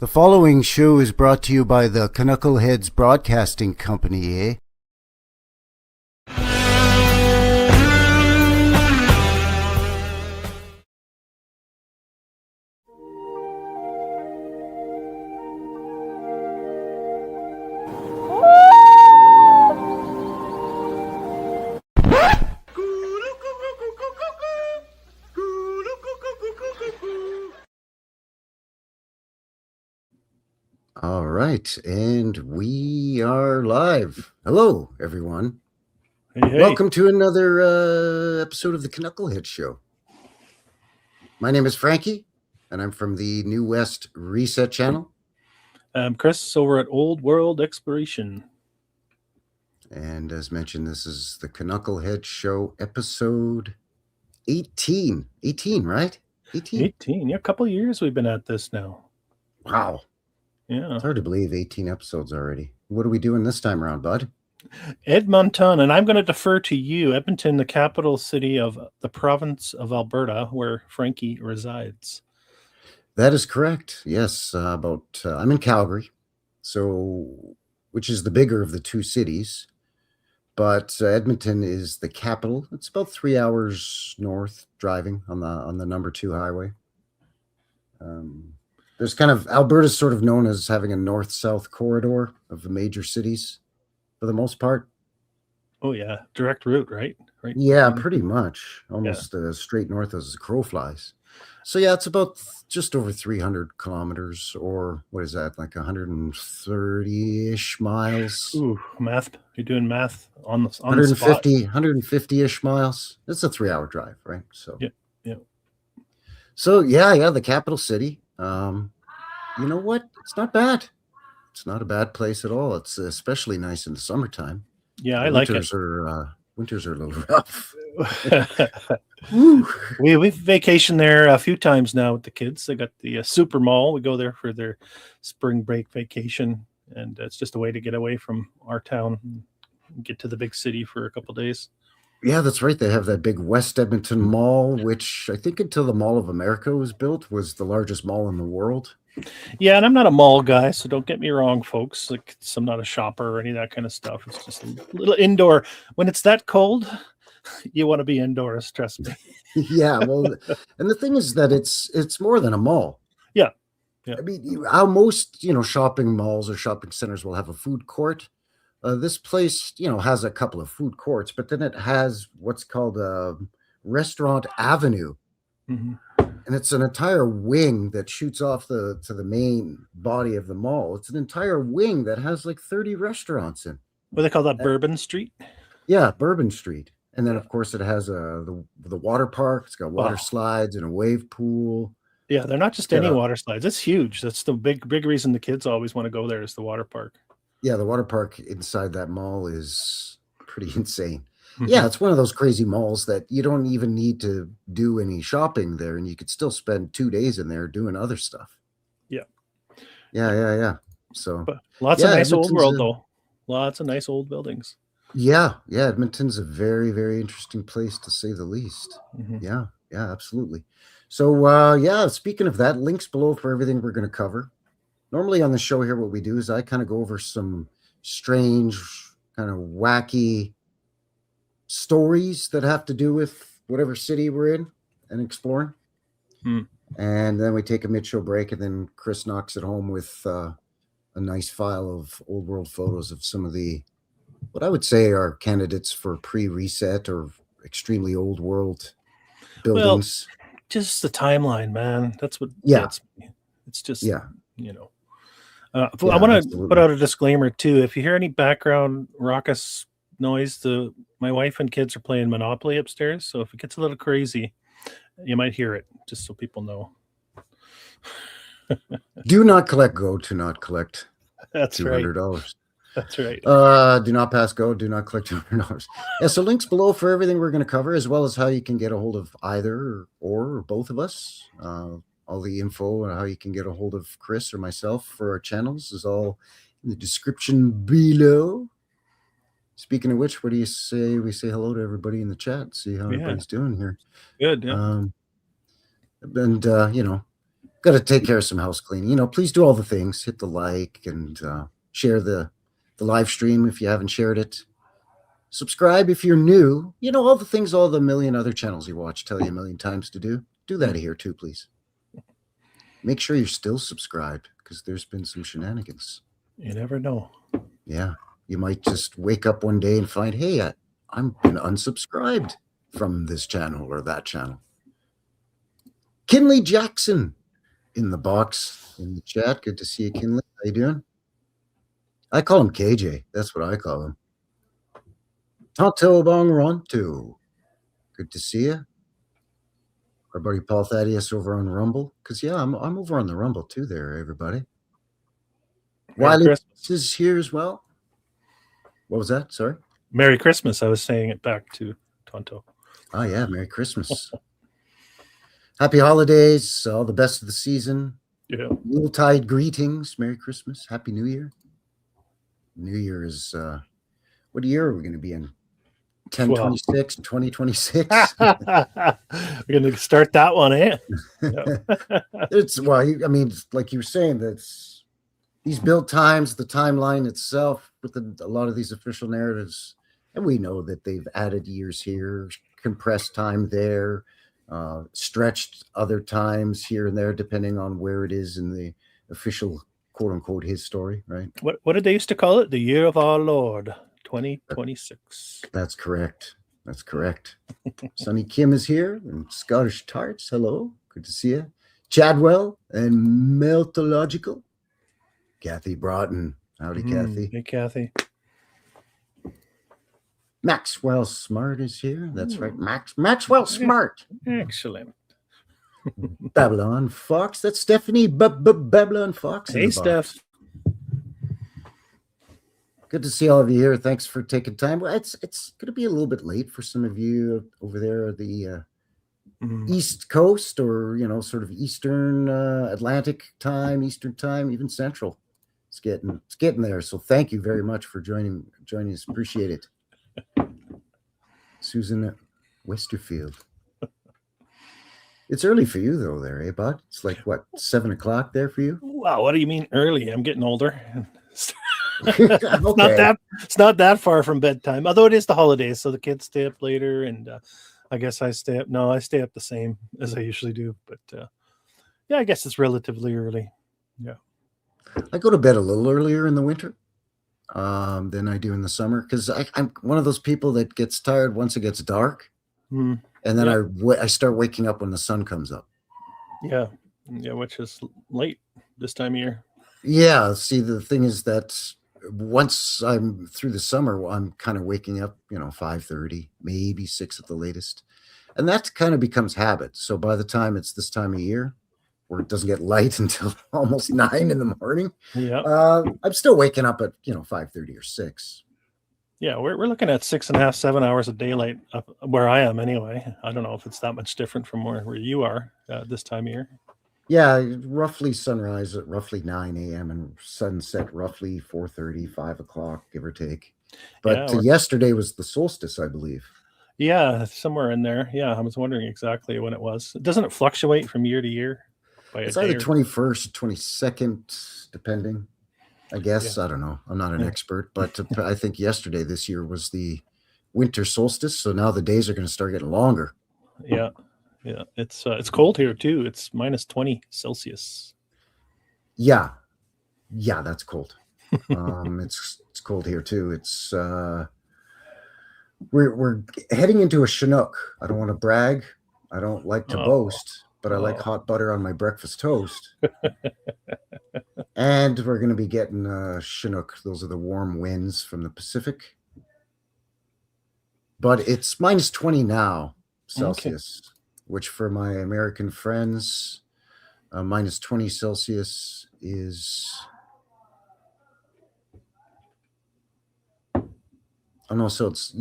The following show is brought to you by the CANUCKLEHEADS Broadcasting Company, eh? All right, and we are live. Hello, everyone. Hey. Welcome to another episode of the CANUCKLEHEADS Show. My name is Frankie, and I'm from the New West Reset channel. I'm Chris over at Old World Exploration. And as mentioned, this is the CANUCKLEHEADS Show, episode 18. 18, right? 18. Yeah, a couple of years we've been at this now. Wow. Yeah. It's hard to believe 18 episodes already. What are we doing this time around, bud? Edmonton, and I'm going to defer to you. Edmonton, the capital city of the province of Alberta, where Frankie resides. That is correct. Yes, I'm in Calgary, which is the bigger of the two cities. But Edmonton is the capital. It's about 3 hours north driving on the number 2 highway. There's Alberta's sort of known as having a north-south corridor of the major cities for the most part. Oh, yeah. Direct route, right? Right. Yeah, pretty much. Almost straight north as the crow flies. So, yeah, it's about just over 300 kilometers, or what is that, like 130-ish miles? Ooh, math. You're doing math on the 150-ish miles. It's a 3-hour drive, right? So, yeah. So, yeah, the capital city. You know what? It's not bad. It's not a bad place at all. It's especially nice in the summertime. Yeah, I like it. Winters are a little rough. We've vacationed there a few times now with the kids. They got the Super Mall. We go there for their spring break vacation, and it's just a way to get away from our town and get to the big city for a couple of days. Yeah, that's right. They have that big West Edmonton Mall, which I think until the Mall of America was built was the largest mall in the world. Yeah, and I'm not a mall guy, so don't get me wrong, folks. Like, I'm not a shopper or any of that kind of stuff. It's just a little indoor. When it's that cold, you want to be indoors, trust me. Yeah, well, and the thing is that it's more than a mall. Yeah. I mean, how most shopping malls or shopping centers will have a food court. This place, has a couple of food courts, but then it has what's called a restaurant avenue. Mm-hmm. And it's an entire wing that shoots off to the main body of the mall. It's an entire wing that has like 30 restaurants in. What do they call that? Bourbon Street? Yeah, Bourbon Street. And then, of course, it has the water park. It's got water slides and a wave pool. Yeah, they're not just any water slides. It's huge. That's the big reason the kids always want to go there is the water park. Yeah, the water park inside that mall is pretty insane. Mm-hmm. Yeah, it's one of those crazy malls that you don't even need to do any shopping there, and you could still spend 2 days in there doing other stuff. Yeah. Yeah. So but lots of nice old world, though. Lots of nice old buildings. Yeah. Edmonton's a very, very interesting place, to say the least. Mm-hmm. Yeah, absolutely. So, speaking of that, links below for everything we're going to cover. Normally on the show here, what we do is I kind of go over some strange, kind of wacky stories that have to do with whatever city we're in and exploring. And then we take a mid-show break, and then Chris knocks it home with a nice file of old world photos of some of what I would say are candidates for pre-reset or extremely old world buildings. Well, just the timeline, man. That's what gets me. It's just, I want to put out a disclaimer too. If you hear any background raucous noise, my wife and kids are playing Monopoly upstairs. So if it gets a little crazy, you might hear it, just so people know. Do not collect go to not collect. That's $200. Right. That's right. Do not pass go. Do not collect $200. Yeah. So links below for everything we're going to cover, as well as how you can get a hold of either or both of us. All the info on how you can get a hold of Chris or myself for our channels is all in the description below. Speaking of which, what do you say we say hello to everybody in the chat? See how everybody's doing here. Good. Yeah. got to take care of some house cleaning. Please do all the things. Hit the like and share the live stream if you haven't shared it. Subscribe if you're new. All the things all the million other channels you watch tell you a million times to do. Do that here too, please. Make sure you're still subscribed because there's been some shenanigans. You never know. Yeah. You might just wake up one day and find, hey, I'm been unsubscribed from this channel or that channel. Kinley Jackson in the box in the chat. Good to see you, Kinley. How you doing? I call him KJ. That's what I call him. Tonto Bong Ronto. Good to see you. Our buddy Paul Thaddeus over on Rumble. Because, yeah, I'm over on the Rumble too there, everybody. Wiley is here as well. What was that? Sorry? Merry Christmas. I was saying it back to Tonto. Oh, yeah. Merry Christmas. Happy holidays. All the best of the season. Yeah. Yuletide greetings. Merry Christmas. Happy New Year. New Year is, what year are we going to be in? 1026, 2026. We're going to start that one, eh? Yeah. Like you were saying, that's these build times, the timeline itself with a lot of these official narratives, and we know that they've added years here, compressed time there, stretched other times here and there, depending on where it is in the official quote unquote his story, right? What did they used to call it? The year of our Lord. 2026. That's correct. Sonny Kim is here and Scottish Tarts. Hello. Good to see you. Chadwell and Meltological. Kathy Broughton. Howdy, Kathy. Hey, Kathy. Maxwell Smart is here. That's right. Maxwell Smart. Excellent. Babylon Fox. That's Stephanie Babylon Fox. Hey, Steph. Good to see all of you here. Thanks for taking time. Well, it's going to be a little bit late for some of you over there at the East Coast or, sort of Eastern Atlantic time, Eastern time, even Central. It's getting there. So thank you very much for joining us. Appreciate it. Susan Westerfield. It's early for you though there, eh, bud? It's like what, 7 o'clock there for you? Wow, what do you mean early? I'm getting older. Okay. It's not that far from bedtime, although it is the holidays, so the kids stay up later, and I guess I stay up the same as I usually do, but yeah, I guess it's relatively early. Yeah, I go to bed a little earlier in the winter than I do in the summer because I'm one of those people that gets tired once it gets dark, and then I start waking up when the sun comes up. Yeah, which is late this time of year. Yeah, see, the thing is that once I'm through the summer, I'm kind of waking up, 5:30, maybe 6 at the latest. And that kind of becomes habit. So by the time it's this time of year, where it doesn't get light until almost 9 in the morning, I'm still waking up at, 5:30 or 6. Yeah, we're looking at 6.5, 7 hours of daylight up where I am anyway. I don't know if it's that much different from where you are this time of year. Yeah, roughly sunrise at roughly 9 a.m. and sunset roughly 4:30, 5 o'clock, give or take. But yesterday was the solstice, I believe. Yeah, somewhere in there. Yeah, I was wondering exactly when it was. Doesn't it fluctuate from year to year? It's either 21st, 22nd, depending. I guess. Yeah. I don't know. I'm not an expert, but I think yesterday this year was the winter solstice. So now the days are going to start getting longer. Yeah. Yeah, it's cold here too. It's minus 20 Celsius. Yeah, that's cold. It's cold here too. It's we're heading into a Chinook. I don't want to brag. I don't like to boast, but I like hot butter on my breakfast toast. And we're going to be getting Chinook. Those are the warm winds from the Pacific. But it's minus 20 now Celsius. Okay. Which for my American friends, minus 20 Celsius is, minus.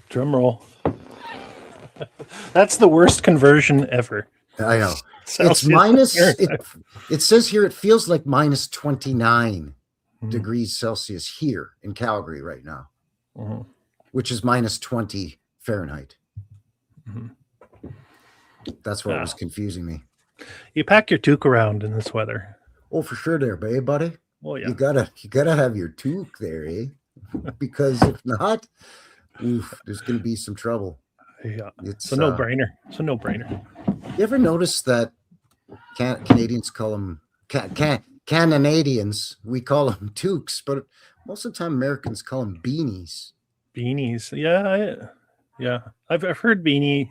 Drum roll. That's the worst conversion ever. I know. Celsius. It's minus, it says here it feels like minus 29 degrees Celsius here in Calgary right now, which is minus 20 Fahrenheit. That's what was confusing me. You pack your toque around in this weather. Oh, for sure there, buddy. Oh yeah. You gotta have your toque there, eh? Because if not, oof, there's gonna be some trouble. Yeah. It's It's a no-brainer. It's a no-brainer. You ever notice that Canadians call them Canadians? We call them toques, but most of the time Americans call them beanies. Beanies. Yeah. I've heard beanie.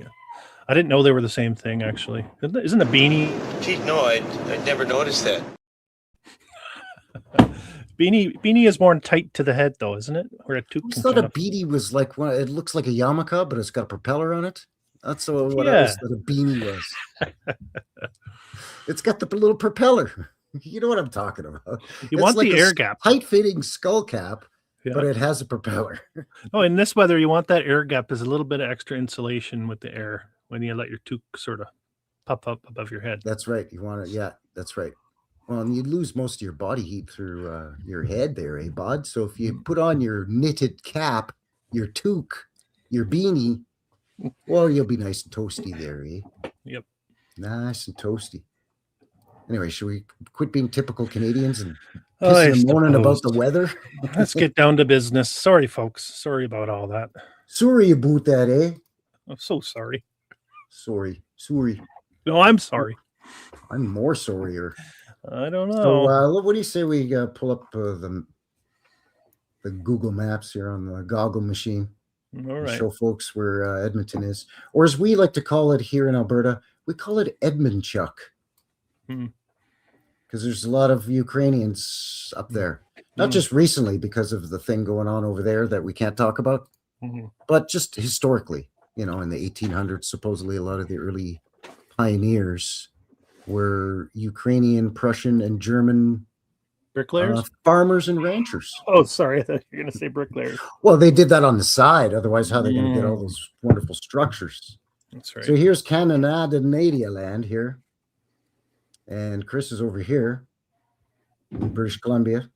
I didn't know they were the same thing, actually. Isn't a beanie? Gee, no, I'd never noticed that. Beanie is more tight to the head, though, isn't it? Where a toque. I thought a beanie was like one. It looks like a yarmulke, but it's got a propeller on it. That's what I always thought a beanie was. It's got the little propeller. You know what I'm talking about. You want like the air gap. Tight-fitting skull cap, but it has a propeller. Oh, in this weather, you want that air gap. There's a little bit of extra insulation with the air when you let your toque sort of pop up above your head. That's right. You want it. Yeah, that's right. Well, and you lose most of your body heat through your head there, eh, bud? So if you put on your knitted cap, your toque, your beanie, well, you'll be nice and toasty there, eh? Yep. Nice and toasty. Anyway, should we quit being typical Canadians and moaning about the weather? Let's get down to business. Sorry, folks. Sorry about all that. Sorry about that, eh? I'm so sorry. Sorry. No, I'm sorry. I'm more sorrier. I don't know. So, what do you say we pull up the Google Maps here on the goggle machine? All right. Show folks where Edmonton is, or as we like to call it here in Alberta, we call it Edmonchuck. Because there's a lot of Ukrainians up there, not just recently because of the thing going on over there that we can't talk about, but just historically, in the 1800s, supposedly a lot of the early pioneers were Ukrainian, Prussian, and German bricklayers, farmers and ranchers. Oh, sorry, I thought you were going to say bricklayers. Well, they did that on the side. Otherwise, how are they going to get all those wonderful structures? That's right. So here's Canada land here. And Chris is over here in British Columbia,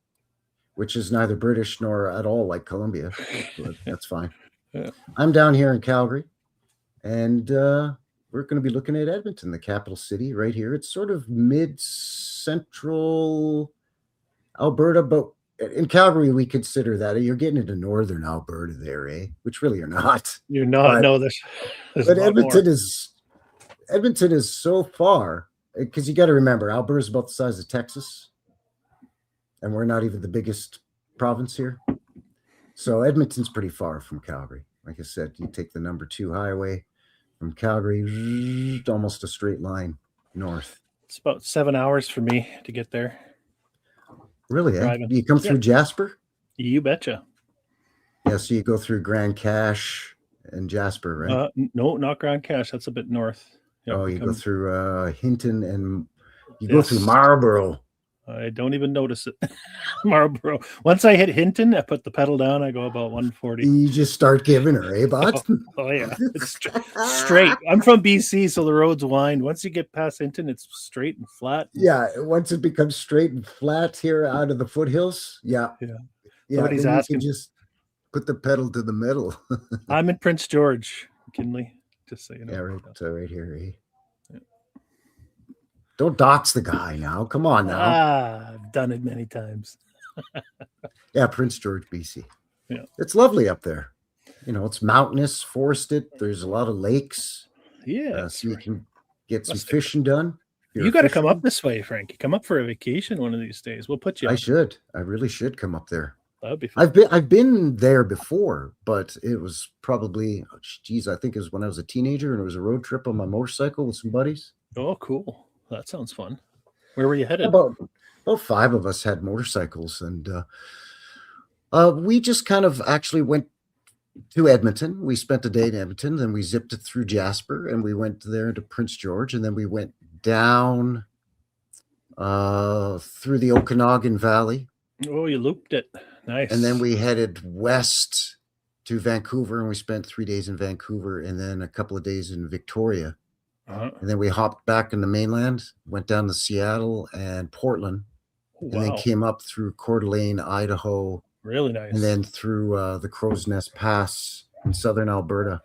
which is neither British nor at all like Columbia, but that's fine. Yeah. I'm down here in Calgary, and we're going to be looking at Edmonton, the capital city, right here. It's sort of mid-central Alberta, but in Calgary, we consider that you're getting into northern Alberta there, eh? Which really you're not. You're not. No, there's but Edmonton is so far. Because you got to remember, Alberta is about the size of Texas, and we're not even the biggest province here. So Edmonton's pretty far from Calgary. Like I said, you take the number 2 highway from Calgary, almost a straight line north. It's about 7 hours for me to get there. Really? Eh? Do you come through Jasper? You betcha. Yeah, so you go through Grand Cache and Jasper, right? No, not Grand Cache. That's a bit north. Yeah, you go through Hinton and you go through Marlborough. I don't even notice it. Marlborough. Once I hit Hinton, I put the pedal down. I go about 140. You just start giving her, eh, bud? Oh yeah, it's straight. I'm from BC, so the roads wind. Once you get past Hinton, it's straight and flat. Yeah, once it becomes straight and flat here out of the foothills, yeah. Somebody's asking. You can just put the pedal to the middle. I'm in Prince George, McKinley. Just so you know. Yeah, right here. Eh? Yeah. Don't dox the guy now. Come on now. I've done it many times. Yeah, Prince George, BC. Yeah. It's lovely up there. It's mountainous, forested. There's a lot of lakes. Yeah. So you can get some fishing done. You got to come up this way, Frankie. Come up for a vacation one of these days. We'll put you up. I really should come up there. That'd be fun. I've been there before, but it was probably, I think it was when I was a teenager, and it was a road trip on my motorcycle with some buddies. Oh, cool. That sounds fun. Where were you headed? About 5 of us had motorcycles, and we just kind of actually went to Edmonton. We spent a day in Edmonton, then we zipped it through Jasper, and we went there to Prince George, and then we went down through the Okanagan Valley. Oh, you looped it. Nice. And then we headed west to Vancouver, and we spent 3 days in Vancouver and then a couple of days in Victoria. And then we hopped back in the mainland, went down to Seattle and Portland, and then came up through Coeur d'Alene, Idaho. Really nice. And then through the Crow's Nest Pass in southern Alberta.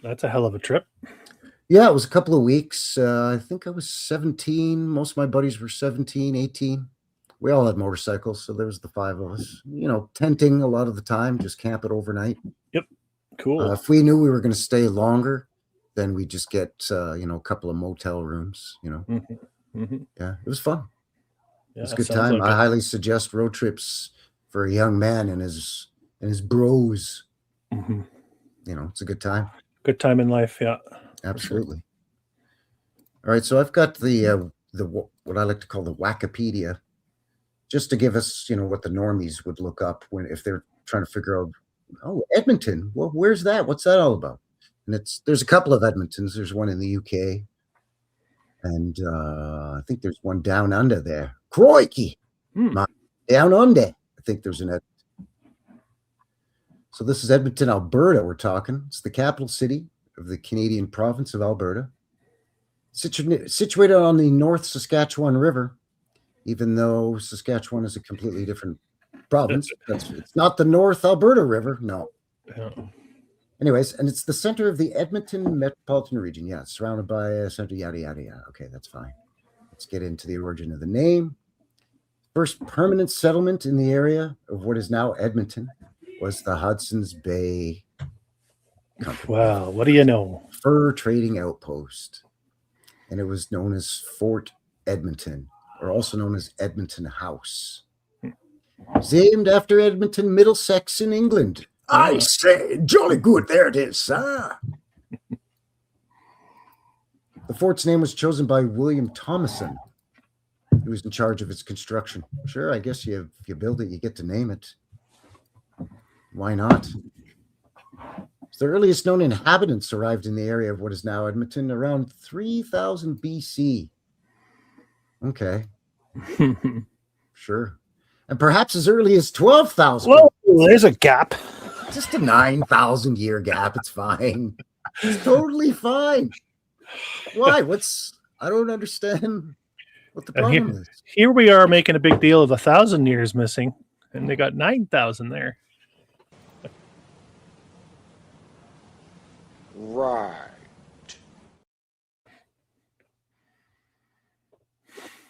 That's a hell of a trip. Yeah, it was a couple of weeks. I think I was 17. Most of my buddies were 17, 18. We all had motorcycles, so there was the 5 of us. Tenting a lot of the time, just camp it overnight. Yep. Cool. If we knew we were going to stay longer, then we just get a couple of motel rooms. Yeah, it was fun. Yeah, It was a good sounds time. like I it. highly suggest road trips for a young man and his bros. Mhm. It's a good time. Good time in life. Yeah. Absolutely. All right, so I've got the what I like to call the Wikipedia, just to give us what the normies would look up if they're trying to figure out. Oh, Edmonton. Well, where's that? What's that all about? And there's a couple of Edmontons. There's one in the UK, and I think there's one down under there. Crikey, down under. I think there's an Edmonton. So this is Edmonton, Alberta. We're talking. It's the capital city of the Canadian province of Alberta. Situated on the North Saskatchewan River, even though Saskatchewan is a completely different province. It's not the North Alberta River, no. Yeah. Anyways, and it's the center of the Edmonton metropolitan region. Yeah, it's surrounded by a center, yada, yada, yada. Okay, that's fine. Let's get into the origin of the name. First permanent settlement in the area of what is now Edmonton was the Hudson's Bay Company. Wow, what do you know? Fur trading outpost. And it was known as Fort Edmonton, or also known as Edmonton House. It was named after Edmonton, Middlesex in England. I say, jolly good, there it is, sir. The fort's name was chosen by William Thomason, who was in charge of its construction. Sure, I guess if you build it, you get to name it. Why not? The earliest known inhabitants arrived in the area of what is now Edmonton around 3000 BC. Okay. Sure. And perhaps as early as 12,000. Whoa, there's a gap. Just a 9,000 year gap. It's fine. It's totally fine. Why? I don't understand what the problem is. Here we are making a big deal of 1,000 years missing, and they got 9,000 there. Right.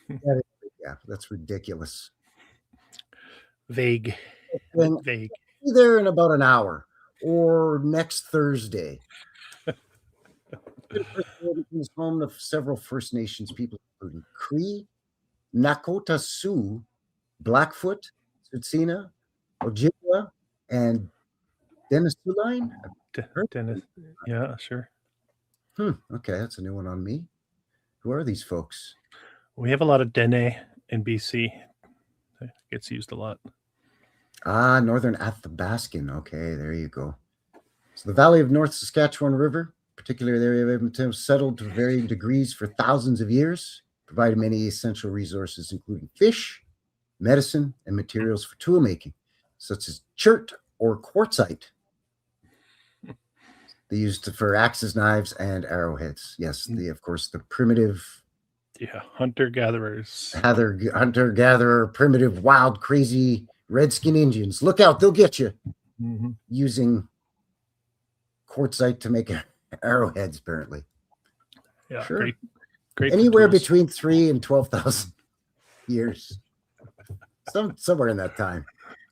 Yeah, that's ridiculous. Vague. Vague. Be there in about an hour or next Thursday. Is home to several First Nations people, including Cree, Nakota Sioux, Blackfoot, Tsutsina, Ojibwa, and Denisuline. Dennis. Yeah, sure. Okay, that's a new one on me. Who are these folks? We have a lot of Dene in BC. It gets used a lot. Northern Athabascan. Okay, there you go. So the valley of North Saskatchewan River, particularly the area of Edmonton, was settled to varying degrees for thousands of years, providing many essential resources, including fish, medicine, and materials for tool making, such as chert or quartzite. They used for axes, knives, and arrowheads. Yes, of course, the primitive... Yeah, hunter-gatherers. Hunter-gatherer, primitive, wild, crazy, redskin Indians. Look out, they'll get you. Using quartzite to make arrowheads, apparently. Yeah, sure. Great Anywhere between 3,000 and 12,000 years. Somewhere in that time.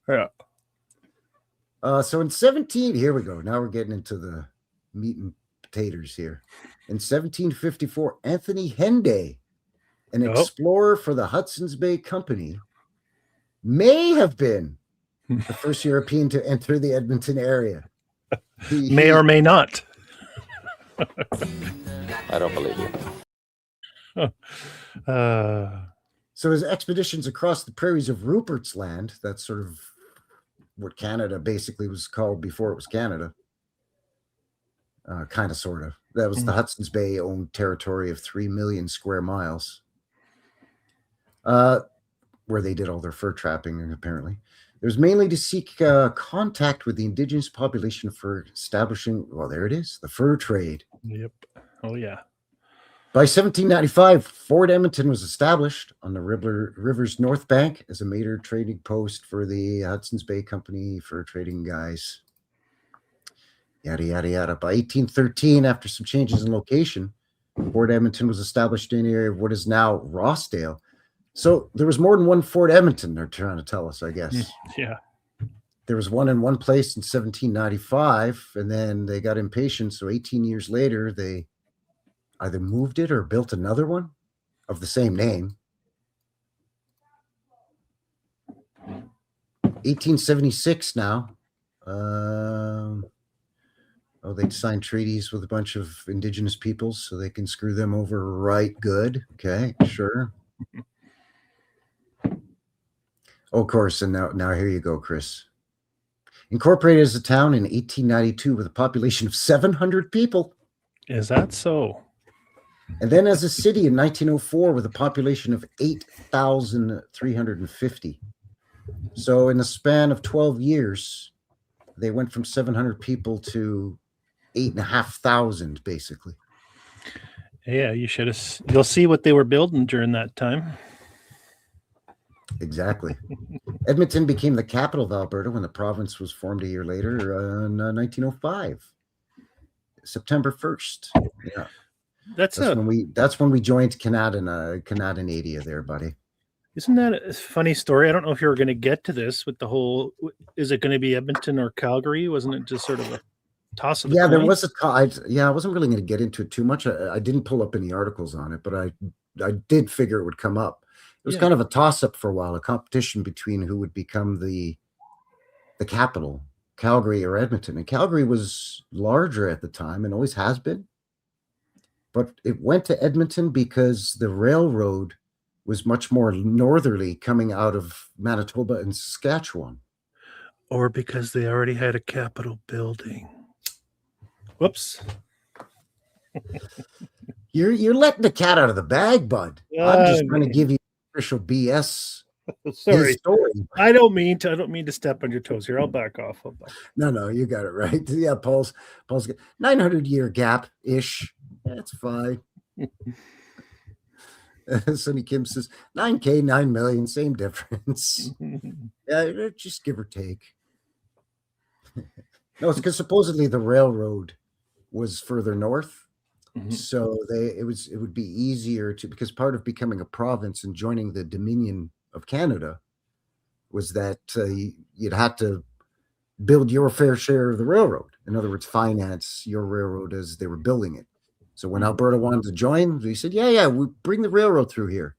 Yeah. So in here we go. Now we're getting into the meat and potatoes here. In 1754, Anthony Henday, an explorer for the Hudson's Bay Company, may have been the first European to enter the Edmonton area. May or may not. I don't believe you. So his expeditions across the prairies of Rupert's Land, that's sort of what Canada basically was called before it was Canada. Kind of, sort of. That was the Hudson's Bay owned territory of 3 million square miles, where they did all their fur trapping, apparently. It was mainly to seek contact with the indigenous population for establishing, well, there it is, the fur trade. Yep. Oh, yeah. By 1795, Fort Edmonton was established on the river's north bank as a major trading post for the Hudson's Bay Company fur trading guys. Yada, yada, yada. By 1813, after some changes in location, Fort Edmonton was established in the area of what is now Rossdale. So there was more than one Fort Edmonton, they're trying to tell us, I guess. Yeah. There was one in one place in 1795, and then they got impatient. So 18 years later, they either moved it or built another one of the same name. 1876 now. They'd signed treaties with a bunch of indigenous peoples so they can screw them over right good. Okay, sure. Oh, of course, and now here you go, Chris. Incorporated as a town in 1892 with a population of 700 people. Is that so? And then as a city in 1904 with a population of 8,350. So in the span of 12 years, they went from 700 people to 8,500, basically. Yeah, you'll see what they were building during that time. Exactly. Edmonton became the capital of Alberta when the province was formed a year later in 1905, September 1st. Yeah, that's when we joined Canada there, buddy. Isn't that a funny story? I don't know if you were going to get to this with the whole. Is it going to be Edmonton or Calgary? Wasn't it just sort of a toss of the coin? There was I wasn't really going to get into it too much. I didn't pull up any articles on it, but I did figure it would come up. It was kind of a toss-up for a while, a competition between who would become the capital, Calgary or Edmonton. And Calgary was larger at the time and always has been. But it went to Edmonton because the railroad was much more northerly coming out of Manitoba and Saskatchewan. Or because they already had a Capitol building. Whoops. You're letting the cat out of the bag, bud. I'm just trying to give you official BS. Sorry, I don't mean to step on your toes here. I'll back off. No, you got it right. Yeah, Paul's 900-year gap ish. That's fine. Sonny Kim says 9K, 9 million, same difference. Yeah, just give or take. No, it's because supposedly the railroad was further north. Mm-hmm. So it would be easier because part of becoming a province and joining the Dominion of Canada was that you'd have to build your fair share of the railroad. In other words, finance your railroad as they were building it. So when Alberta wanted to join, they said, yeah, we bring the railroad through here.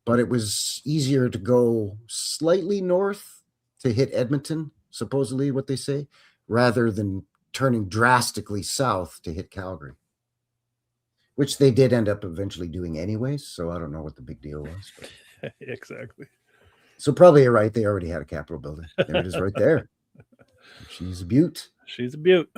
But it was easier to go slightly north to hit Edmonton, supposedly what they say, rather than turning drastically south to hit Calgary, which they did end up eventually doing anyways. So I don't know what the big deal was. But. Exactly. So probably you're right. They already had a Capitol building. There it is right there. She's a beaut. She's a beaut.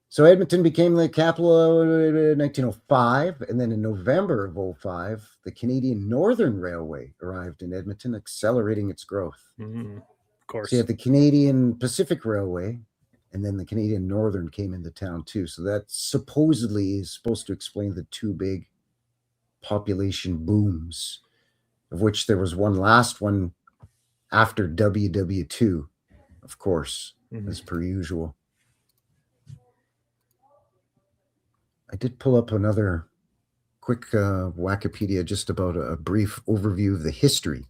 So Edmonton became the capital in 1905. And then in November of 2005, the Canadian Northern Railway arrived in Edmonton, accelerating its growth. Mm-hmm. Of course. So you had the Canadian Pacific Railway, and then the Canadian Northern came into town too. So that supposedly is supposed to explain the two big population booms, of which there was one last one after WW2, of course, as per usual. I did pull up another quick Wikipedia just about a brief overview of the history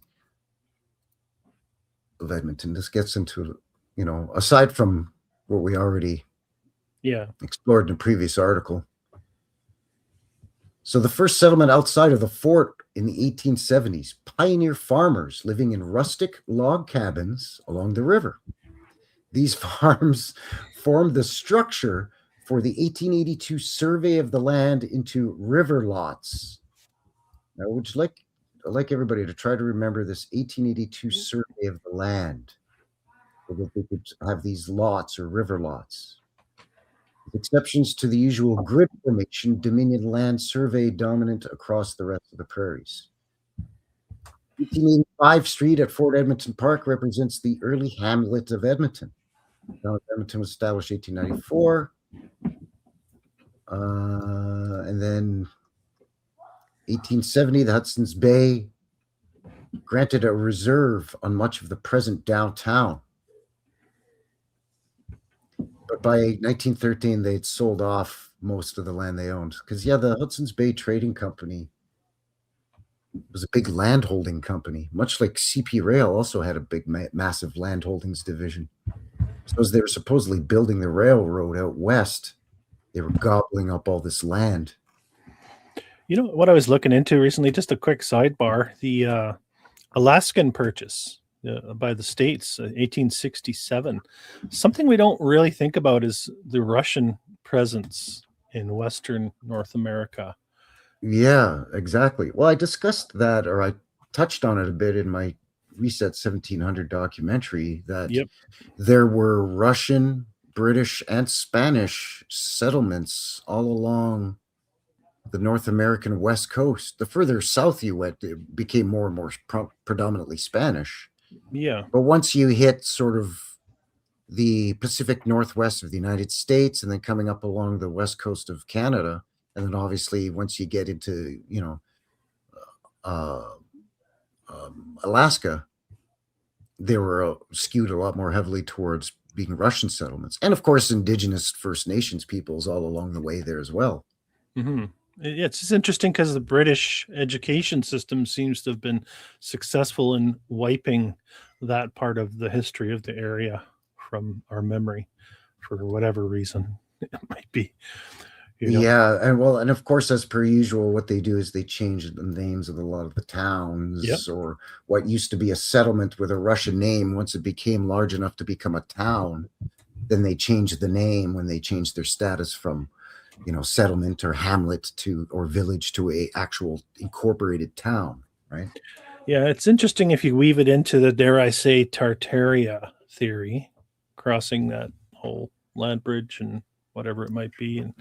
of Edmonton. This gets into, aside from what we already explored in a previous article. So the first settlement outside of the fort in the 1870s, pioneer farmers living in rustic log cabins along the river. These farms formed the structure for the 1882 survey of the land into river lots. Now, I would like everybody to try to remember this 1882 survey of the land, so that they could have these lots or river lots. With exceptions to the usual grid formation, Dominion land survey dominant across the rest of the prairies. 1885 Street at Fort Edmonton Park represents the early hamlet of Edmonton. Now, Edmonton was established 1894. And then 1870, the Hudson's Bay granted a reserve on much of the present downtown. But by 1913, they'd sold off most of the land they owned. Because, yeah, the Hudson's Bay Trading Company was a big landholding company, much like CP Rail also had a big, massive landholdings division. So as they were supposedly building the railroad out west, they were gobbling up all this land. You know what I was looking into recently? Just a quick sidebar: the Alaskan Purchase by the states, 1867. Something we don't really think about is the Russian presence in Western North America. Yeah, exactly. Well, I discussed that, or I touched on it a bit in my Reset 1700 documentary, that Yep. there were Russian, British, and Spanish settlements all along the North American West Coast. The further south you went, it became more and more predominantly Spanish. Yeah. But once you hit sort of the Pacific Northwest of the United States, and then coming up along the west coast of Canada, and then obviously once you get into, Alaska, they were skewed a lot more heavily towards being Russian settlements. And of course, indigenous First Nations peoples all along the way there as well. Mm-hmm. Yeah, it's just interesting because the British education system seems to have been successful in wiping that part of the history of the area from our memory for whatever reason it might be. Yeah, and of course, as per usual, what they do is they change the names of a lot of the towns. Yep. Or what used to be a settlement with a Russian name. Once it became large enough to become a town, then they changed the name when they changed their status from, settlement or hamlet or village to a actual incorporated town, right? Yeah, it's interesting if you weave it into the, dare I say, Tartaria theory, crossing that whole land bridge and whatever it might be, and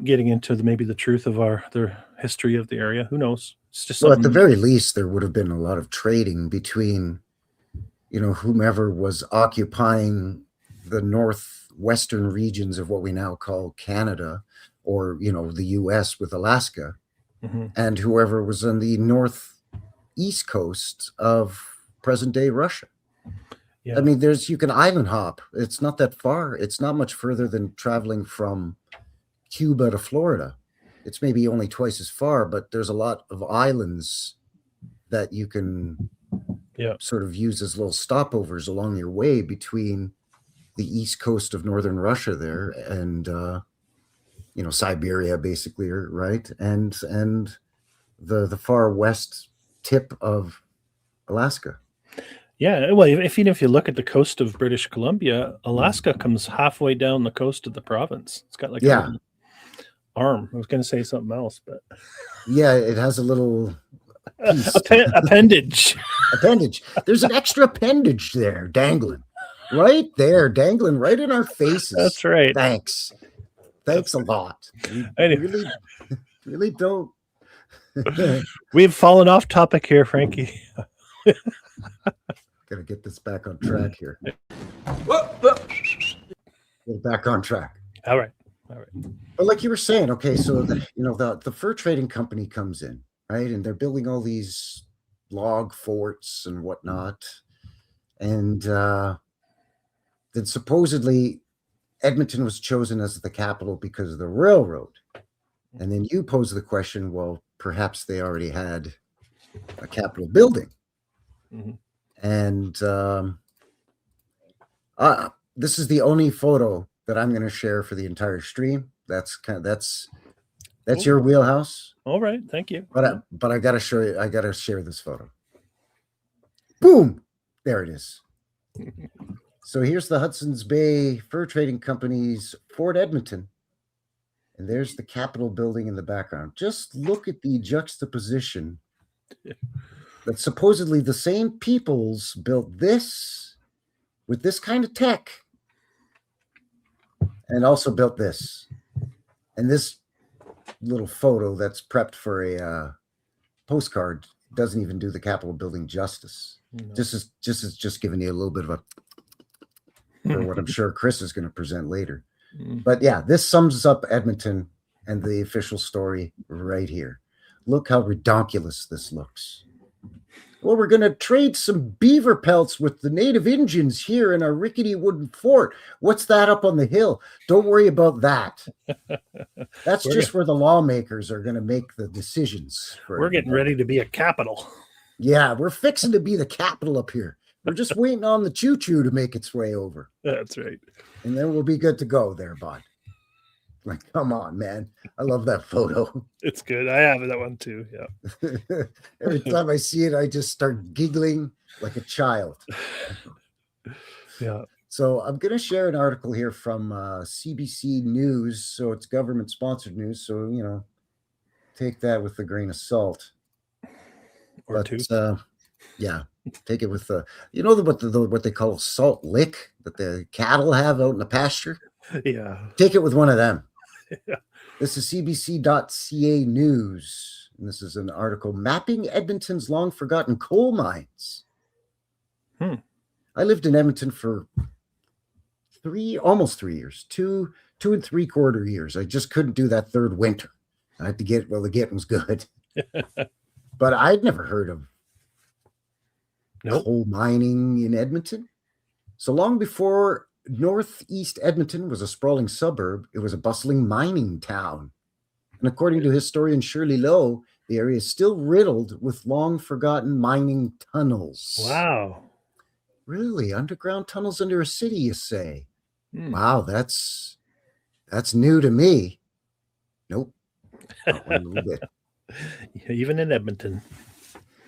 getting into maybe the truth of the history of the area. Who knows? It's just well, at the very least, there would have been a lot of trading between, whomever was occupying the northwestern regions of what we now call Canada, or the U.S. with Alaska, mm-hmm. and whoever was on the northeast coast of present-day Russia. Yeah. I mean, you can island hop. It's not that far. It's not much further than traveling from Cuba to Florida. It's maybe only twice as far, but there's a lot of islands that you can sort of use as little stopovers along your way between the east coast of northern Russia there and Siberia, basically, right? And the far west tip of Alaska. Yeah, well, even if you look at the coast of British Columbia, Alaska comes halfway down the coast of the province. It's got like a little arm. I was going to say something else, but yeah, it has a little appendage. Appendage. There's an extra appendage there, dangling right in our faces. That's right. Thanks a lot. Anyway. Really don't. We've fallen off topic here, Frankie. Gotta get this back on track here. Get back on track. All right. But like you were saying, okay, so the fur trading company comes in, right, and they're building all these log forts and whatnot, and then supposedly Edmonton was chosen as the capital because of the railroad. And then you pose the question, well, perhaps they already had a capital building. Mm-hmm. And this is the only photo that I'm going to share for the entire stream. That's your wheelhouse. All right, thank you. But I got to show you. I got to share this photo. Boom! There it is. So here's the Hudson's Bay Fur Trading Company's Fort Edmonton, and there's the Capitol building in the background. Just look at the juxtaposition. That supposedly the same peoples built this with this kind of tech and also built this. And this little photo that's prepped for a postcard doesn't even do the Capitol building justice. No. Just giving you a little bit of for what I'm sure Chris is going to present later. But yeah, this sums up Edmonton and the official story right here. Look how redonkulous this looks. Well, we're going to trade some beaver pelts with the native Indians here in our rickety wooden fort. What's that up on the hill? Don't worry about that. That's just where the lawmakers are going to make the decisions. We're getting ready to be a capital. Yeah, we're fixing to be the capital up here. We're just waiting on the choo-choo to make its way over. That's right. And then we'll be good to go there, bud. Like, come on, man. I love that photo. It's good. I have that one too. Yeah. Every time I see it, I just start giggling like a child. Yeah. So I'm going to share an article here from CBC News. So it's government-sponsored news. So, you know, take that with a grain of salt. Or two. Yeah, take it with you know what they call salt lick that the cattle have out in the pasture? Yeah. Take it with one of them. Yeah. This is CBC.ca News. And this is an article, Mapping Edmonton's Long-Forgotten Coal Mines. I lived in Edmonton for almost 3 years, two and 3/4 years. I just couldn't do that third winter. I had to get, well, the getting was good. But I'd never heard of coal mining in Edmonton. So long before Northeast Edmonton was a sprawling suburb, it was a bustling mining town. And according to historian Shirley Lowe, the area is still riddled with long-forgotten mining tunnels. Wow. Really? Underground tunnels under a city, you say? Wow, that's new to me. Nope. Not one little bit. Even in Edmonton.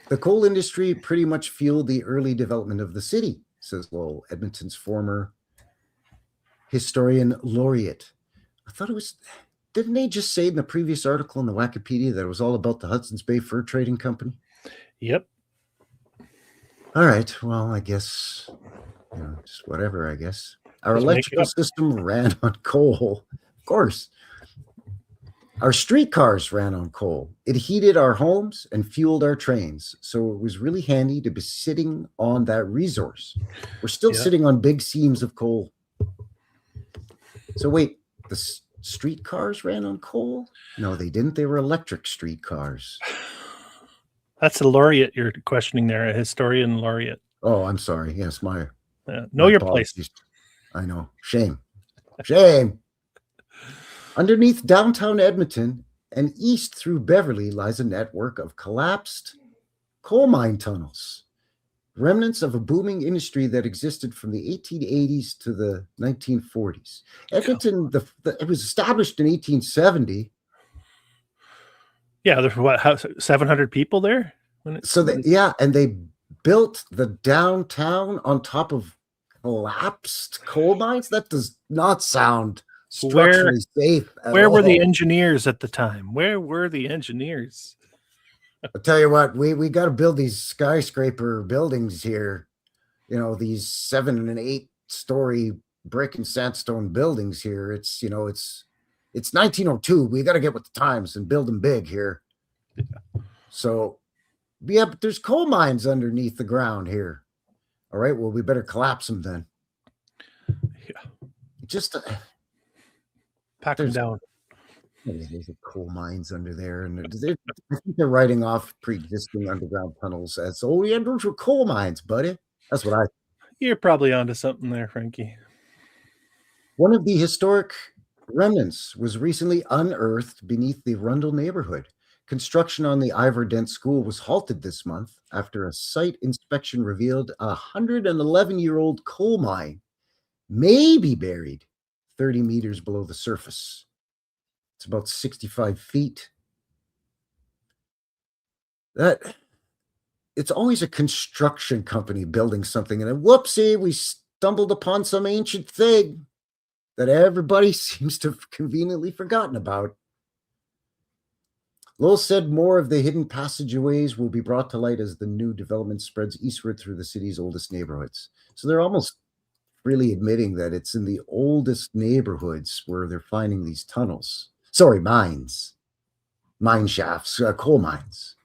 The coal industry pretty much fueled the early development of the city, says Lowell, Edmonton's former historian laureate. I thought it was, didn't they just say in the previous article in the Wikipedia that it was all about the Hudson's Bay Fur Trading Company? Yep. All right. Well, I guess, you know, just whatever, I guess. Our electrical system ran on coal. Of course. Our streetcars ran on coal. It heated our homes and fueled our trains. So it was really handy to be sitting on that resource. We're still sitting on big seams of coal. So wait, the streetcars ran on coal? No, they didn't. They were electric streetcars. That's a laureate you're questioning there, a historian laureate. Oh, I'm sorry. Yes, my know your place. I know. Shame. Shame. Underneath downtown Edmonton and east through Beverly lies a network of collapsed coal mine tunnels, remnants of a booming industry that existed from the 1880s to the 1940s. Edmonton, it was established in 1870. Yeah, there's what, 700 people there? And they built the downtown on top of collapsed coal mines. That does not sound structurally safe. Where were the engineers at the time? Where were the engineers? I'll tell you what, we got to build these skyscraper buildings here. You know, these 7 and 8 story brick and sandstone buildings here. It's 1902. We got to get with the times and build them big here. Yeah. So, yeah, but there's coal mines underneath the ground here. All right, well, we better collapse them then. Yeah. Just pack them down. There's coal mines under there, and I think they're writing off pre-existing underground tunnels as, oh, yeah, those were coal mines, buddy. That's what I. You're probably onto something there, Frankie. One of the historic remnants was recently unearthed beneath the Rundle neighborhood. Construction on the Ivor Dent School was halted this month after a site inspection revealed a 111-year-old coal mine may be buried 30 meters below the surface. It's about 65 feet. It's always a construction company building something, and then whoopsie, we stumbled upon some ancient thing that everybody seems to have conveniently forgotten about. Lowell said more of the hidden passageways will be brought to light as the new development spreads eastward through the city's oldest neighborhoods. So they're almost really admitting that it's in the oldest neighborhoods where they're finding these tunnels. Sorry, mines. Mine shafts, coal mines.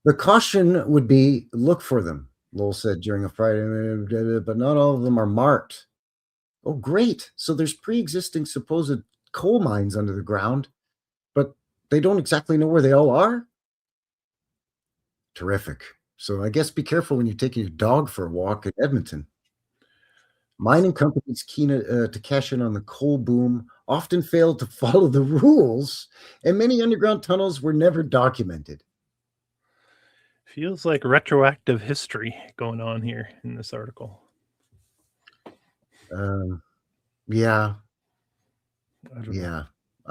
The caution would be, look for them, Lowell said during a Friday, but not all of them are marked. Oh, great. So there's pre-existing supposed coal mines under the ground, but they don't exactly know where they all are? Terrific. So I guess be careful when you're taking your dog for a walk in Edmonton. Mining companies keen to cash in on the coal boom often failed to follow the rules, and many underground tunnels were never documented. Feels like retroactive history going on here in this article. Yeah, I don't know. yeah,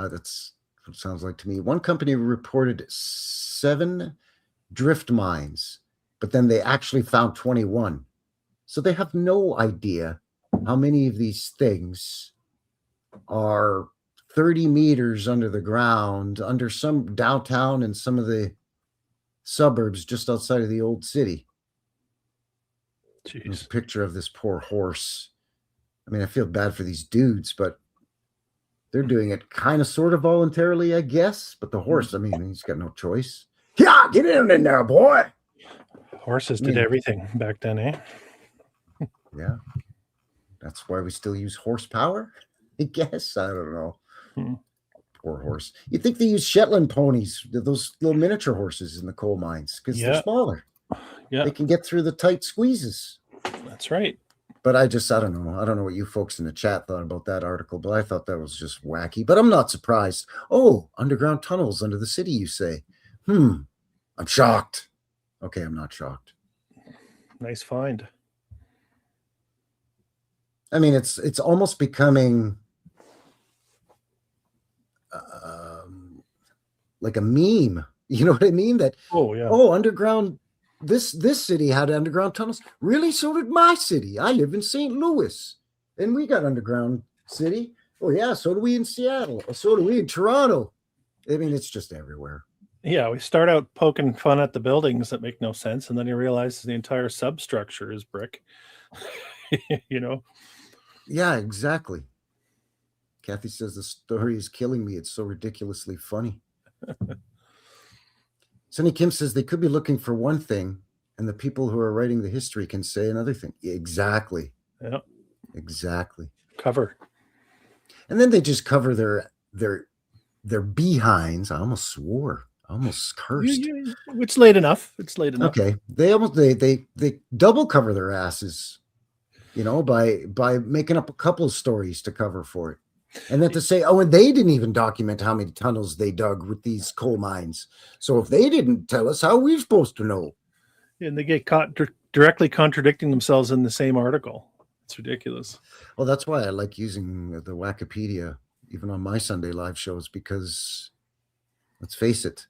that's what it sounds like to me. One company reported 7 drift mines, but then they actually found 21. So they have no idea how many of these things are 30 meters under the ground, under some downtown and some of the suburbs just outside of the old city. There's a Jeez. picture of this poor horse. I mean, I feel bad for these dudes, but they're doing it kind of sort of voluntarily, I guess. But the horse, I mean, he's got no choice. Yeah, get in there, boy. Horses did everything back then, eh? Yeah. That's why we still use horsepower, I guess. I don't know. Poor horse. You'd think they use Shetland ponies, those little miniature horses in the coal mines, because they're smaller. Yeah. They can get through the tight squeezes. That's right. But I don't know. I don't know what you folks in the chat thought about that article, but I thought that was just wacky. But I'm not surprised. Oh, underground tunnels under the city, you say? I'm shocked. Okay, I'm not shocked. Nice find. I mean, it's almost becoming like a meme. You know what I mean? That underground. This city had underground tunnels. Really? So did my city. I live in St. Louis, and we got underground city. Oh yeah, so do we in Seattle. So do we in Toronto. I mean, it's just everywhere. Yeah, we start out poking fun at the buildings that make no sense, and then you realize the entire substructure is brick. You know. Yeah, exactly. Kathy says the story is killing me. It's so ridiculously funny. Sonny Kim says they could be looking for one thing, and the people who are writing the history can say another thing. Exactly. Yeah. Exactly. Cover. And then they just cover their behinds. I almost swore. I almost cursed. It's late enough. It's late enough. Okay. They double cover their asses, you know, by making up a couple of stories to cover for it. And then to say, oh, and they didn't even document how many tunnels they dug with these coal mines. So if they didn't tell us, how are we supposed to know? And they get caught directly contradicting themselves in the same article. It's ridiculous. Well, that's why I like using the Wikipedia, even on my Sunday live shows, because let's face it,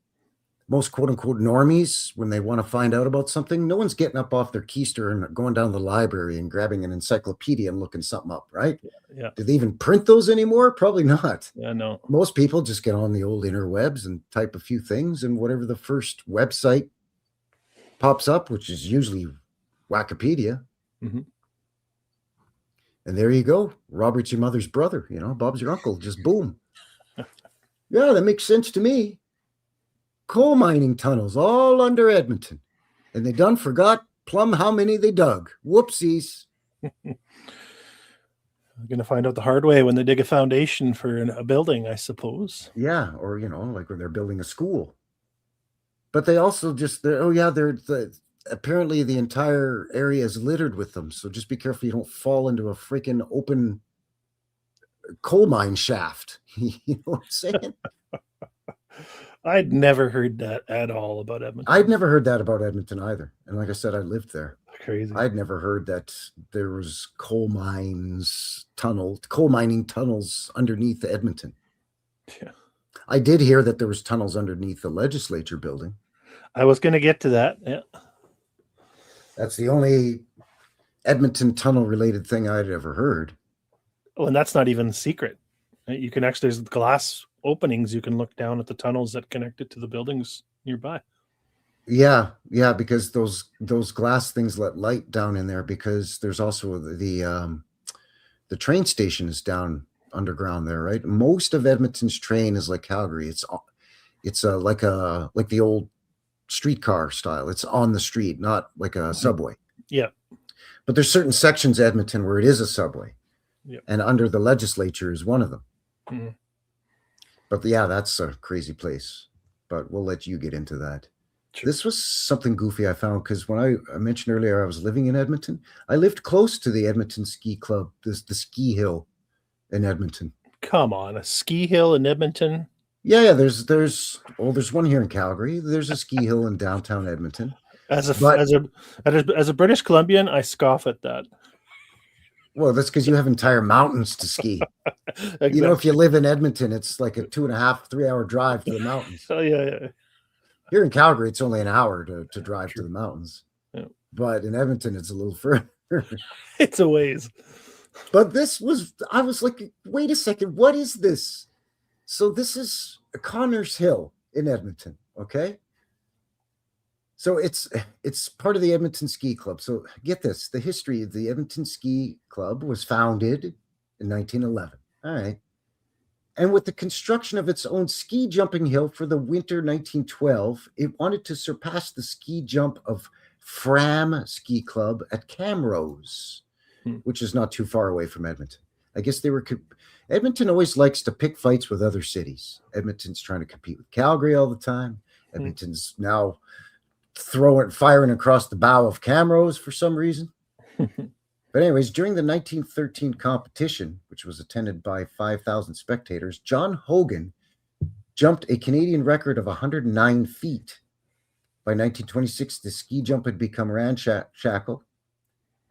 most quote unquote normies, when they want to find out about something, no one's getting up off their keister and going down to the library and grabbing an encyclopedia and looking something up, right? Yeah. Do they even print those anymore? Probably not. Yeah, no. Most people just get on the old interwebs and type a few things, and whatever the first website pops up, which is usually Wikipedia. Mm-hmm. And there you go. Robert's your mother's brother, you know, Bob's your uncle, just boom. Yeah, that makes sense to me. Coal mining tunnels all under Edmonton. And they done forgot plumb how many they dug. Whoopsies. I'm going to find out the hard way when they dig a foundation for a building, I suppose. Yeah, or, you know, like when they're building a school. But they also just, apparently the entire area is littered with them. So just be careful you don't fall into a freaking open coal mine shaft. You know what I'm saying? I'd never heard that at all about Edmonton. I'd never heard that about Edmonton either. And like I said, I lived there. Crazy. I'd never heard that there was coal mining tunnels underneath Edmonton. Yeah. I did hear that there was tunnels underneath the legislature building. I was going to get to that. Yeah. That's the only Edmonton tunnel related thing I'd ever heard. Oh, and that's not even secret. You can actually, there's glass openings. You can look down at the tunnels that connect it to the buildings nearby. Yeah, because those glass things let light down in there, because there's also the train station is down underground there, right? Most of Edmonton's train is like Calgary. It's like the old streetcar style. It's on the street, not like a subway. Yeah. But there's certain sections of Edmonton where it is a subway. Yeah. And under the legislature is one of them. Mm-hmm. But yeah, that's a crazy place. But we'll let you get into that. This was something goofy I found because when I mentioned earlier I was living in Edmonton, I lived close to the Edmonton Ski Club, the ski hill in Edmonton. Come on, a ski hill in Edmonton. Yeah, there's one here in Calgary. There's a ski hill in downtown Edmonton. As But- a British Columbian, I scoff at that. Well, that's because you have entire mountains to ski. You know, if you live in Edmonton, it's like a 2.5, 3-hour drive to the mountains. Oh yeah. Here in Calgary, it's only an hour to drive to the mountains. Yeah. But in Edmonton, it's a little further. It's a ways. But I was like, wait a second, what is this? So this is Connors Hill in Edmonton, okay? So it's part of the Edmonton Ski Club. So get this, the history of the Edmonton Ski Club was founded in 1911. All right. And with the construction of its own ski jumping hill for the winter 1912, it wanted to surpass the ski jump of Fram Ski Club at Camrose, which is not too far away from Edmonton. I guess Edmonton always likes to pick fights with other cities. Edmonton's trying to compete with Calgary all the time. Edmonton's now firing across the bow of Camrose for some reason. But anyways, during the 1913 competition, which was attended by 5,000 spectators, John Hogan jumped a Canadian record of 109 feet. By 1926, the ski jump had become ramshackle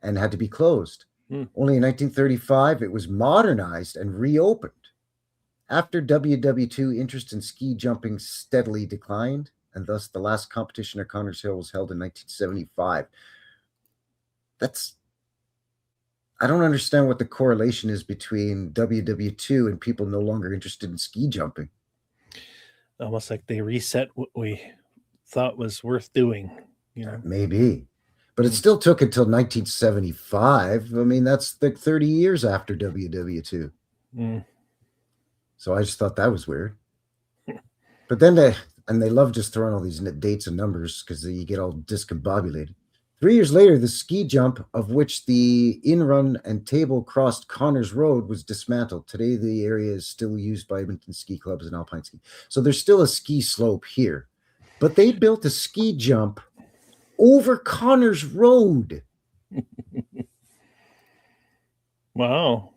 and had to be closed. Only in 1935, it was modernized and reopened. After WW2, interest in ski jumping steadily declined, and thus the last competition at Connors Hill was held in 1975. I don't understand what the correlation is between WW2 and people no longer interested in ski jumping. Almost like they reset what we thought was worth doing. You know? Maybe. But it still took until 1975. I mean, that's like 30 years after WW2. So I just thought that was weird. But then they love just throwing all these dates and numbers because you get all discombobulated. 3 years later, the ski jump, of which the in-run and table crossed Connors Road, was dismantled. Today, the area is still used by Edmonton ski clubs and alpine ski. So there's still a ski slope here. But they built a ski jump over Connors Road. Wow.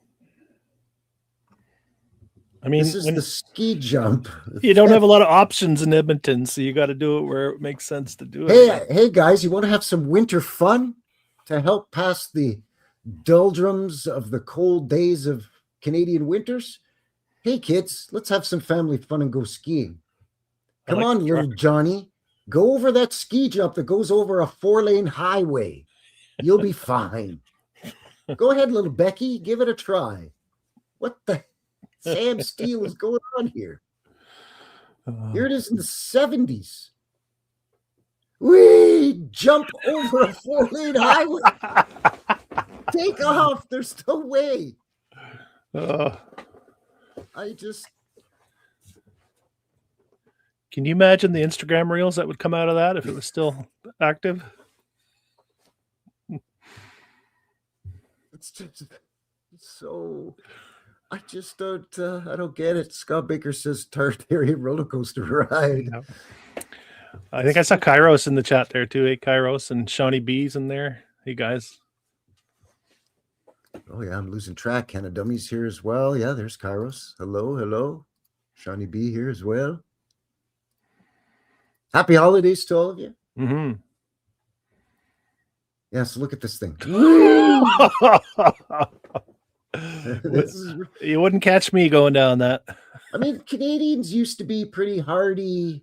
I mean, this is the ski jump. You don't have a lot of options in Edmonton, so you got to do it where it makes sense to do it. Hey guys, you want to have some winter fun to help pass the doldrums of the cold days of Canadian winters? Hey kids, let's have some family fun and go skiing. Come on, little Johnny. Go over that ski jump that goes over a 4-lane highway. You'll be fine. Go ahead, little Becky. Give it a try. What the Sam Steele is going on here? Here it is in the 70s. We jump over a 4-lane highway. Take off. There's no way. Can you imagine the Instagram reels that would come out of that if it was still active? It's just so. I just don't. I don't get it. Scott Baker says Tartarian roller coaster ride. Yeah. I think I saw Kairos in the chat there too. Hey, Kairos and Shawnee B's in there. Hey guys. Oh yeah, I'm losing track. Canada Dummies here as well. Yeah, there's Kairos. Hello. Shawnee B here as well. Happy holidays to all of you. Mm-hmm. Yeah, so look at this thing. You wouldn't catch me going down that. I mean, Canadians used to be pretty hardy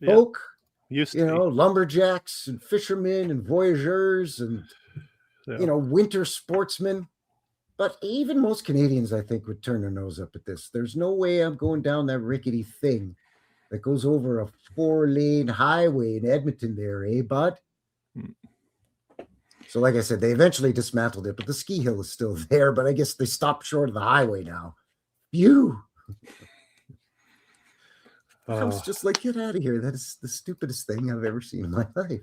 folk. Used to be. Lumberjacks and fishermen and voyageurs and, winter sportsmen. But even most Canadians, I think, would turn their nose up at this. There's no way I'm going down that rickety thing that goes over a 4-lane highway in Edmonton there, eh, bud? So like I said, they eventually dismantled it, but the ski hill is still there, but I guess they stopped short of the highway now. Phew. I was just like, get out of here. That is the stupidest thing I've ever seen in my life.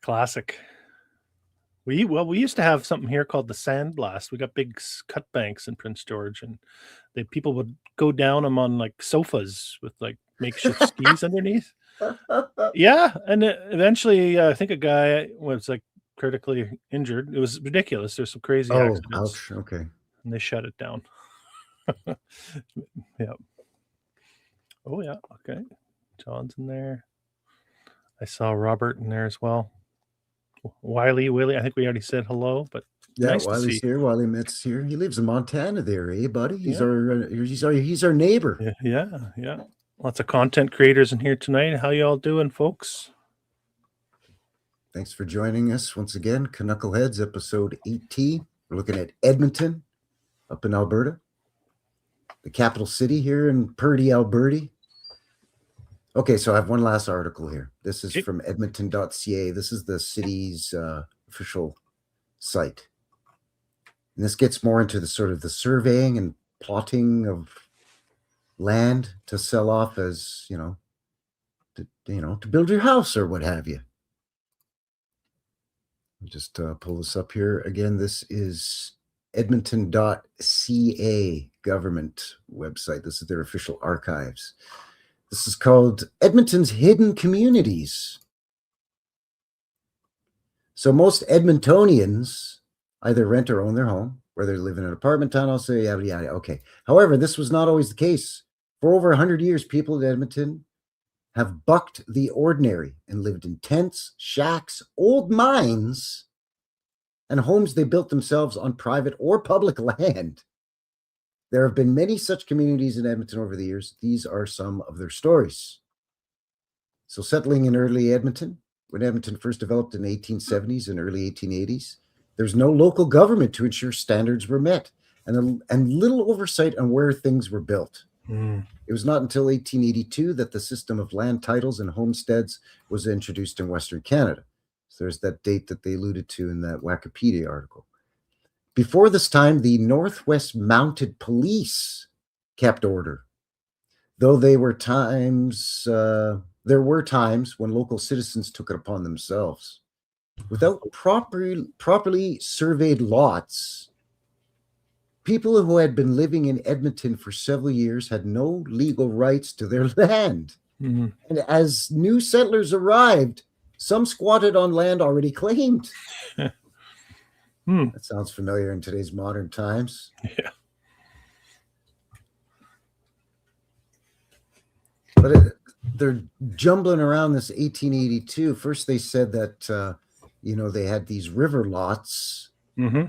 Classic. We used to have something here called the Sand Blast. We got big cut banks in Prince George, and people would go down them on like sofas with like makeshift skis underneath. Yeah, and eventually, I think a guy was like critically injured. It was ridiculous. There's some crazy Oh, accidents, ouch. Okay. and they shut it down. Yeah. Oh yeah. Okay. John's in there. I saw Robert in there as well. Willie. I think we already said hello, but Yeah, nice to Wiley's see. here. Wiley Metz here. He lives in Montana there, eh, buddy? He's Yeah. our neighbor. Yeah. Lots of content creators in here tonight. How y'all doing, folks? Thanks for joining us once again. CANUCKLEHEADS, episode 18. We're looking at Edmonton up in Alberta, the capital city here in Purdy, Alberta. Okay, so I have one last article here. This is from edmonton.ca. This is the city's official site. And this gets more into the sort of the surveying and plotting of land to sell off as, to build your house or what have you. Just pull this up here. Again, this is edmonton.ca government website. This is their official archives. This is called Edmonton's Hidden Communities. So most Edmontonians either rent or own their home, whether they live in an apartment townhouse, yada, yada. Okay. However, this was not always the case. For over 100 years, people in Edmonton have bucked the ordinary and lived in tents, shacks, old mines, and homes they built themselves on private or public land. There have been many such communities in Edmonton over the years. These are some of their stories. So settling in early Edmonton, when Edmonton first developed in the 1870s and early 1880s, there's no local government to ensure standards were met and little oversight on where things were built. It was not until 1882 that the system of land titles and homesteads was introduced in Western Canada. So there's that date that they alluded to in that Wikipedia article. Before this time, the Northwest Mounted Police kept order, though there were times when local citizens took it upon themselves. Without properly surveyed lots, people who had been living in Edmonton for several years had no legal rights to their land. Mm-hmm. And as new settlers arrived, some squatted on land already claimed. That sounds familiar in today's modern times. Yeah. But they're jumbling around this 1882. First, they said that, they had these river lots. Mm-hmm.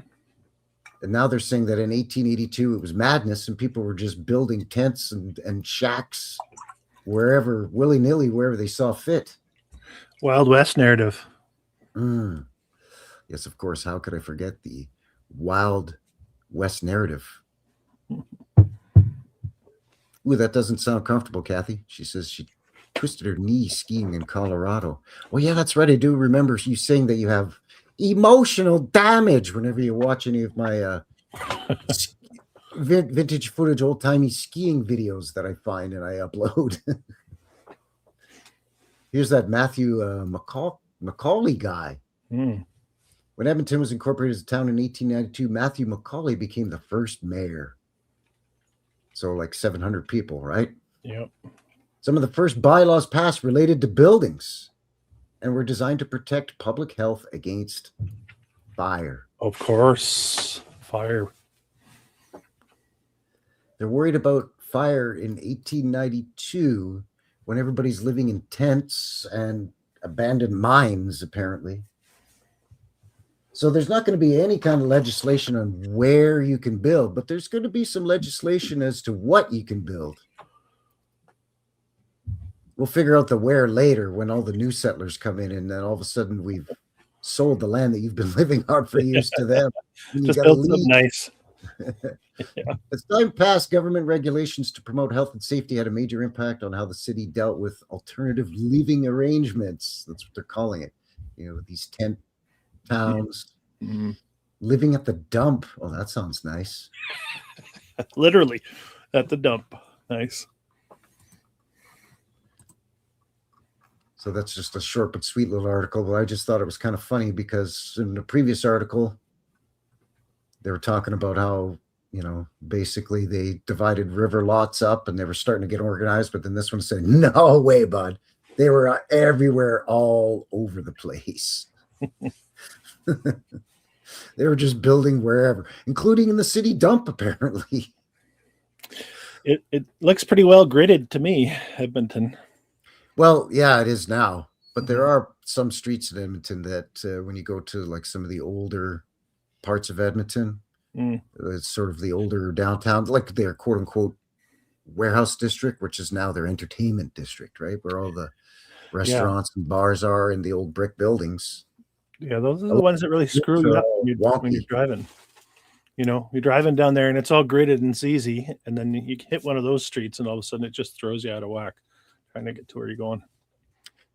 And now they're saying that in 1882, it was madness and people were just building tents and shacks wherever, willy-nilly, wherever they saw fit. Wild West narrative. Yes, of course. How could I forget the Wild West narrative? Ooh, that doesn't sound comfortable, Kathy. She says she twisted her knee skiing in Colorado. Oh, yeah, that's right. I do remember you saying that you have emotional damage whenever you watch any of my vintage footage, old-timey skiing videos that I find and I upload. Here's that Matthew Macaulay guy. When Edmonton was incorporated as a town in 1892, Matthew Macaulay became the first mayor. So like 700 people, right? Yep. Some of the first bylaws passed related to buildings and were designed to protect public health against fire. Of course, fire. They're worried about fire in 1892 when everybody's living in tents and abandoned mines, apparently. So there's not going to be any kind of legislation on where you can build, but there's going to be some legislation as to what you can build. We'll figure out the where later when all the new settlers come in, and then all of a sudden we've sold the land that you've been living on for years to them. Just build something nice. Yeah. As time passed, government regulations to promote health and safety had a major impact on how the city dealt with alternative living arrangements. That's what they're calling it. These tent towns, living at the dump. Oh, that sounds nice. Literally at the dump. Nice. So that's just a short but sweet little article, but I just thought it was kind of funny because in the previous article, they were talking about how, basically they divided river lots up and they were starting to get organized, but then this one said, no way, bud. They were everywhere, all over the place. They were just building wherever, including in the city dump, apparently. It looks pretty well gridded to me, Edmonton. Well, yeah, it is now. But there Mhm. are some streets in Edmonton that when you go to like some of the older parts of Edmonton, Mm. it's sort of the older downtown, like their quote unquote warehouse district, which is now their entertainment district, right? Where all the restaurants and bars are in the old brick buildings. Yeah, those are A the lot ones that really of streets screw you are up all when you're wonky. driving. You're driving down there and it's all gridded and it's easy, and then you hit one of those streets and all of a sudden it just throws you out of whack trying to get to where you're going.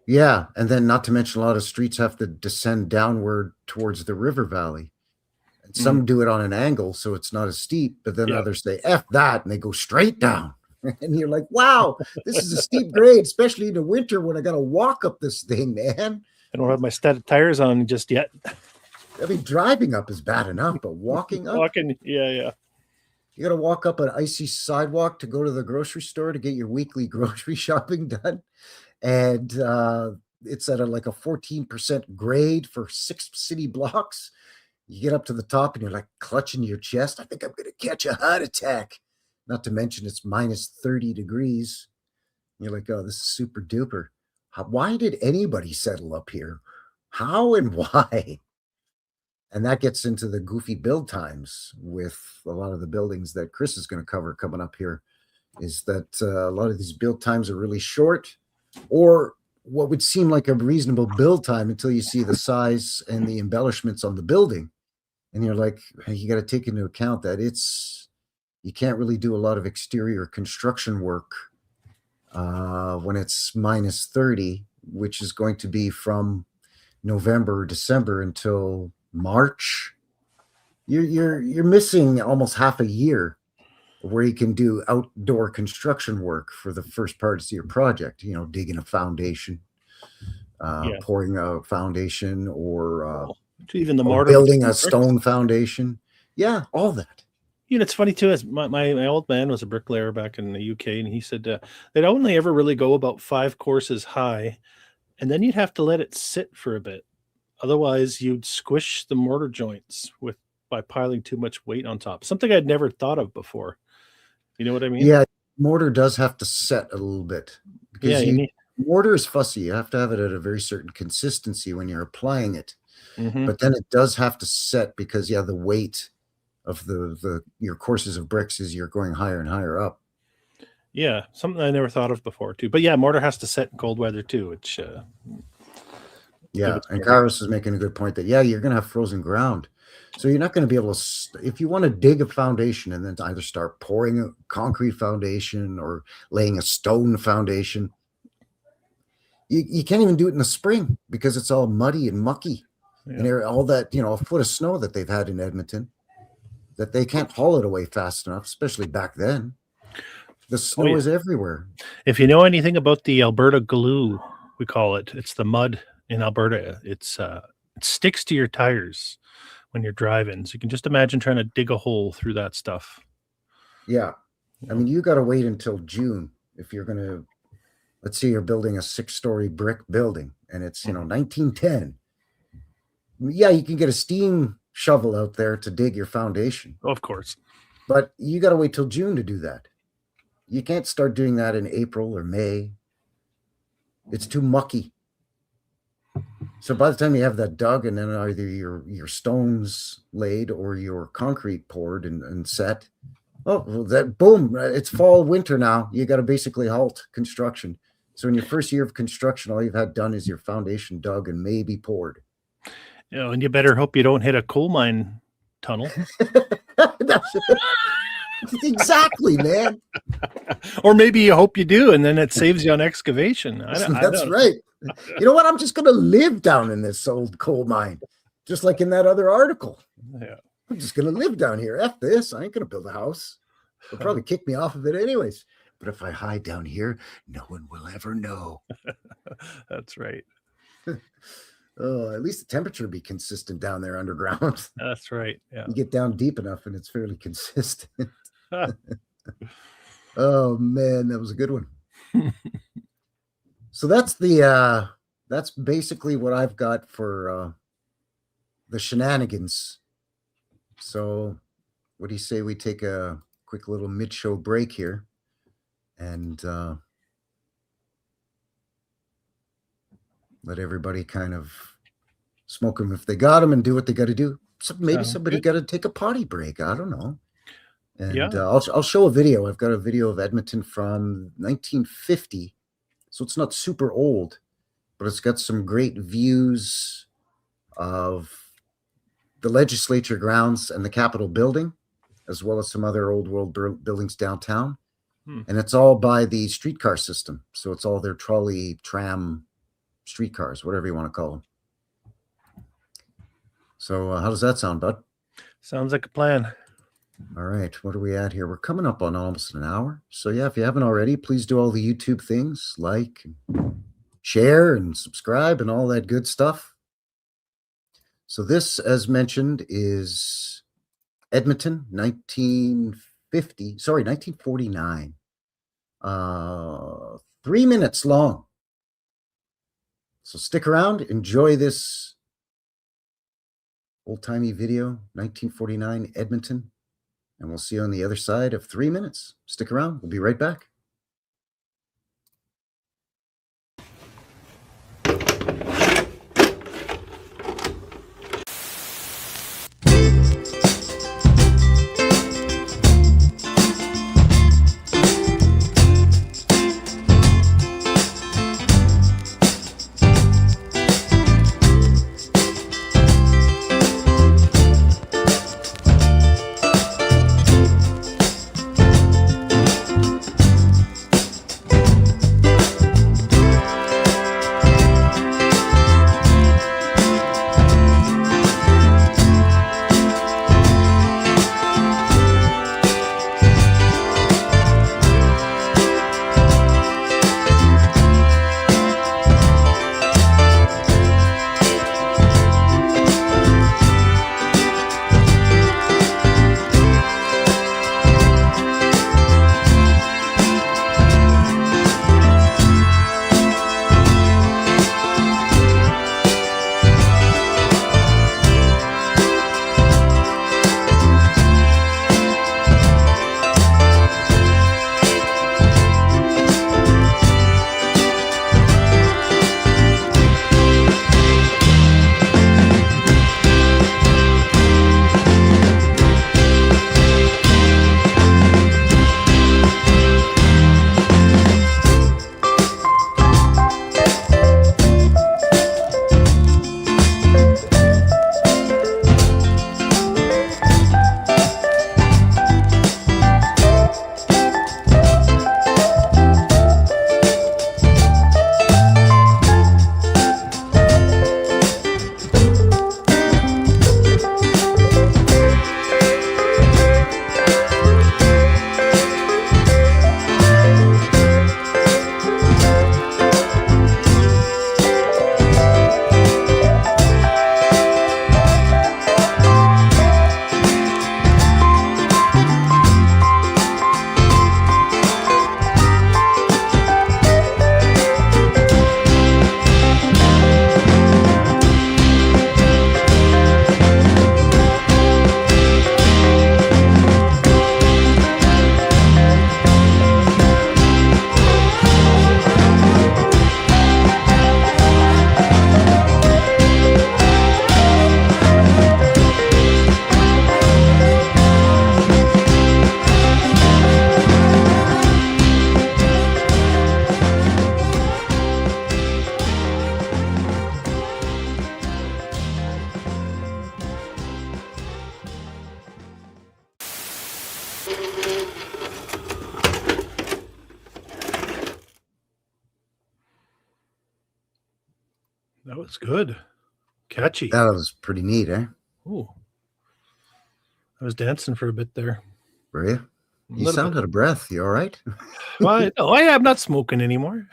Yeah, and then not to mention a lot of streets have to descend downward towards the river valley. And some do it on an angle, so it's not as steep, but then Yeah. others say, F that, and they go straight down. And you're like, wow, this is a steep grade, especially in the winter when I got to walk up this thing, man. I don't have my studded tires on just yet. I mean, driving up is bad enough, but walking up, Walking, yeah. you got to walk up an icy sidewalk to go to the grocery store to get your weekly grocery shopping done. And it's at like a 14% grade for 6 city blocks. You get up to the top and you're like clutching your chest. I think I'm going to catch a heart attack. Not to mention it's minus 30 degrees. You're like, oh, this is super duper. Why did anybody settle up here? How and why? And that gets into the goofy build times with a lot of the buildings that Chris is going to cover coming up here, is that a lot of these build times are really short, or what would seem like a reasonable build time until you see the size and the embellishments on the building. And you're like, hey, you got to take into account that you can't really do a lot of exterior construction work when it's minus 30, which is going to be from November or December until March. You're missing almost half a year where you can do outdoor construction work for the first parts of your project, digging a foundation, pouring a foundation, or even the or mortar building a stone foundation. Yeah, all that. It's funny too, is my old man was a bricklayer back in the UK, and he said they'd only ever really go about 5 courses high, and then you'd have to let it sit for a bit. Otherwise, you'd squish the mortar joints by piling too much weight on top. Something I'd never thought of before. You know what I mean? Yeah, mortar does have to set a little bit, because Yeah, mortar is fussy. You have to have it at a very certain consistency when you're applying it. Mhm. But then it does have to set because the weight of your courses of bricks is you're going higher and higher up. Yeah, something I never thought of before too. But yeah, mortar has to set in cold weather too, which Yeah, it's and better. Kairos is making a good point that you're going to have frozen ground, so you're not going to be able to. If you want to dig a foundation and then either start pouring a concrete foundation or laying a stone foundation, you can't even do it in the spring because it's all muddy and mucky, and all that a foot of snow that they've had in Edmonton, that they can't haul it away fast enough, especially back then. The snow is everywhere. If you know anything about the Alberta glue, we call it, it's the mud in Alberta. It sticks to your tires when you're driving. So you can just imagine trying to dig a hole through that stuff. Yeah. I mean, you got to wait until June if you're going to, let's say you're building a 6-story brick building and it's, 1910. Yeah, you can get a steam shovel out there to dig your foundation. Of course. But you got to wait till June to do that. You can't start doing that in April or May. It's too mucky. So by the time you have that dug and then either your stones laid or your concrete poured and set, boom, it's fall, winter now. You got to basically halt construction. So in your first year of construction, all you've had done is your foundation dug and maybe poured. And you better hope you don't hit a coal mine tunnel. Exactly, man. Or maybe you hope you do, and then it saves you on excavation. That's right. You know what? I'm just going to live down in this old coal mine, just like in that other article. Yeah. I'm just going to live down here. F this. I ain't going to build a house. They'll probably kick me off of it anyways. But if I hide down here, no one will ever know. That's right. At least the temperature will be consistent down there underground. That's right. Yeah. You get down deep enough and it's fairly consistent. Oh, man, that was a good one. So that's basically what I've got for the shenanigans. So what do you say we take a quick little mid-show break here and let everybody kind of smoke them if they got them and do what they got to do. So maybe Sounds somebody good. got to take a potty break. I don't know. And Yeah. I'll show a video. I've got a video of Edmonton from 1950. So it's not super old, but it's got some great views of the legislature grounds and the Capitol building, as well as some other old world buildings downtown. And it's all by the streetcar system. So it's all their trolley, tram, streetcars, whatever you want to call them. So how does that sound, bud? Sounds like a plan. All right. What are we at here? We're coming up on almost an hour. So yeah, if you haven't already, please do all the YouTube things, like, share, and subscribe, and all that good stuff. So this, as mentioned, is Edmonton, 1949. 3 minutes long. So stick around, enjoy this old-timey video, 1949 Edmonton, and we'll see you on the other side of 3 minutes. Stick around. We'll be right back. That was good. Catchy. That was pretty neat, eh? Ooh. I was dancing for a bit there. Were you? You Little sound bit. out of breath. You all right? Well, I'm not smoking anymore.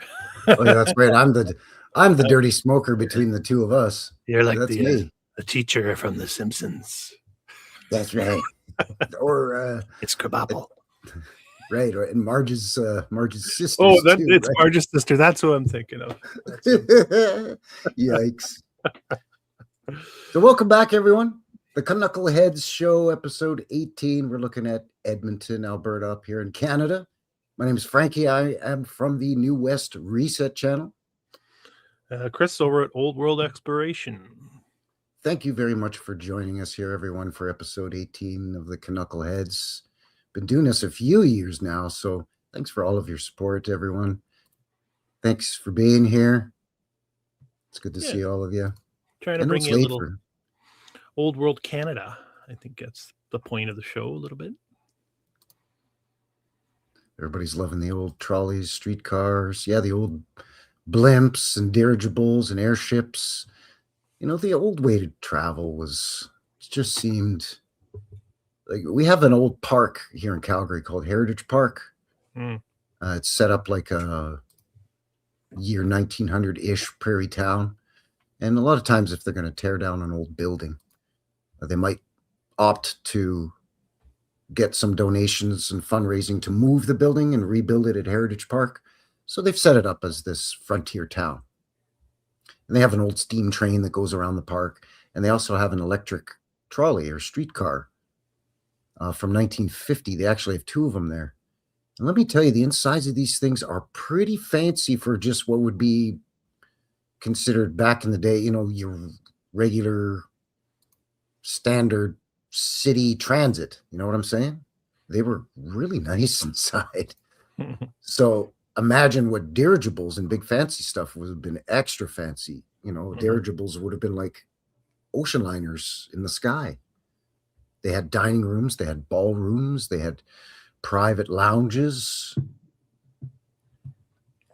Oh yeah, that's great. I'm the dirty smoker between the two of us. You're like That's the me. teacher from The Simpsons. That's right. Or It's Kerbapple. Right, right. And Marge's sisters Oh, too, it's right? Marge's sister. That's who I'm thinking of. Yikes. So welcome back, everyone. The Knuckleheads Show, episode 18. We're looking at Edmonton, Alberta, up here in Canada. My name is Frankie. I am from the New West Reset channel. Chris over at Old World Exploration. Thank you very much for joining us here, everyone, for episode 18 of the Knuckleheads. Been doing this a few years now, so thanks for all of your support, everyone. Thanks for being here. It's good to see all of you. Trying to bring you a little Old World Canada. I think that's the point of the show a little bit. Everybody's loving the old trolleys, streetcars. Yeah, the old blimps and dirigibles and airships. You know, the old way to travel just seemed like we have an old park here in Calgary called Heritage Park. It's set up like a year 1900-ish prairie town. And a lot of times if they're going to tear down an old building, they might opt to get some donations and fundraising to move the building and rebuild it at Heritage Park. So they've set it up as this frontier town. And they have an old steam train that goes around the park. And they also have an electric trolley or streetcar from 1950. They actually have two of them there. And let me tell you, the insides of these things are pretty fancy for just what would be considered back in the day, you know, your regular standard city transit. You know what I'm saying? They were really nice inside. So imagine what dirigibles and big fancy stuff would have been extra fancy. You know, dirigibles would have been like ocean liners in the sky. They had dining rooms, they had ballrooms, they had private lounges.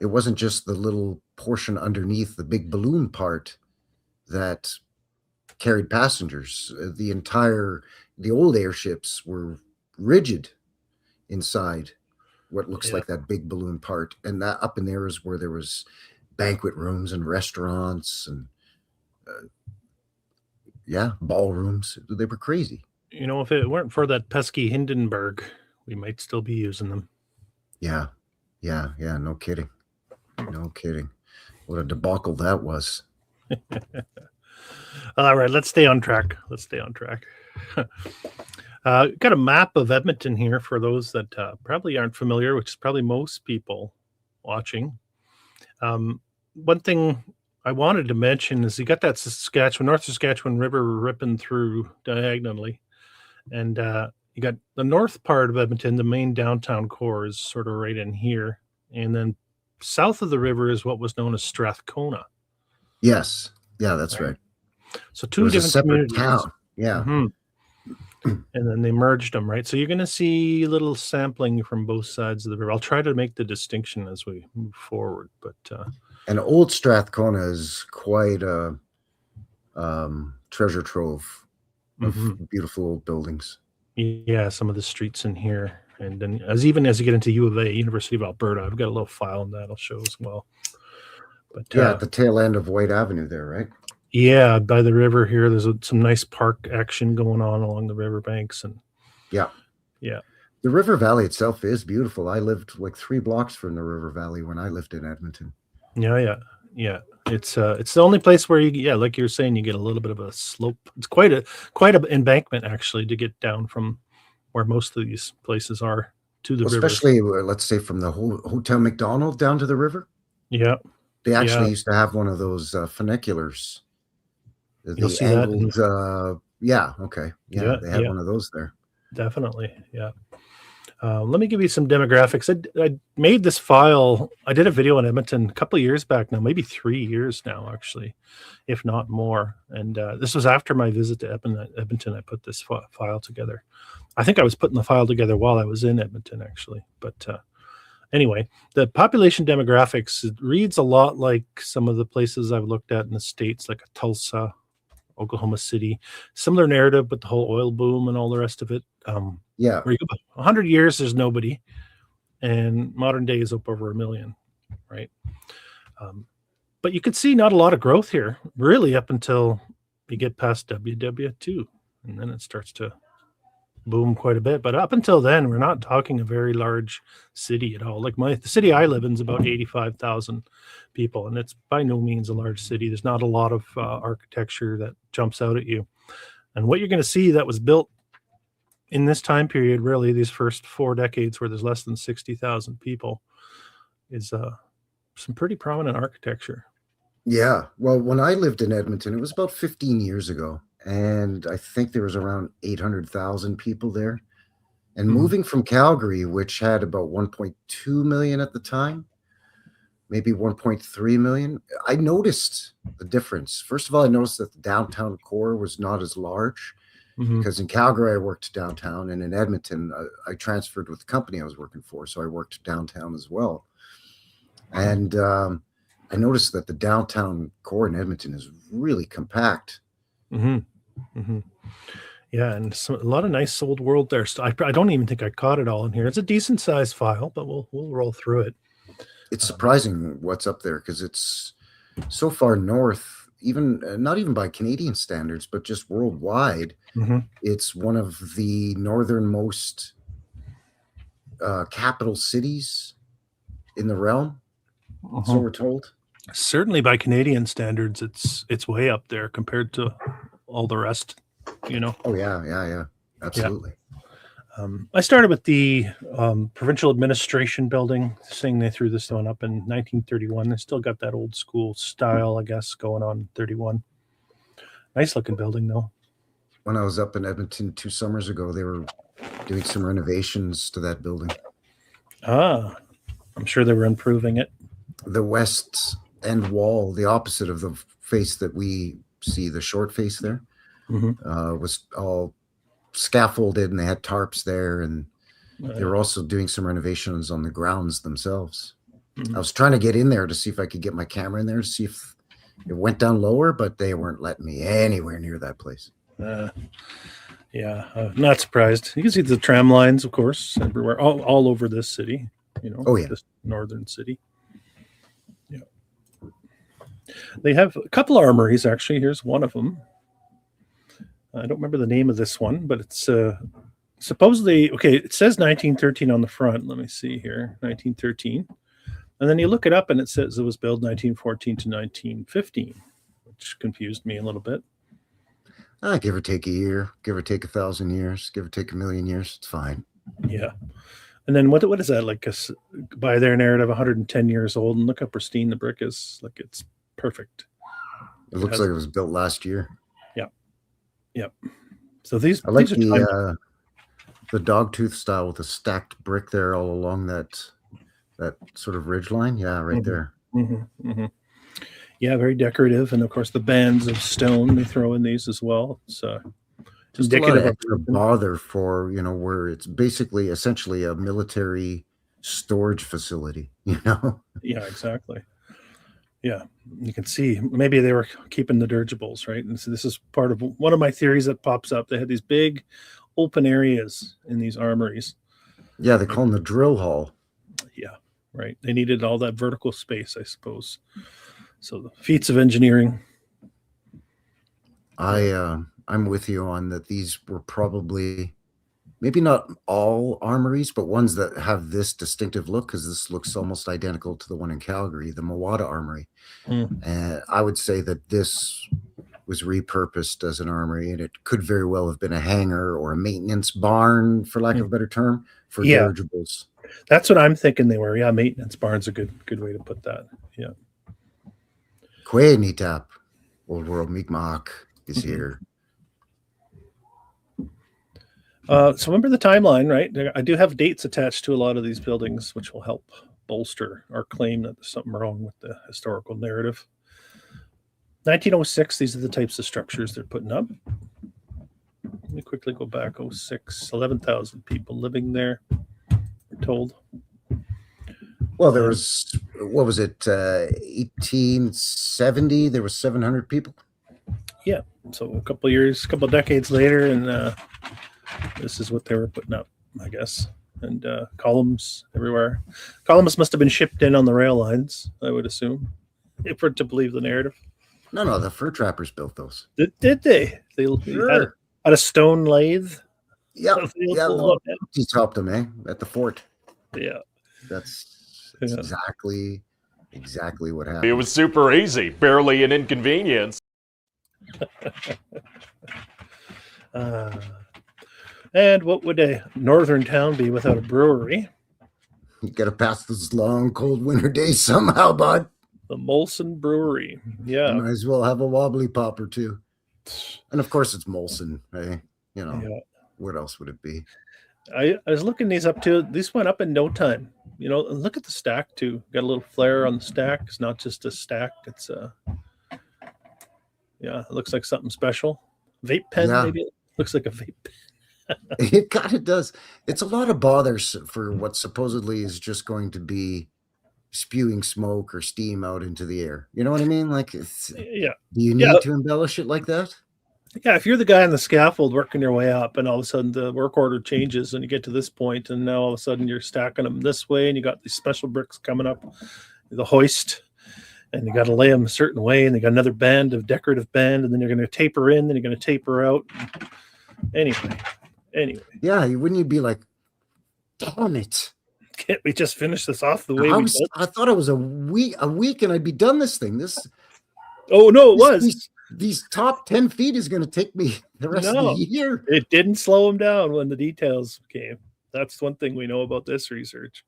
It wasn't just the little portion underneath the big balloon part that carried passengers. The old airships were rigid inside what looks like that big balloon part. And that up in there is where there was banquet rooms and restaurants and ballrooms. They were crazy. You know, if it weren't for that pesky Hindenburg, we might still be using them. Yeah. No kidding. No kidding. What a debacle that was. All right, let's stay on track. Got a map of Edmonton here for those that probably aren't familiar, which is probably most people watching. One thing I wanted to mention is you got that North Saskatchewan River ripping through diagonally. And you got the north part of Edmonton, the main downtown core is sort of right in here. And then south of the river is what was known as Strathcona. Yes. Yeah, that's right. So two different communities. Town. Yeah. Mm-hmm. And then they merged them, right? So you're going to see a little sampling from both sides of the river. I'll try to make the distinction as we move forward. But and old Strathcona is quite a treasure trove of beautiful old buildings. Yeah, some of the streets in here. And then even as you get into U of A, University of Alberta, I've got a little file on that I'll show as well. But at the tail end of White Avenue there, right? Yeah, by the river here, there's some nice park action going on along the riverbanks. And yeah. The river valley itself is beautiful. I lived like 3 blocks from the river valley when I lived in Edmonton. Yeah. It's the only place where like you're saying, you get a little bit of a slope. It's quite a embankment actually to get down from where most of these places are to the river. Especially, let's say, from the Hotel McDonald down to the river. Yeah. They actually used to have one of those funiculars. You'll see angled, that. They had one of those there. Definitely, yeah. Let me give you some demographics. I made this file. I did a video on Edmonton a couple of years back now, maybe 3 years now, actually, if not more. And this was after my visit to Edmonton. I put this file together. I think I was putting the file together while I was in Edmonton, actually. But anyway, the population demographics reads a lot like some of the places I've looked at in the States, like Tulsa, Oklahoma City. Similar narrative, but the whole oil boom and all the rest of it. Yeah. Where you go 100 years, there's nobody. And modern day is up over 1 million, right? But you could see not a lot of growth here, really, up until you get past WW2. And then it starts to boom quite a bit. But up until then, we're not talking a very large city at all. Like the city I live in is about 85,000 people, and it's by no means a large city. There's not a lot of architecture that jumps out at you. And what you're going to see that was built in this time period, really these first 4 decades where there's less than 60,000 people, is some pretty prominent architecture. Yeah. Well, when I lived in Edmonton, it was about 15 years ago. And I think there was around 800,000 people there. And moving from Calgary, which had about 1.2 million at the time, maybe 1.3 million, I noticed the difference. First of all, I noticed that the downtown core was not as large because in Calgary, I worked downtown, and in Edmonton, I transferred with the company I was working for. So I worked downtown as well. And I noticed that the downtown core in Edmonton is really compact. Yeah, and a lot of nice old world there. So I don't even think I caught it all in here. It's a decent sized file, but we'll roll through it. It's surprising what's up there because it's so far north, even not even by Canadian standards, but just worldwide. It's one of the northernmost capital cities in the realm. So we're told. Certainly by Canadian standards, it's way up there compared to all the rest, you know. Oh yeah, absolutely. I started with the provincial administration building, saying they threw this one up in 1931. They still got that old school style, I guess, going on in 31. Nice looking building though. When I was up in Edmonton 2 summers ago, they were doing some renovations to that building. I'm sure they were improving it. The west end wall, the opposite of the face that we see, the short face there, was all scaffolded, and they had tarps there, and they were also doing some renovations on the grounds themselves. I was trying to get in there to see if I could get my camera in there to see if it went down lower, but they weren't letting me anywhere near that place. Not surprised. You can see the tram lines, of course, everywhere, all over this city, you know. Oh yeah, this northern city. They have a couple armories, actually. Here's one of them. I don't remember the name of this one, but it's supposedly, okay, it says 1913 on the front. Let me see here, 1913. And then you look it up and it says it was built 1914 to 1915, which confused me a little bit. Give or take a year, give or take 1,000 years, give or take 1,000,000 years. It's fine. Yeah. And then what is that, like by their narrative, 110 years old? And look how pristine the brick is. Like, it's perfect. It looks like it was built last year. Yep. So these, I like these are the dogtooth style with the stacked brick there all along that sort of ridge line. Yeah, right there. Yeah, very decorative, and of course the bands of stone they throw in these as well. It's just indicative a lot of extra bother for, you know, where it's basically essentially a military storage facility. You know. Yeah, exactly. Yeah, you can see maybe they were keeping the dirigibles, right? And so this is part of one of my theories that pops up. They had these big open areas in these armories. Yeah, they call them the drill hall. Yeah, right. They needed all that vertical space, I suppose. So the feats of engineering. I'm with you on that. These were probably maybe not all armories, but ones that have this distinctive look, because this looks almost identical to the one in Calgary, the Mawada Armory. And I would say that this was repurposed as an armory, and it could very well have been a hangar or a maintenance barn, for lack of a better term, for dirigibles. That's what I'm thinking they were. Yeah, maintenance barn's a good way to put that. Yeah. Kwe Nitap, Old World Mi'kmaq is here. So remember the timeline, right? I do have dates attached to a lot of these buildings, which will help bolster our claim that there's something wrong with the historical narrative. 1906, these are the types of structures they're putting up. Let me quickly go back. 06, 11,000 people living there, we're told. Well, there was, what was it, 1870? There was 700 people. Yeah, so a couple decades later, and this is what they were putting up, I guess. And columns everywhere. Columns must have been shipped in on the rail lines, I would assume, if we're to believe the narrative. No, the fur trappers built those. Did they? They sure. had a stone lathe. Yeah, They'll yeah. pull up. He topped him, at the fort. Yeah. That's Yeah. exactly what happened. It was super easy, barely an inconvenience. And what would a northern town be without a brewery? You got to pass those long, cold winter days somehow, bud. The Molson Brewery. Yeah. You might as well have a wobbly pop or two. And of course, it's Molson. Eh? Yeah. What else would it be? I was looking these up too. These went up in no time. And look at the stack too. Got a little flare on the stack. It's not just a stack. It's it looks like something special. Vape pen, maybe. It looks like a vape pen. It kind of does. It's a lot of bother for what supposedly is just going to be spewing smoke or steam out into the air. You know what I mean? Like, do you need to embellish it like that? Yeah, if you're the guy on the scaffold working your way up and all of a sudden the work order changes and you get to this point and now all of a sudden you're stacking them this way and you got these special bricks coming up, the hoist, and you got to lay them a certain way and they got another band of decorative band and then you're going to taper in, then you're going to taper out. Anyway. Yeah, wouldn't you be like, damn it. Can't we just finish this off the way we did? I thought it was a week and I'd be done this thing. Oh, no, it was. These top 10 feet is going to take me the rest of the year. It didn't slow them down when the details came. That's one thing we know about this research.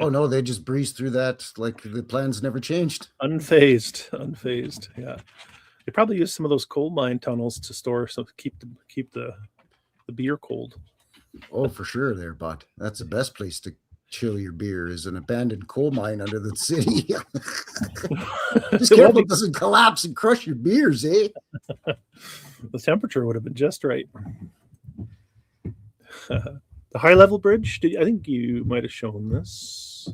Oh, no, they just breezed through that like the plans never changed. Unfazed. Yeah. They probably used some of those coal mine tunnels to store, so keep the beer cold. Oh, for sure there, bud. That's the best place to chill your beer is an abandoned coal mine under the city. Just careful it doesn't collapse and crush your beers, eh? The temperature would have been just right. The high level bridge, I think you might have shown this.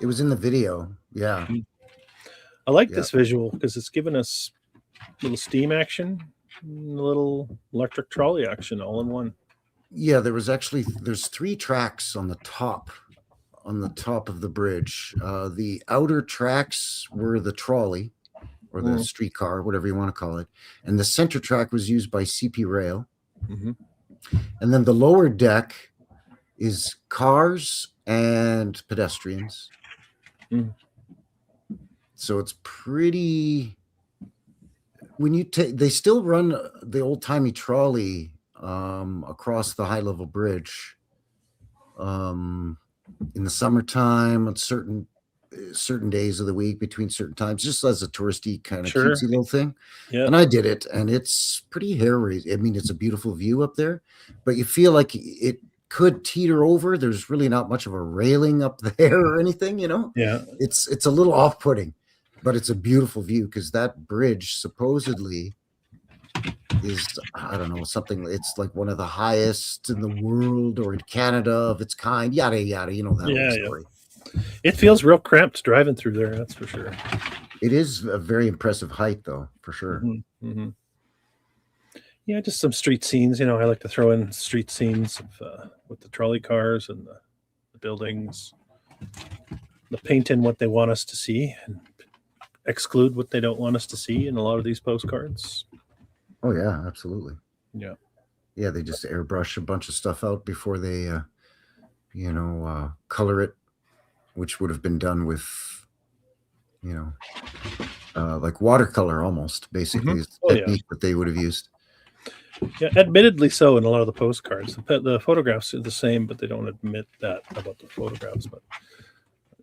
It was in the video. Yeah. I like this visual because it's given us a little steam action, a little electric trolley action all in one. Yeah, there's 3 tracks on the top of the bridge. The outer tracks were the trolley or the streetcar, whatever you want to call it. And the center track was used by CP Rail. Mm-hmm. And then the lower deck is cars and pedestrians. Mm. So it's pretty, they still run the old timey trolley across the high level bridge in the summertime on certain days of the week between certain times, just as a touristy kind of cutesy little thing. Yeah. And I did it, and it's pretty hair-raising. I mean, it's a beautiful view up there, but you feel like it could teeter over. There's really not much of a railing up there or anything, Yeah. It's a little off-putting, but it's a beautiful view because that bridge supposedly is, I don't know, something, it's like one of the highest in the world or in Canada of its kind, yada yada, that story. It feels real cramped driving through there, that's for sure. It is a very impressive height though, for sure. Mm-hmm. Mm-hmm. Yeah, just some street scenes. I like to throw in street scenes of, with the trolley cars and the buildings, the paint in what they want us to see and exclude what they don't want us to see in a lot of these postcards. Oh yeah, absolutely. Yeah. Yeah, they just airbrush a bunch of stuff out before they, color it, which would have been done with, like watercolor almost, basically, is the technique that they would have used. Yeah, admittedly so in a lot of the postcards. The photographs are the same, but they don't admit that about the photographs. But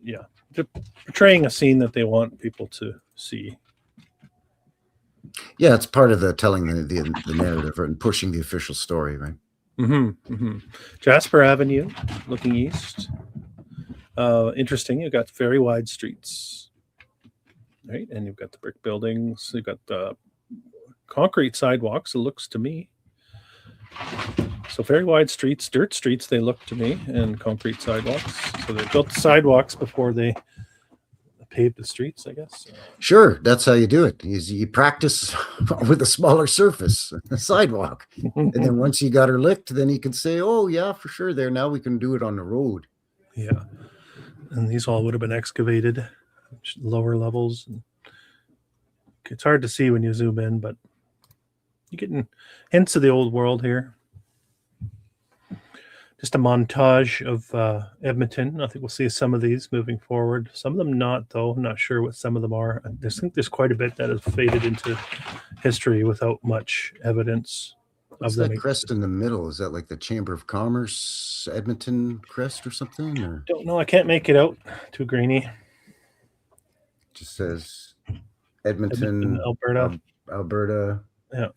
yeah, they're portraying a scene that they want people to see. Yeah, it's part of the telling the narrative and pushing the official story, right? Mm-hmm, mm-hmm. Jasper Avenue, looking east. Interesting. You've got very wide streets, right? And you've got the brick buildings. You've got the concrete sidewalks, it looks to me. So very wide streets, dirt streets, they look to me, and concrete sidewalks. So they built the sidewalks before they paved the streets, I guess. Sure, that's how you do it. You practice with a smaller surface, a sidewalk. And then once you got her licked, then you can say, oh, yeah, for sure, there. Now we can do it on the road. Yeah. And these all would have been excavated, lower levels. It's hard to see when you zoom in, but you're getting hints of the old world here. just a montage of Edmonton. I think we'll see some of these moving forward. Some of them not, though. I'm not sure what some of them are. I think there's quite a bit that has faded into history without much evidence What's of them. that crest in the middle? Is that like the Chamber of Commerce Edmonton crest or something? Or Don't know. I can't make it out. Too grainy. just says Edmonton, Alberta. Alberta. Yeah.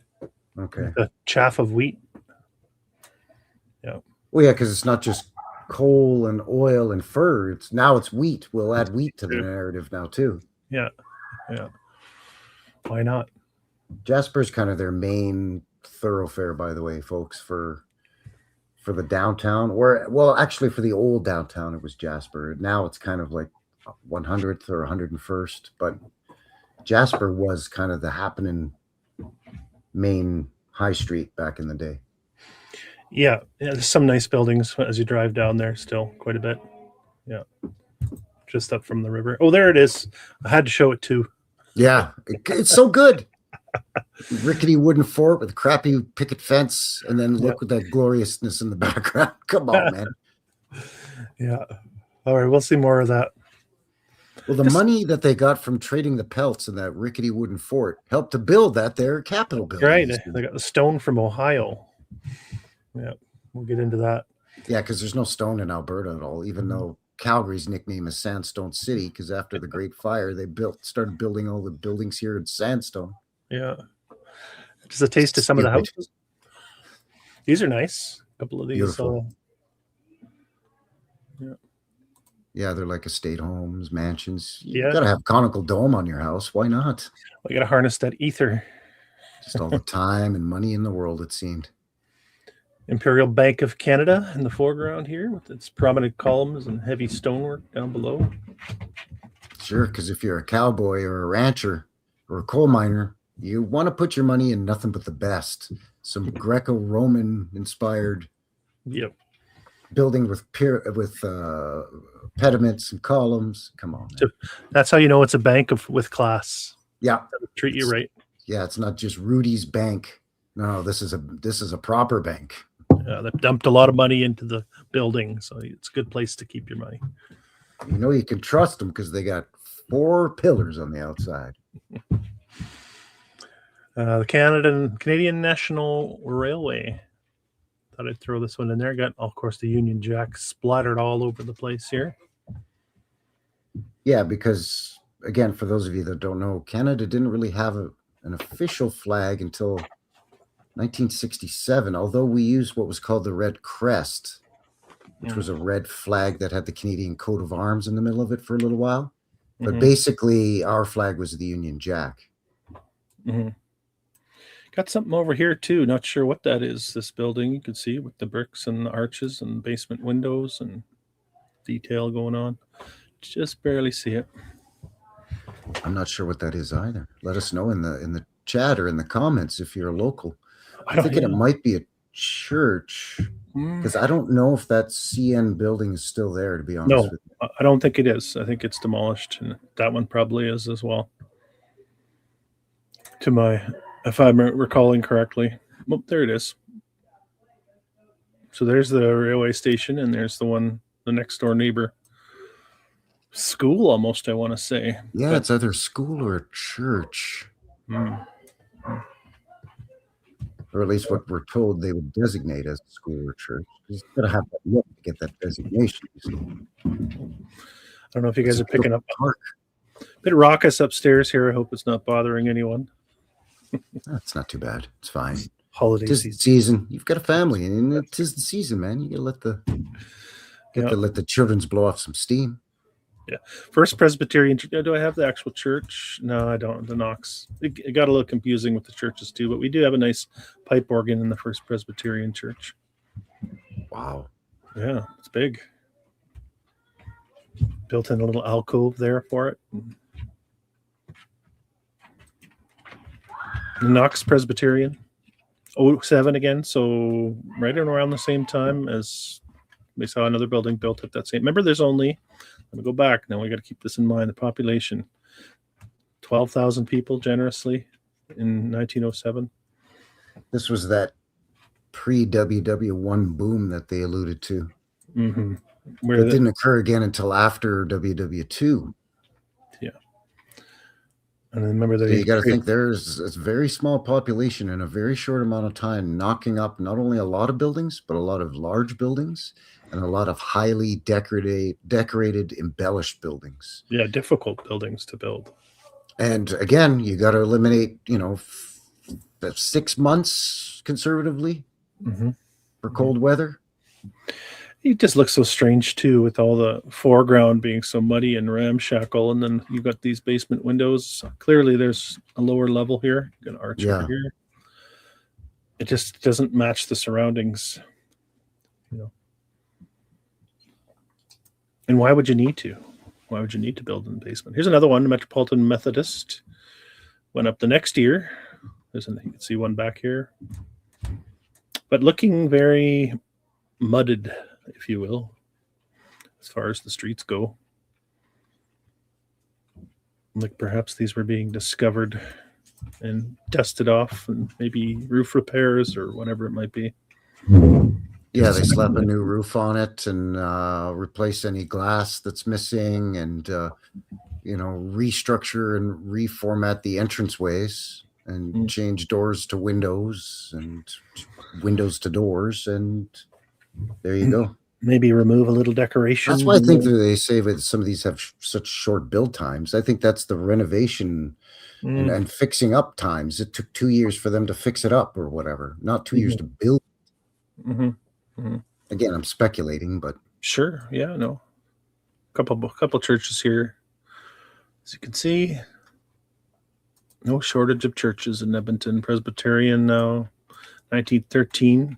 Okay. The chaff of wheat. Yeah. Well, yeah, because it's not just coal and oil and fur. It's wheat. We'll add wheat to the narrative now too. Yeah. Why not? Jasper's kind of their main thoroughfare, by the way, folks, for the downtown. Actually, for the old downtown, it was Jasper. Now it's kind of like 100th or 101st, but Jasper was kind of the happening main high street back in the day. Yeah, there's some nice buildings as you drive down there still, quite a bit. Yeah. Just up from the river. Oh, there it is. I had to show it too. Yeah, it's so good. Rickety wooden fort with a crappy picket fence, and then look at that gloriousness in the background. Come on, man. Yeah. All right, we'll see more of that. Well, the money that they got from trading the pelts in that rickety wooden fort helped to build their Capitol building. Right. They got the stone from Ohio. Yeah, we'll get into that. Yeah, because there's no stone in Alberta at all, even though Calgary's nickname is Sandstone City, because after the Great Fire, they started building all the buildings here in sandstone. Yeah. Just a taste of some of the houses. These are nice. A couple of these. Beautiful. Yeah, they're like estate homes, mansions. You got to have conical dome on your house. Why not? We got to harness that ether. Just all the time and money in the world, it seemed. Imperial Bank of Canada in the foreground here with its prominent columns and heavy stonework down below. Sure, because if you're a cowboy or a rancher or a coal miner, you want to put your money in nothing but the best. Some Greco-Roman inspired building with pediments and columns. Come on. So that's how you know it's a bank with class. Yeah. Treat you right. Yeah, it's not just Rudy's bank. No, this is a proper bank. Yeah, they dumped a lot of money into the building, so it's a good place to keep your money. You know you can trust them because they got 4 pillars on the outside. The Canadian National Railway. Thought I'd throw this one in there. Got, of course, the Union Jack splattered all over the place here. Yeah, because, again, for those of you that don't know, Canada didn't really have an official flag until 1967, although we used what was called the Red Crest, which was a red flag that had the Canadian coat of arms in the middle of it for a little while. But basically, our flag was the Union Jack. Got something over here, too. Not sure what that is, this building. You can see with the bricks and the arches and basement windows and detail going on. Just barely see it. I'm not sure what that is either. Let us know in the chat or in the comments if you're a local. I'm thinking it might be a church because I don't know if that CN building is still there, to be honest with you. I don't think it is. I think it's demolished, and that one probably is as well. If I'm recalling correctly. Oh, there it is. So there's the railway station, and there's the next door neighbor. School, almost, I want to say. Yeah, it's either school or a church. Or at least what we're told they would designate as a school or church. You've got to have that look to get that designation. I don't know if you guys are picking up a bit raucous upstairs here. I hope it's not bothering anyone. That's not too bad. It's fine. Holiday season. You've got a family, and it is the season, man. You gotta let the children's blow off some steam. Yeah. First Presbyterian. Do I have the actual church? No, I don't. The Knox. It got a little confusing with the churches too, but we do have a nice pipe organ in the First Presbyterian Church. Wow. Yeah, it's big. Built in a little alcove there for it. The Knox Presbyterian. 07 again, so right around the same time as we saw another building built at that same. Remember, there's only, let me go back now, we got to keep this in mind, the population 12,000 people generously in 1907. This was that pre-WW1 boom that they alluded to. Mm-hmm. It didn't occur again until after WW2. Yeah. And remember that So you got to think there's a very small population in a very short amount of time knocking up not only a lot of buildings, but a lot of large buildings and a lot of highly decorated, embellished buildings. Yeah, difficult buildings to build. And again, you got to eliminate, 6 months conservatively for cold weather. It just looks so strange too, with all the foreground being so muddy and ramshackle, and then you've got these basement windows. Clearly, there's a lower level here. You got an arch over here. It just doesn't match the surroundings, And why would you need to? Why would you need to build in the basement? Here's another one. Metropolitan Methodist went up the next year. You can see one back here, but looking very mudded, if you will, as far as the streets go. Like perhaps these were being discovered and dusted off, and maybe roof repairs or whatever it might be. Yeah, they slap a new roof on it and replace any glass that's missing, and restructure and reformat the entranceways and change doors to windows and windows to doors, and there you go. Maybe remove a little decoration. That's why I think that they say that some of these have such short build times. I think that's the renovation and fixing up times. It took 2 years for them to fix it up or whatever, not 2 years to build. Again, I'm speculating, but sure, yeah, no. Couple churches here, as you can see. No shortage of churches in Edmonton. Presbyterian now, 1913.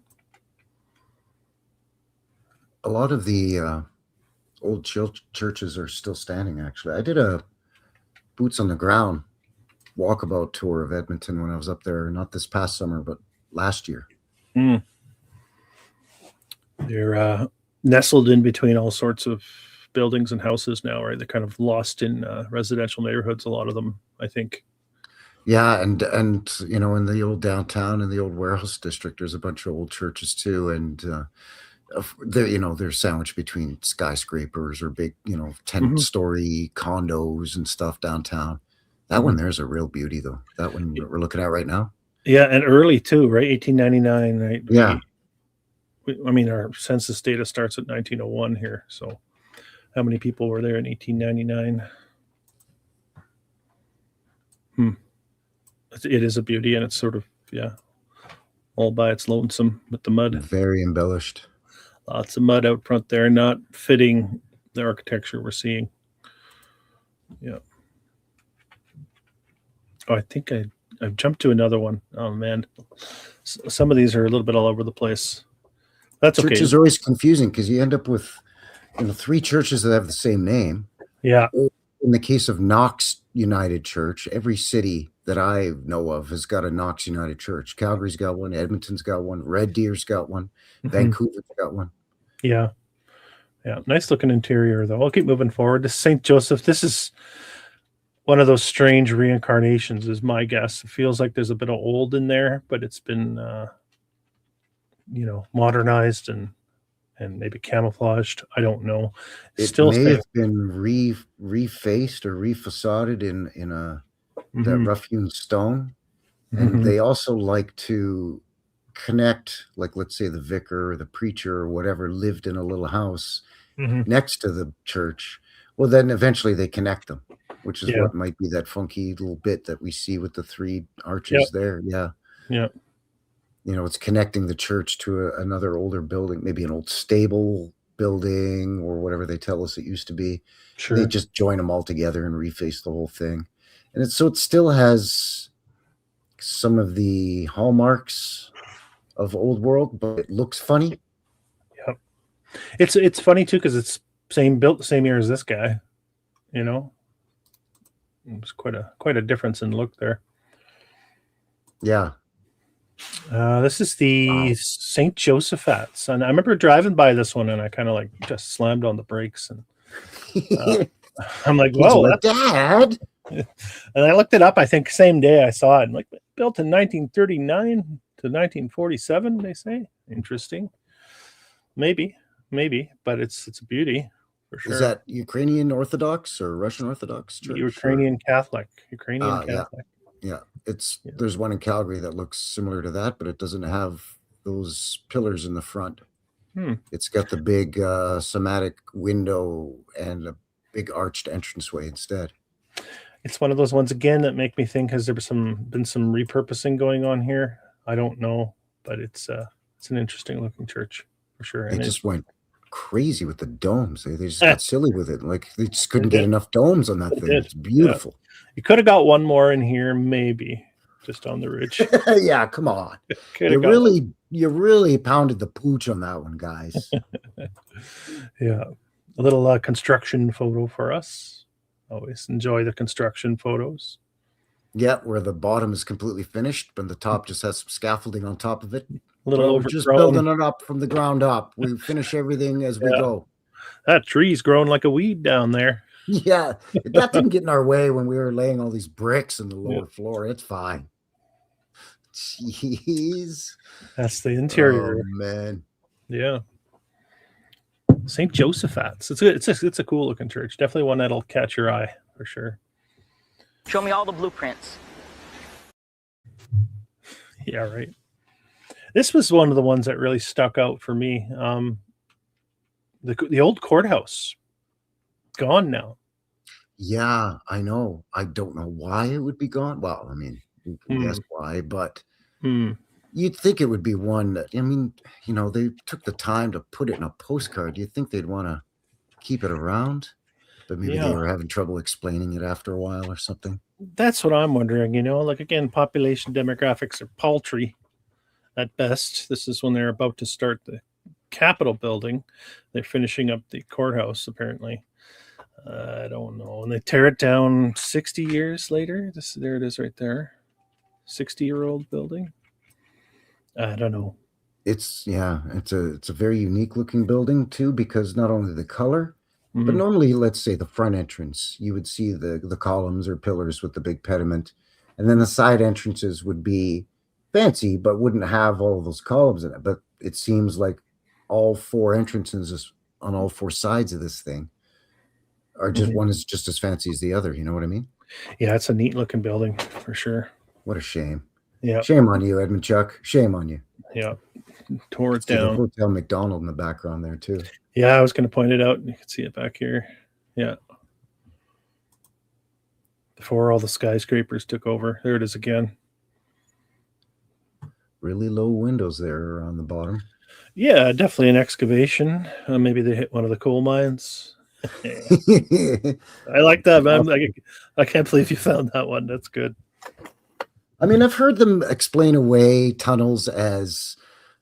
A lot of the old churches are still standing. Actually, I did a boots on the ground walkabout tour of Edmonton when I was up there, not this past summer, but last year. They're nestled in between all sorts of buildings and houses now, right? They're kind of lost in residential neighborhoods, a lot of them, I think. Yeah, and in the old downtown and the old warehouse district, there's a bunch of old churches too, and they're sandwiched between skyscrapers or big 10-story condos and stuff downtown. That one there's a real beauty, though. That one we're looking at right now. Yeah, and early too, right? 1899, right? Yeah. Our census data starts at 1901 here. So how many people were there in 1899? It is a beauty, and it's sort of, all by its lonesome with the mud. Very embellished. Lots of mud out front there, not fitting the architecture we're seeing. Yeah. Oh, I think I've jumped to another one. Oh, man. Some of these are a little bit all over the place. That's okay. Churches are always confusing because you end up with 3 churches that have the same name. Yeah. In the case of Knox United Church, every city that I know of has got a Knox United Church. Calgary's got one. Edmonton's got one. Red Deer's got one. Vancouver's got one. Yeah. Yeah. Nice looking interior, though. I'll keep moving forward. This St. Joseph. This is one of those strange reincarnations, is my guess. It feels like there's a bit of old in there, but it's been, modernized and maybe camouflaged. I don't know. It may have been refaced or refacaded in that rough-hewn stone. And they also like to connect, like, let's say the vicar or the preacher or whatever lived in a little house next to the church. Well, then eventually they connect them, which is what might be that funky little bit that we see with the 3 arches there. Yeah. Yeah. It's connecting the church to another older building, maybe an old stable building or whatever they tell us it used to be. Sure. They just join them all together and reface the whole thing. And it still has some of the hallmarks of old world, but it looks funny. Yep. It's funny too, because it's built the same year as this guy. It's quite a difference in look there. Yeah. This is the St. Josephats, and I remember driving by this one, and I kind of just slammed on the brakes, and I'm like, Kids are whoa, like, Dad. and I looked it up. I think same day I saw it. I'm like, built in 1939 to 1947. They say interesting. Maybe, but it's a beauty for sure. Is that Ukrainian Orthodox or Russian Orthodox church? Ukrainian Catholic? Yeah. Catholic. Yeah. There's one in Calgary that looks similar to that, but it doesn't have those pillars in the front. It's got the big somatic window and a big arched entranceway instead. It's one of those ones again that make me think, has there been some repurposing going on here? I don't know, but it's an interesting looking church for sure. They And just went crazy with the domes. They just got silly with it. Like they just couldn't get enough domes on that thing. It's beautiful. Yeah. You could have got one more in here, maybe, just on the ridge. Yeah, come on. You really pounded the pooch on that one, guys. Yeah. A little construction photo for us. Always enjoy the construction photos. Yeah, where the bottom is completely finished, but the top just has some scaffolding on top of it. A little we're just building it up from the ground up. We finish everything as we go. That tree's growing like a weed down there. Yeah, that didn't get in our way when we were laying all these bricks in the lower floor. It's fine. Jeez. That's the interior. Oh, man. Yeah. St. Joseph's. It's a cool looking church. Definitely one that'll catch your eye for sure. Show me all the blueprints. Yeah, right. This was one of the ones that really stuck out for me. The old courthouse, gone now. Yeah, I know. I don't know why it would be gone. Well, I mean, you can guess why, but you'd think it would be one that, I mean, you know, they took the time to put it in a postcard. You'd think they'd want to keep it around, but maybe they were having trouble explaining it after a while or something. That's what I'm wondering, you know, like again, population demographics are paltry at best. This is when they're about to start the Capitol building. They're finishing up the courthouse, apparently. I don't know. And they tear it down 60 years later. There it is right there. 60-year-old building. I don't know. It's a very unique looking building too, because not only the color, but normally, let's say the front entrance, you would see the columns or pillars with the big pediment, and then the side entrances would be fancy, but wouldn't have all of those columns in it. But it seems like all four entrances on all four sides of this thing are just one is just as fancy as the other. You know what I mean? Yeah, it's a neat looking building for sure. What a shame. Yeah. Shame on you, Edmund Chuck. Shame on you. Yeah. Tore it See down. the Hotel McDonald in the background there too. Yeah, I was going to point it out. You can see it back here. Yeah. Before all the skyscrapers took over. There it is again. Really low windows there on the bottom. Yeah, definitely an excavation. Maybe they hit one of the coal mines. I like that, man. I can't believe you found that one. That's good. I mean, I've heard them explain away tunnels as,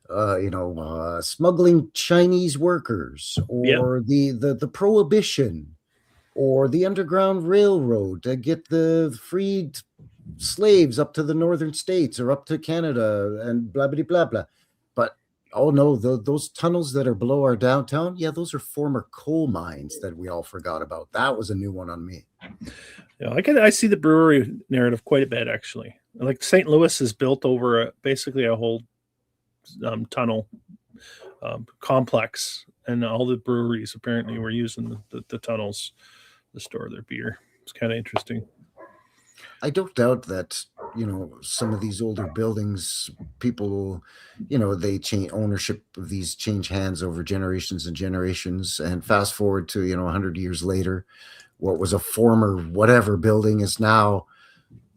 smuggling Chinese workers, or the prohibition, or the Underground Railroad to get the freed slaves up to the northern states or up to Canada and blah, blah, blah, blah. But, oh no, those tunnels that are below our downtown, yeah, those are former coal mines that we all forgot about. That was a new one on me. Yeah, I see the brewery narrative quite a bit, actually. Like St. Louis is built over basically a whole tunnel complex, and all the breweries apparently were using the tunnels to store their beer. It's kind of interesting. I don't doubt that, some of these older buildings, people, they change ownership of these, change hands over generations and generations. And fast forward to, 100 years later, what was a former whatever building is now,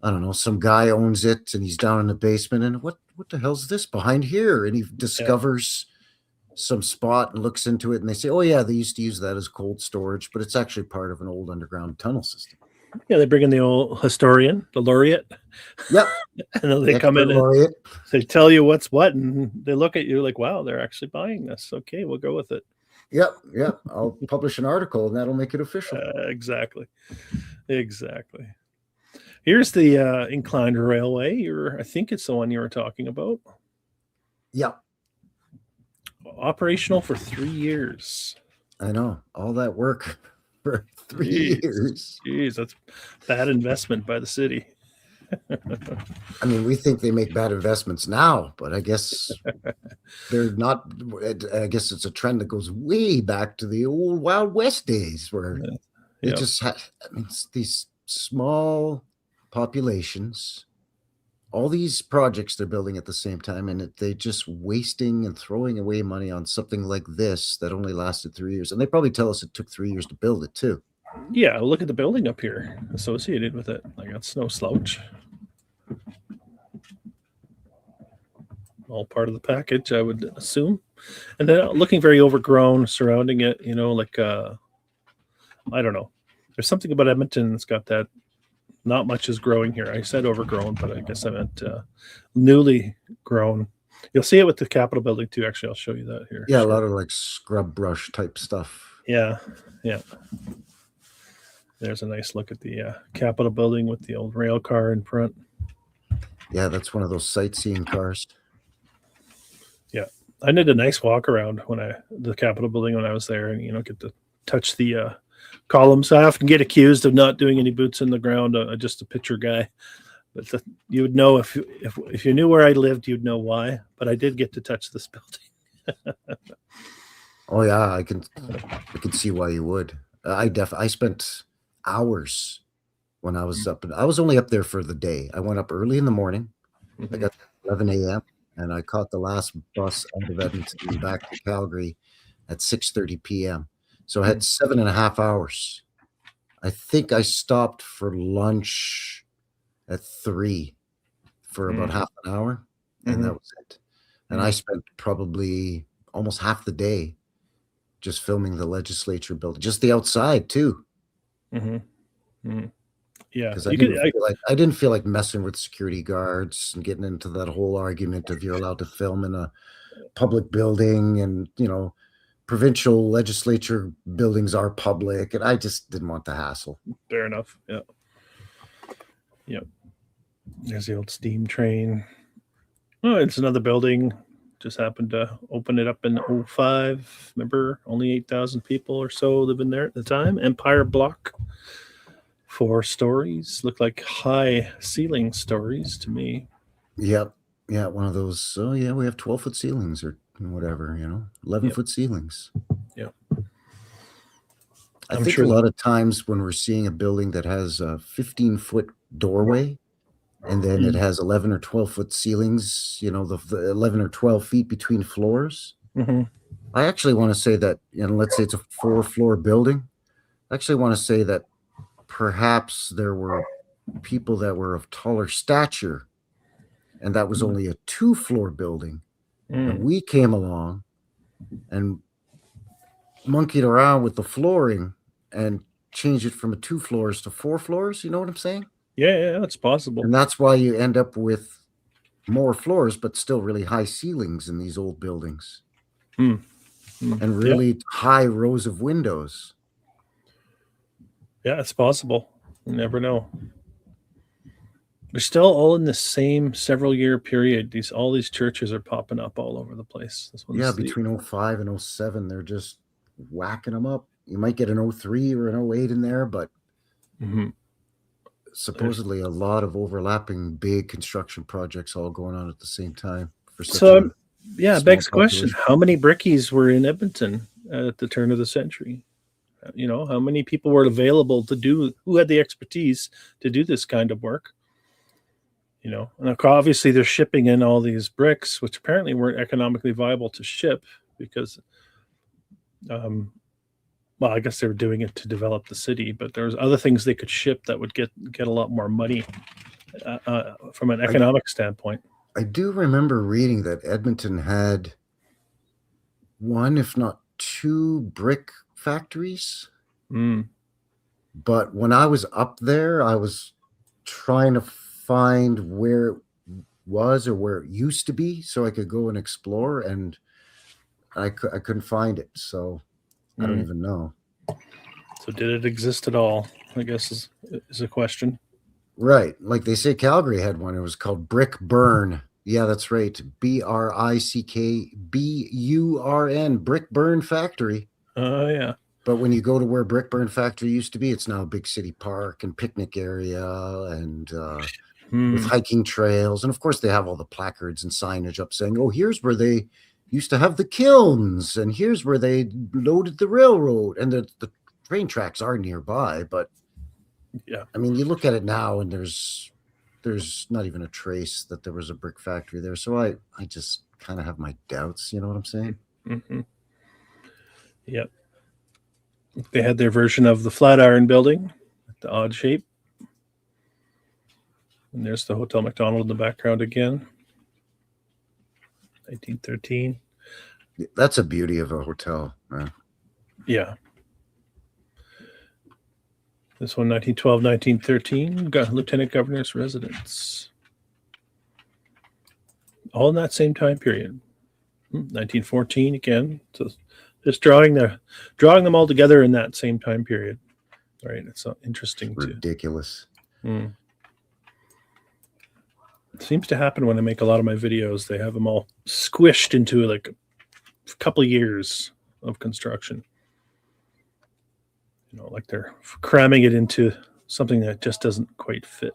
I don't know, some guy owns it and he's down in the basement, and what the hell's this behind here? And he discovers some spot and looks into it, and they say, oh yeah, they used to use that as cold storage, but it's actually part of an old underground tunnel system. Yeah, they bring in the old historian, the laureate. Yep. And then they come in and they tell you what's what, and they look at you like, wow, they're actually buying this. Okay, we'll go with it. Yep. I'll publish an article and that'll make it official. Exactly. Here's the inclined railway. I think it's the one you were talking about. Yep. Operational for 3 years. I know. All that work for 3 Jeez. years. Jeez, that's bad investment by the city. I mean, we think they make bad investments now, but I guess they're not. I guess it's a trend that goes way back to the old Wild West days where they Yeah. just had, I mean, it's these small populations, all these projects they're building at the same time, and they just wasting and throwing away money on something like this that only lasted 3 years. And they probably tell us it took 3 years to build it too. Yeah, look at the building up here associated with it. Like, that's no slouch. All part of the package, I would assume. And then looking very overgrown surrounding it, you know, like I don't know. There's something about Edmonton that's got that. Not much is growing here. I said overgrown, but I guess I meant newly grown. You'll see it with the Capitol building too. Actually, I'll show you that here. Yeah, a lot of like scrub brush type stuff. Yeah, yeah. There's a nice look at the Capitol building with the old rail car in front. Yeah, that's one of those sightseeing cars. Yeah, I did a nice walk around the Capitol building when I was there, and get to touch the columns. I often get accused of not doing any boots in the ground. Just a picture guy, but you would know if you knew where I lived, you'd know why. But I did get to touch this building. Oh yeah, I can see why you would. I spent hours when I was up. I was only up there for the day. I went up early in the morning. I got 11 a.m. and I caught the last bus out of Edmonton back to Calgary at 6:30 p.m. So I had 7.5 hours. I think I stopped for lunch at 3 for about half an hour, and that was it. And I spent probably almost half the day just filming the legislature building, just the outside too. Yeah, Because I didn't feel like messing with security guards and getting into that whole argument of you're allowed to film in a public building, and provincial legislature buildings are public, and I just didn't want the hassle. Fair enough. Yeah. Yep. There's the old steam train. Oh, it's another building. Just happened to open it up in 2005. Remember, only 8,000 people or so living there at the time. Empire Block. 4 stories. Look like high ceiling stories to me. Yep. Yeah, one of those. Oh yeah, we have 12-foot ceilings or whatever, 11-foot ceilings. Yep. I think a lot of times when we're seeing a building that has a 15-foot doorway and then it has 11 or 12-foot ceilings, the 11 or 12 feet between floors. I actually want to say that, let's say it's a 4-floor building. I actually want to say that perhaps there were people that were of taller stature and that was only a 2-floor building. And we came along and monkeyed around with the flooring and changed it from 2 floors to 4 floors. You know what I'm saying? Yeah, that's possible. And that's why you end up with more floors, but still really high ceilings in these old buildings. And really high rows of windows. Yeah, it's possible. You never know. They're still all in the same several year period. All these churches are popping up all over the place. Between 05 and 07, they're just whacking them up. You might get an 03 or an 08 in there, but supposedly a lot of overlapping big construction projects all going on at the same time. Begs the question: how many brickies were in Edmonton at the turn of the century? How many people were available who had the expertise to do this kind of work? And obviously they're shipping in all these bricks, which apparently weren't economically viable to ship because, I guess they were doing it to develop the city, but there was other things they could ship that would get a lot more money from an economic standpoint. I do remember reading that Edmonton had 1, if not 2 brick factories. But when I was up there, I was trying to find where it was or where it used to be so I could go and explore, and I couldn't find it, so I don't even know. So did it exist at all, I guess is a question. Right, like they say Calgary had one. It was called Brick Burn. Yeah, that's right. BRICKBURN, Brick Burn Factory. Oh yeah. But when you go to where Brick Burn Factory used to be, it's now a big city park and picnic area and with hiking trails. And of course, they have all the placards and signage up saying, oh, here's where they used to have the kilns and here's where they loaded the railroad. And the train tracks are nearby. But Yeah. I mean, you look at it now and there's not even a trace that there was a brick factory there. So I just kind of have my doubts. You know what I'm saying? Mm-hmm. Yep. They had their version of the Flatiron building, the odd shape. And there's the Hotel McDonald in the background again. 1913. That's a beauty of a hotel, man. Yeah. This one, 1912, 1913, got Lieutenant Governor's residence. All in that same time period. 1914 again. So just drawing them all together in that same time period. Right. It's interesting. Ridiculous. It seems to happen when I make a lot of my videos. They have them all squished into like a couple of years of construction. You know, like they're cramming it into something that just doesn't quite fit.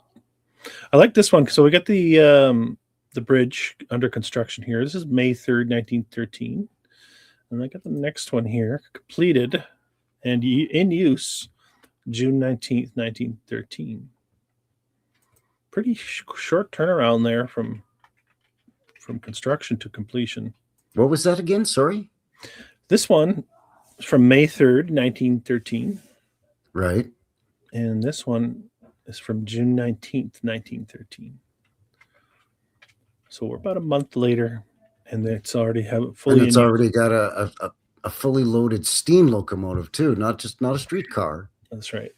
I like this one. So we got the bridge under construction here. This is May 3rd, 1913. And I got the next one here, completed and in use June 19th, 1913. Pretty short turnaround there from construction to completion. What was that again? Sorry? This one is from May 3rd, 1913. Right. And this one is from June 19th, 1913. So we're about a month later, and it's already fully. And it's already got a fully loaded steam locomotive too, not a streetcar. That's right.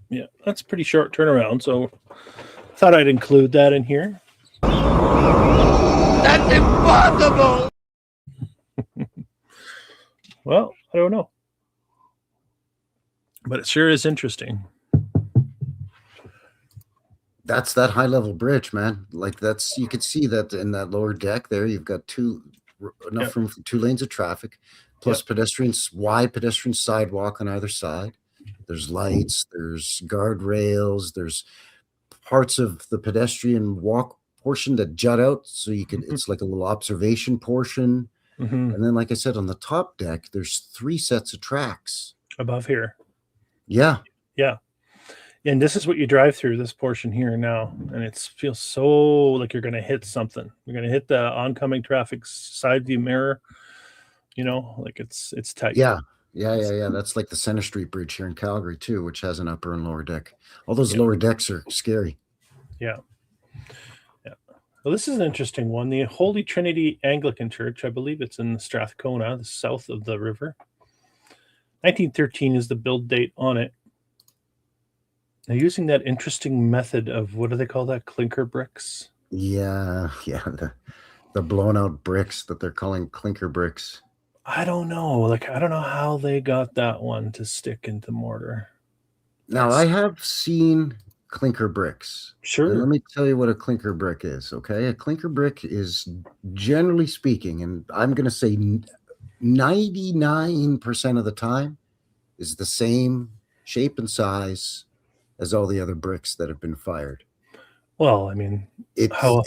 Yeah, that's a pretty short turnaround. So I thought I'd include that in here. That's impossible! Well, I don't know. But it sure is interesting. That's that high level bridge, man. Like you could see that in that lower deck there. You've got enough room for 2 lanes of traffic, plus wide pedestrian sidewalk on either side. There's lights, there's guardrails, there's parts of the pedestrian walk portion that jut out, so you can. It's like a little observation portion. Mm-hmm. And then, like I said, on the top deck, there's 3 sets of tracks Above here. Yeah. Yeah. And this is what you drive through, this portion here now. And it feels so like you're going to hit something. You're going to hit the oncoming traffic side view mirror. You know, like it's tight. Yeah. That's like the Center Street Bridge here in Calgary too, which has an upper and lower deck. All those lower decks are scary. Yeah. Well, this is an interesting one. The Holy Trinity Anglican Church, I believe it's in Strathcona, the south of the river. 1913 is the build date on it. They're using that interesting method of, what do they call that? Clinker bricks? Yeah. The blown out bricks that they're calling clinker bricks. I don't know. I don't know how they got that one to stick into mortar. Now, I have seen clinker bricks. Sure. And let me tell you what a clinker brick is, okay? A clinker brick is, generally speaking, and I'm going to say 99% of the time, is the same shape and size as all the other bricks that have been fired. Well, I mean, It's, how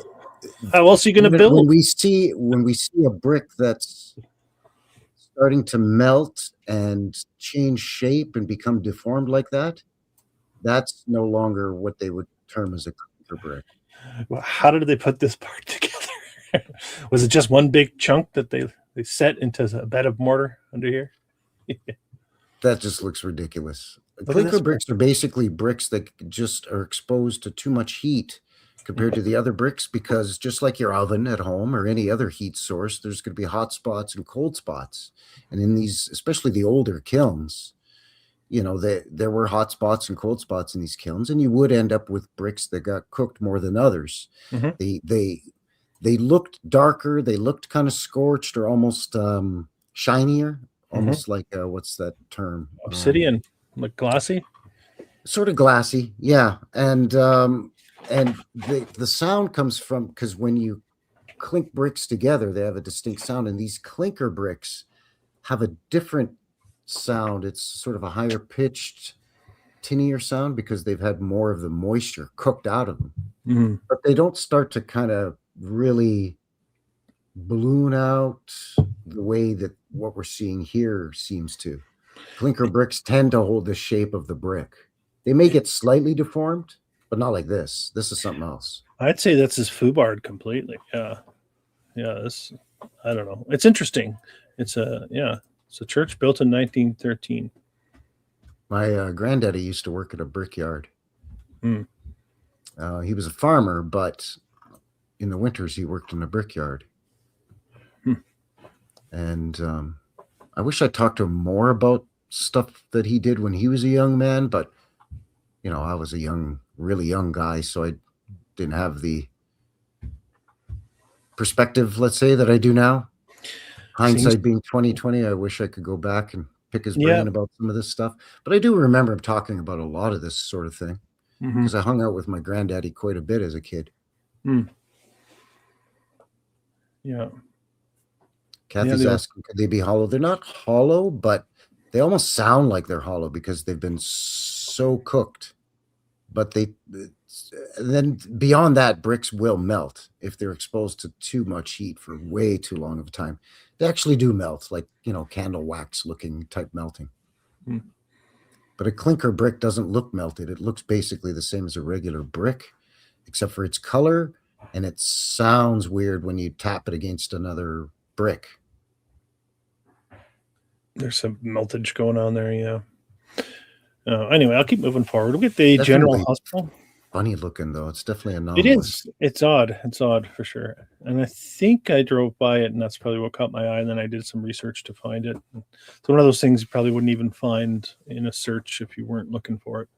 else are you going to build? When we see a brick that's starting to melt and change shape and become deformed like that, that's no longer what they would term as a clinker brick. Well, how did they put this part together? Was it just one big chunk that they set into a bed of mortar under here? That just looks ridiculous. Look at Clinker this bricks are basically bricks that just are exposed to too much heat compared to the other bricks, because just like your oven at home or any other heat source, there's going to be hot spots and cold spots. And in these, especially the older kilns, you know, there were hot spots and cold spots in these kilns, and you would end up with bricks that got cooked more than others. Mm-hmm. They looked darker, they looked kind of scorched or almost shinier, almost like what's that term? Obsidian, like glassy? Sort of glassy, yeah. And the sound comes from, because when you clink bricks together, they have a distinct sound, and these clinker bricks have a different sound. It's sort of a higher pitched, tinnier sound because they've had more of the moisture cooked out of them. Mhm. But they don't start to kind of really balloon out the way that what we're seeing here seems to. Clinker bricks tend to hold the shape of the brick. They may get slightly deformed, but not like this. This is something else. I'd say that's his foobarred completely. Yeah. This, I don't know. It's interesting. It's a church built in 1913. My granddaddy used to work at a brickyard. Hmm. He was a farmer, but in the winters he worked in a brickyard. And I wish I talked to him more about stuff that he did when he was a young man, but I was a really young guy, so I didn't have the perspective, let's say, that I do now. Hindsight being 2020, I wish I could go back and pick his brain about some of this stuff. But I do remember him talking about a lot of this sort of thing because I hung out with my granddaddy quite a bit as a kid. Yeah. Kathy's asking, could they be hollow? They're not hollow, but they almost sound like they're hollow because they've been so cooked. But then beyond that, bricks will melt if they're exposed to too much heat for way too long of a time. They actually do melt, like, candle wax looking type melting. But a clinker brick doesn't look melted. It looks basically the same as a regular brick, except for its color, and it sounds weird when you tap it against another brick. There's some meltage going on there, yeah. Anyway, I'll keep moving forward. We'll get the General Hospital. Funny looking, though. It's definitely anomalous. It is. It's odd. It's odd for sure. And I think I drove by it, and that's probably what caught my eye. And then I did some research to find it. It's one of those things you probably wouldn't even find in a search if you weren't looking for it.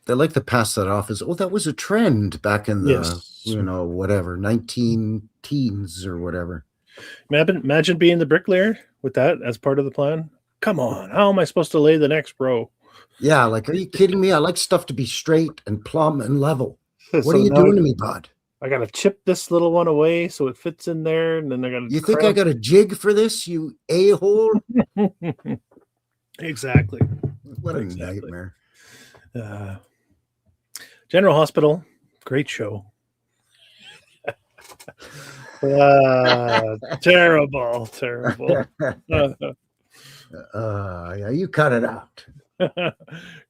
They like to pass that off as, that was a trend back in the, whatever, 19 teens or whatever. Imagine being the bricklayer with that as part of the plan. Come on, how am I supposed to lay the next row? Yeah, like, are you kidding me? I like stuff to be straight and plumb and level. What are you doing to me, bud? I got to chip this little one away so it fits in there, and then I got to... You think I got a jig for this, you a-hole? Exactly. What a nightmare. General Hospital, great show. Terrible. Yeah, you cut it out.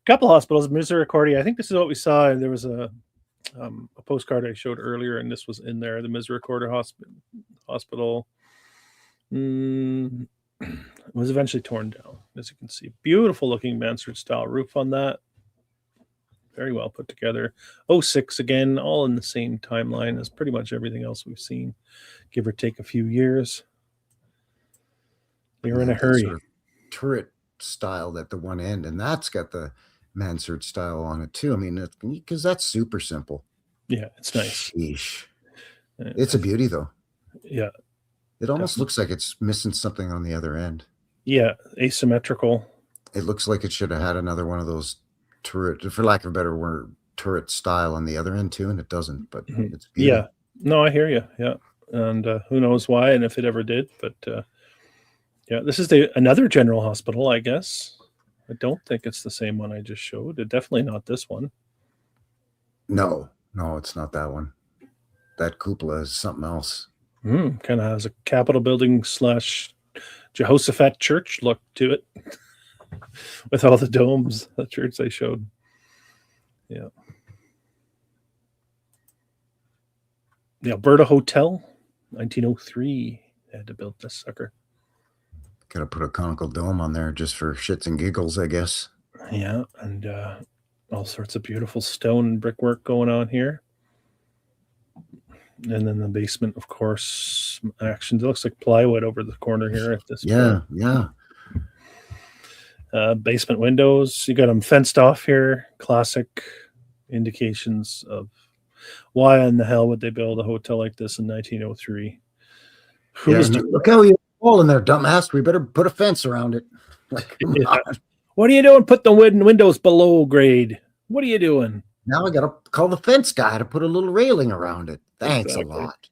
Couple hospitals, Misericordia. I think this is what we saw, and there was a postcard I showed earlier, and this was in there. The Misericordia Hospital was eventually torn down, as you can see. Beautiful looking mansard style roof on that. Very well put together. 06 again, all in the same timeline as pretty much everything else we've seen, give or take a few years. They were in a hurry. Sort of turret style at the one end, and that's got the mansard style on it too. I mean, because that's super simple. Yeah, it's nice. Sheesh. It's a beauty, though. Yeah. It almost looks like it's missing something on the other end. Yeah, asymmetrical. It looks like it should have had another one of those turret, for lack of a better word, turret style on the other end too, and it doesn't. But it's beautiful. Yeah. No, I hear you. Yeah, and who knows why, and if it ever did. But yeah, this is another General Hospital, I guess. I don't think it's the same one I just showed. It's definitely not this one. No, it's not that one. That cupola is something else. Kind of has a Capitol building / Jehoshaphat church look to it, with all the domes. The church they showed. Yeah. The Alberta Hotel, 1903. They had to build this sucker. Got to put a conical dome on there just for shits and giggles, I guess. Yeah, and all sorts of beautiful stone and brickwork going on here. And then the basement, of course, action. It looks like plywood over the corner here at this point. Yeah. Basement windows. You got them fenced off here. Classic indications of why in the hell would they build a hotel like this in 1903? Look how you all in there, dumbass. We better put a fence around it. Like, come on. What are you doing? Put the windows below grade. What are you doing? Now I got to call the fence guy to put a little railing around it. Thanks a lot.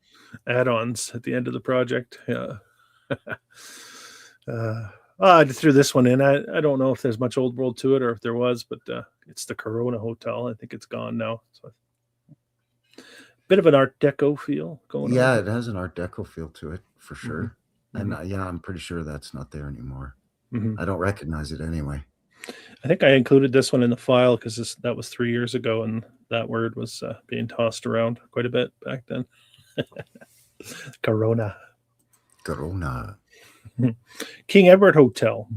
Add-ons at the end of the project. Yeah. I just threw this one in. I don't know if there's much old world to it or if there was, but it's the Corona Hotel. I think it's gone now. So bit of an Art Deco feel going on. Yeah, it has an Art Deco feel to it for sure. Mm-hmm. And yeah, I'm pretty sure that's not there anymore. Mm-hmm. I don't recognize it anyway. I think I included this one in the file because that was 3 years ago, and that word was being tossed around quite a bit back then. Corona. King Edward Hotel.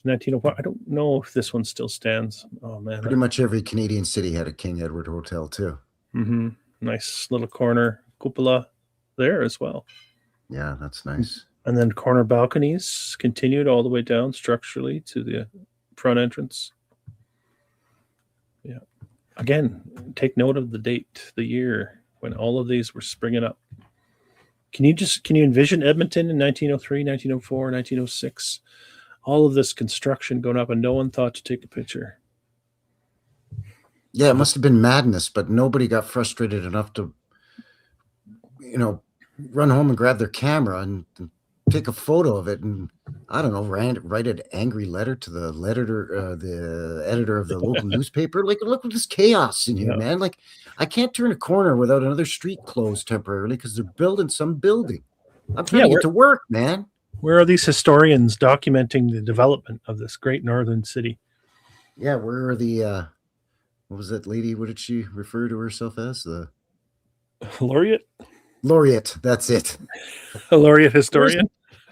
1904. I don't know if this one still stands. Oh man, pretty much every Canadian city had a King Edward Hotel too. Mm-hmm. Nice little corner cupola there as well. Yeah, that's nice. And then corner balconies continued all the way down structurally to the front entrance. Yeah. Again, take note of the date, the year when all of these were springing up. Can you envision Edmonton in 1903, 1904, 1906? All of this construction going up and no one thought to take a picture. Yeah, it must have been madness, but nobody got frustrated enough to, run home and grab their camera and take a photo of it, and I don't know, write an angry letter to the editor of the local newspaper. Like, look at this chaos in here, man. Like, I can't turn a corner without another street closed temporarily because they're building some building. I'm trying to get to work, man. Where are these historians documenting the development of this great northern city? Yeah, where are the what was that lady? What did she refer to herself as? The laureate. Laureate, that's it. A laureate historian.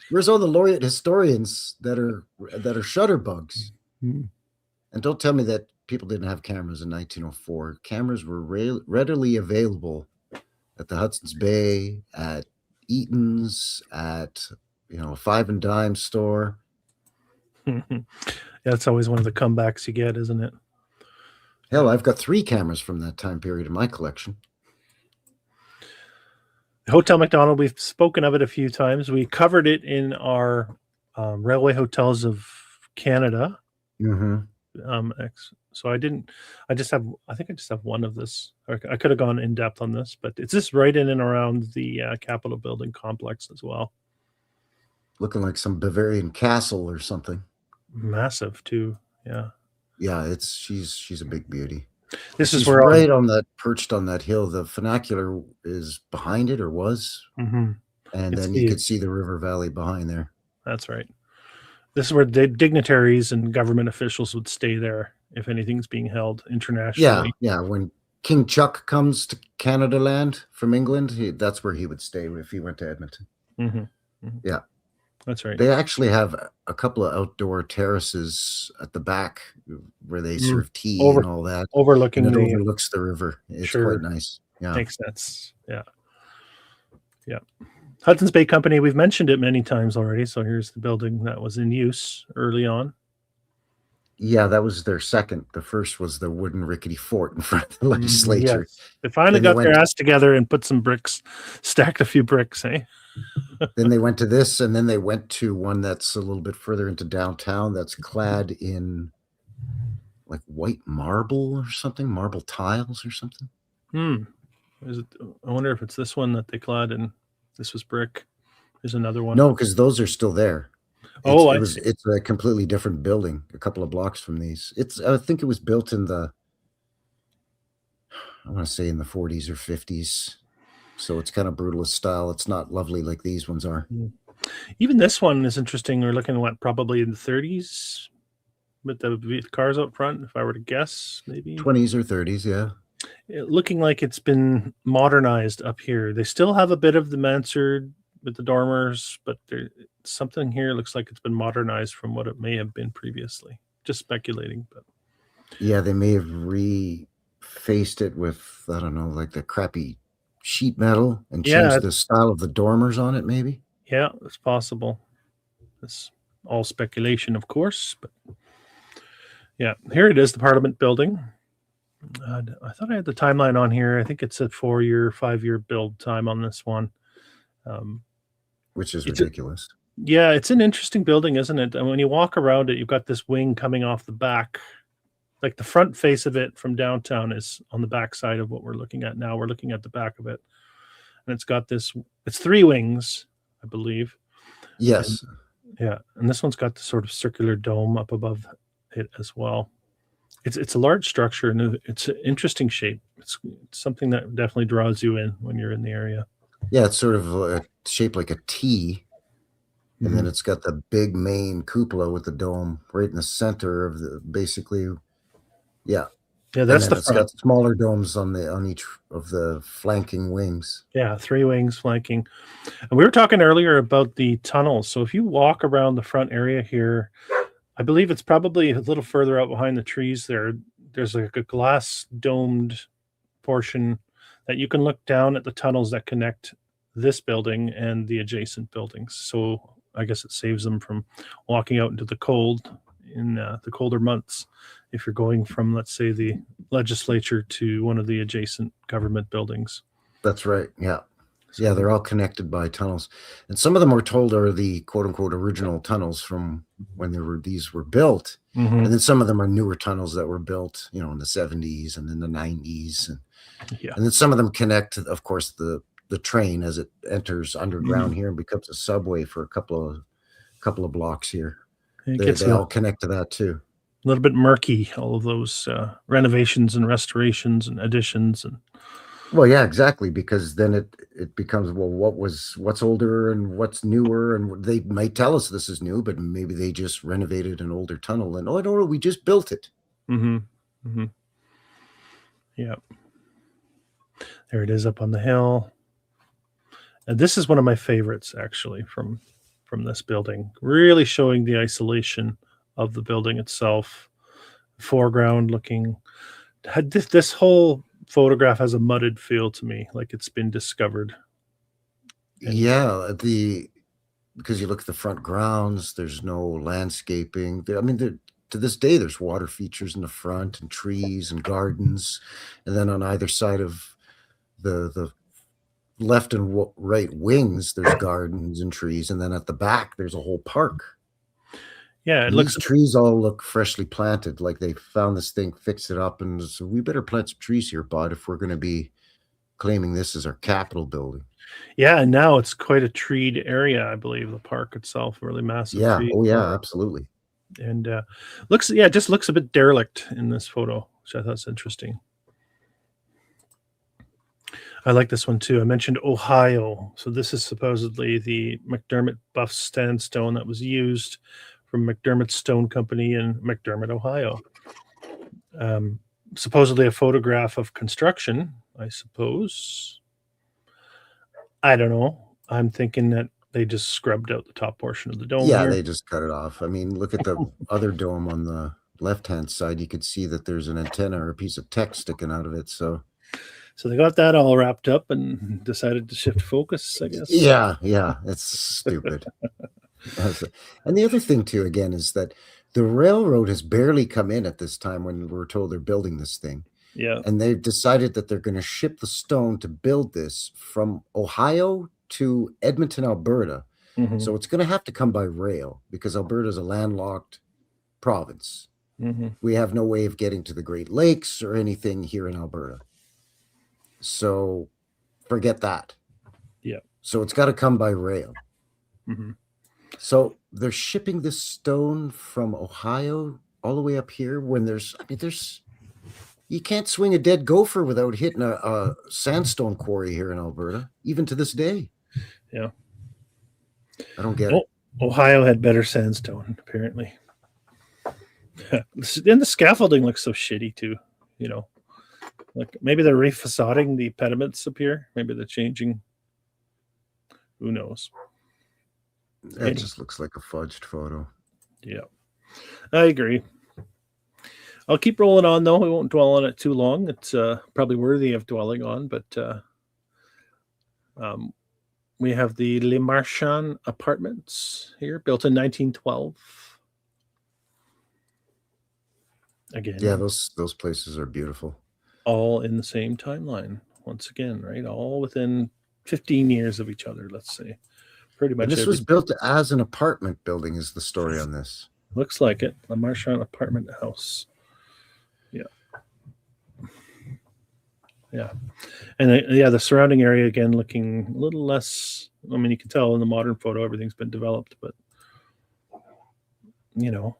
Where's all the laureate historians that are shutterbugs? Mm-hmm. And don't tell me that people didn't have cameras in 1904. Cameras were readily available at the Hudson's Bay, at Eaton's, at a five and dime store. That's always one of the comebacks you get, isn't it? Hell, I've got 3 cameras from that time period in my collection. Hotel McDonald, we've spoken of it a few times. We covered it in our Railway Hotels of Canada. Mm-hmm. So I think I just have one of this. I could have gone in depth on this, but it's just right in and around the Capitol building complex as well. Looking like some Bavarian castle or something. Massive too. Yeah. Yeah, she's a big beauty. This is she's where right on that, perched on that hill. The funicular is behind it, or was, and then you could see the river valley behind there. That's right. This is where the dignitaries and government officials would stay there if anything's being held internationally. Yeah. When King Chuck comes to Canada land from England, that's where he would stay if he went to Edmonton. Yeah. That's right. They actually have a couple of outdoor terraces at the back where they serve tea and all that. Overlooking and it overlooks the river. It's quite nice. Yeah. Makes sense. Yeah. Yeah. Hudson's Bay Company, we've mentioned it many times already. So here's the building that was in use early on. Yeah, that was their second. The first was the wooden rickety fort in front of the legislature. Yes. They finally got their ass together and put some bricks, stacked a few bricks, eh? Then they went to this, and then they went to one that's a little bit further into downtown that's clad in like white marble or something, marble tiles or something. Is it? I wonder if it's this one that they clad in. This was brick. There's another one. No, because those are still there. It's a completely different building, a couple of blocks from these. I think it was built in I want to say in the 40s or 50s. So it's kind of brutalist style. It's not lovely like these ones are. Even this one is interesting. We're looking at probably in the 30s with the cars up front, if I were to guess, maybe 20s or 30s, yeah. Looking like it's been modernized up here. They still have a bit of the mansard with the dormers, but something here looks like it's been modernized from what it may have been previously. Just speculating, but yeah, they may have refaced it with, I don't know, like the crappy sheet metal and changed the style of the dormers on it, maybe. Yeah, it's possible. It's all speculation, of course, but yeah, here it is, the Parliament building. I thought I had the timeline on here. I think it's a 4-year, 5-year build time on this one. Which is ridiculous. It's an interesting building, isn't it? And when you walk around it, you've got this wing coming off the back. Like the front face of it from downtown is on the back side of what we're looking at now. We're looking at the back of it. And it's got it's 3 wings, I believe. Yes. Yeah, and this one's got the sort of circular dome up above it as well. It's a large structure and it's an interesting shape. It's something that definitely draws you in when you're in the area. Yeah, it's sort of shaped like a T, and then Mhm. it's got the big main cupola with the dome right in the center of the basically. Yeah, Yeah, and that's then the it's front. got smaller domes on each of the flanking wings. Yeah, 3 wings flanking. And we were talking earlier about the tunnels. So if you walk around the front area here, I believe it's probably a little further out behind the trees there. There's like a glass domed portion that you can look down at the tunnels that connect this building and the adjacent buildings. So I guess it saves them from walking out into the cold in the colder months if you're going from, let's say, the legislature to one of the adjacent government buildings. That's right. Yeah. So, Yeah, they're all connected by tunnels, and some of them we're told are the quote unquote original tunnels from when these were built, mhm. and then some of them are newer tunnels that were built, in the 70s and in the 90s, Yeah. and then some of them connect, of course, the train as it enters underground Mhm. here and becomes a subway for a couple of blocks here. It They gets they all connect to that too. a little bit murky, all of those renovations and restorations and additions. And Well, yeah, exactly, because then it becomes, well, what's older and what's newer, and they might tell us this is new, but maybe they just renovated an older tunnel, and oh, I don't know, we just built it. hmm hmm yeah, there it is up on the hill. And this is one of my favorites, actually, from this building. Really showing the isolation of the building itself, foreground looking. This whole photograph has a mudded feel to me, like it's been discovered. And Yeah, because you look at the front grounds, there's no landscaping. I mean, to this day, there's water features in the front and trees and gardens, and then on either side of the left and right wings, there's gardens and trees, and then at the back, there's a whole park. yeah, it And looks these trees all look freshly planted, like they found this thing, fixed it up, and so we better plant some trees here, bud, if we're going to be claiming this as our Capitol building. yeah, and now it's quite a treed area, I believe. The park itself, really massive Yeah. trees. Oh, yeah. Absolutely. And it just looks a bit derelict in this photo, which I thought's interesting. I like this one too. I mentioned Ohio. So this is supposedly the McDermott buff sandstone that was used from McDermott Stone Company in McDermott, Ohio. Supposedly a photograph of construction, I suppose. I don't know. I'm thinking that they just scrubbed out the top portion of the dome Yeah, here. they just cut it off. I mean, look at the other dome on the left-hand side. You could see that there's an antenna or a piece of tech sticking out of it. So So they got that all wrapped up and decided to shift focus, I guess. yeah, it's stupid. And the other thing too, again, is that the railroad has barely come in at this time when we're told they're building this thing. Yeah. And they've decided that they're going to ship the stone to build this from Ohio to Edmonton, Alberta. Mhm. So it's going to have to come by rail because Alberta is a landlocked province. Mhm. We have no way of getting to the Great Lakes or anything here in Alberta. So forget that. Yeah. So it's got to come by rail. Mhm. So they're shipping this stone from Ohio all the way up here when you can't swing a dead gopher without hitting a sandstone quarry here in Alberta, even to this day. Yeah. I don't get it. Ohio had better sandstone, apparently. And the scaffolding looks so shitty too, Like maybe they're refacading the pediments up here. Maybe they're changing. Who knows? That just looks like a fudged photo. Yeah, I agree. I'll keep rolling on though. We won't dwell on it too long. It's probably worthy of dwelling on, but we have the Le Marchand apartments here, built in 1912. Again, Yeah, those places are beautiful. all in the same timeline. Once again, right? All within 15 years of each other, let's say. Pretty much. And this was built as an apartment building, is the story on this. Looks like it. Le Marchand apartment house. Yeah. Yeah. And the surrounding area, again, looking a little less. I mean, you can tell in the modern photo, everything's been developed, but young.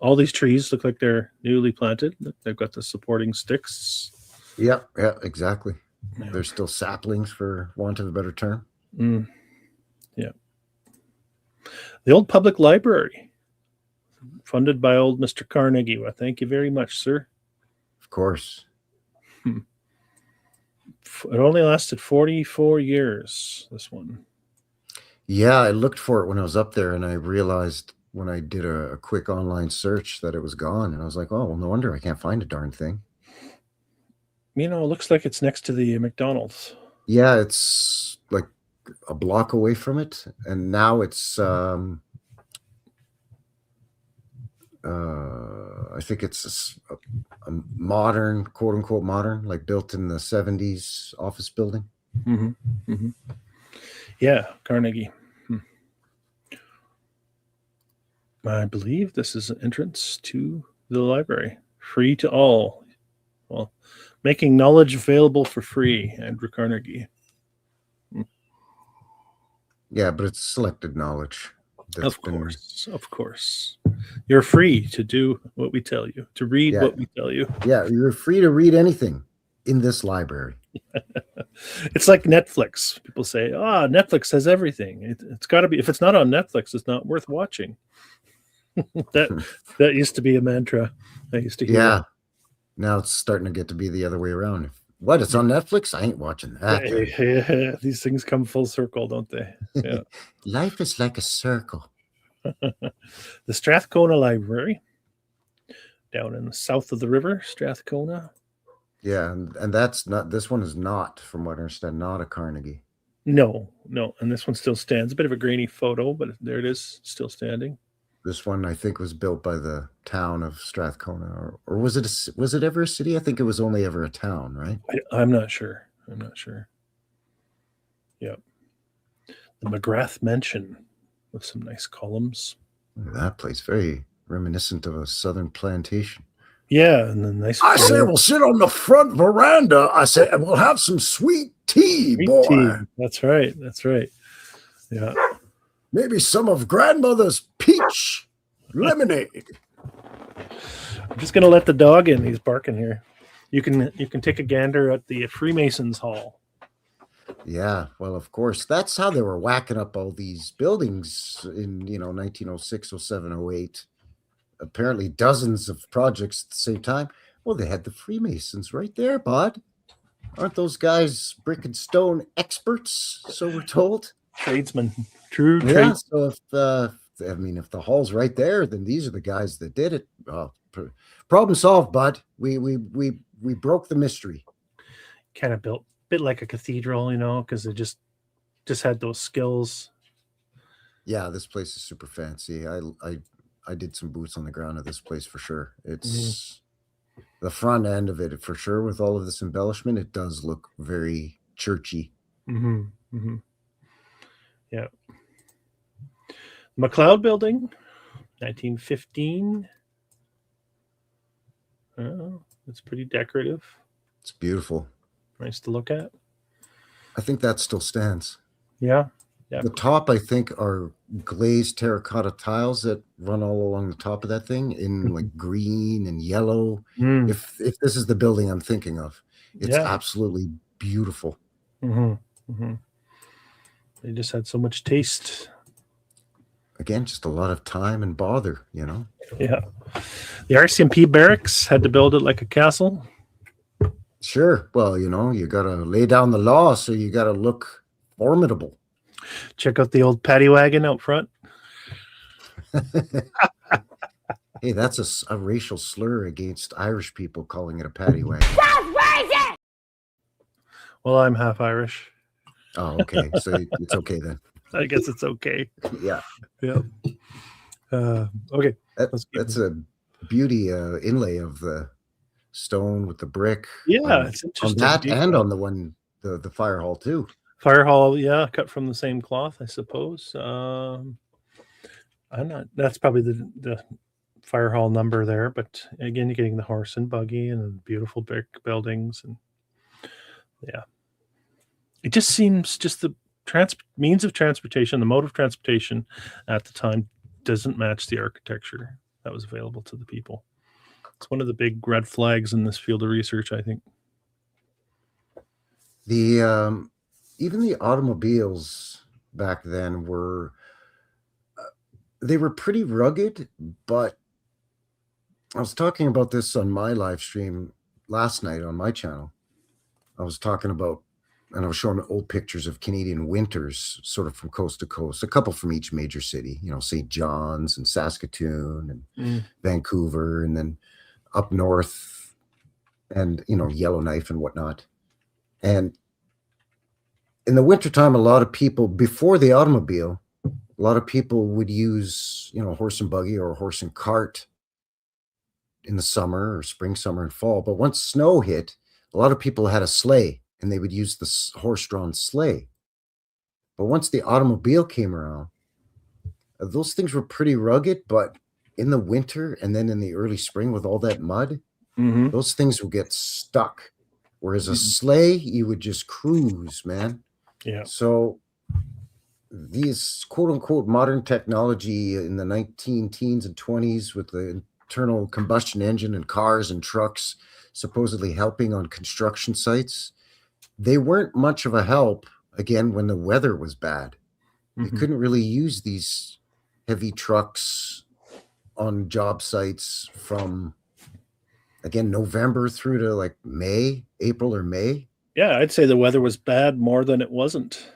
All these trees look like they're newly planted. They've got the supporting sticks. Yeah, exactly. Yeah. They're still saplings, for want of a better term. Yeah. The old public library, funded by old Mr. Carnegie. Well, thank you very much, sir. Of course. It only lasted 44 years, this one. Yeah, I looked for it when I was up there, and I realized when I did a quick online search that it was gone. And I was like, oh, well, no wonder I can't find a darn thing. It looks like it's next to the McDonald's. Yeah, it's like a block away from it. And now it's, I think it's a modern, quote unquote modern, like built in the 70s office building. Yeah, Carnegie. I believe this is an entrance to the library. Free to all. Well, making knowledge available for free, Andrew Carnegie. Yeah, but it's selected knowledge. Of course. You're free to do what we tell you, to read what we tell you. Yeah, you're free to read anything in this library. It's like Netflix. People say, Netflix has everything. It's got to be. If it's not on Netflix, it's not worth watching. that used to be a mantra I used to hear. Yeah. Now it's starting to get to be the other way around. What? It's on Netflix? I ain't watching that. Yeah, these things come full circle, don't they? Yeah. Life is like a circle. The Strathcona Library, down in the south of the river, Strathcona. Yeah, and that's not, this one is not, from what I understand, not a Carnegie. No, and this one still stands. A bit of a grainy photo, but there it is, still standing. This one, I think, was built by the town of Strathcona, or was it ever a city? I think it was only ever a town, right? I'm not sure. Yep. The McGrath Mansion with some nice columns. Look at that place, very reminiscent of a southern plantation. Yeah, and the nice. I say we'll sit on the front veranda. I say, and we'll have some sweet tea, boy. That's right. Yeah. Maybe some of grandmother's peach lemonade. I'm just gonna let the dog in. He's barking here. You can take a gander at the Freemasons Hall. Yeah, well, of course. That's how they were whacking up all these buildings in 1906, 07, 08. Apparently dozens of projects at the same time. Well, they had the Freemasons right there, bud. Aren't those guys brick and stone experts? So we're told. Tradesmen. True. Yeah. So if the hall's right there, then these are the guys that did it. Problem solved, bud. We broke the mystery. Kind of built a bit like a cathedral, because it just had those skills. Yeah, this place is super fancy. I did some boots on the ground at this place for sure. It's the front end of it for sure. With all of this embellishment, it does look very churchy. Yeah. McLeod Building, 1915. Oh, it's pretty decorative. It's beautiful. Nice to look at. I think that still stands. Yeah. The top, I think, are glazed terracotta tiles that run all along the top of that thing in like green and yellow. If this is the building I'm thinking of, it's absolutely beautiful. They just had so much taste. Again, just a lot of time and bother, Yeah. The RCMP barracks had to build it like a castle. Sure. Well, you got to lay down the law, so you got to look formidable. Check out the old paddy wagon out front. Hey, that's a racial slur against Irish people, calling it a paddy wagon. Well, I'm half Irish. Oh, okay. So it's okay then. I guess it's okay. Yeah. Okay. That's a beauty inlay of the stone with the brick. Yeah, it's interesting. On that and on the one, the fire hall too. Fire hall, cut from the same cloth, I suppose. I'm not. That's probably the fire hall number there, but again, you're getting the horse and buggy and the beautiful brick buildings, and it just seems the means of transportation, the mode of transportation at the time doesn't match the architecture that was available to the people. It's one of the big red flags in this field of research, I think. The even the automobiles back then were they were pretty rugged, but I was talking about this on my live stream last night on my channel. I was talking about, and I was showing old pictures of Canadian winters, sort of from coast to coast, a couple from each major city, St. John's and Saskatoon and Vancouver, and then up north and, Yellowknife and whatnot. And in the wintertime, a lot of people, before the automobile, a lot of people would use, horse and buggy or horse and cart in the summer or spring, summer, and fall. But once snow hit, a lot of people had a sleigh and they would use the horse-drawn sleigh. But once the automobile came around, those things were pretty rugged, but in the winter and then in the early spring with all that mud, those things would get stuck. Whereas a sleigh, you would just cruise, man. Yeah. So these quote-unquote modern technology in the 19 teens and 20s with the internal combustion engine and cars and trucks supposedly helping on construction sites, they weren't much of a help, again, when the weather was bad. You couldn't really use these heavy trucks on job sites from, again, November through to like April or May. Yeah, I'd say the weather was bad more than it wasn't,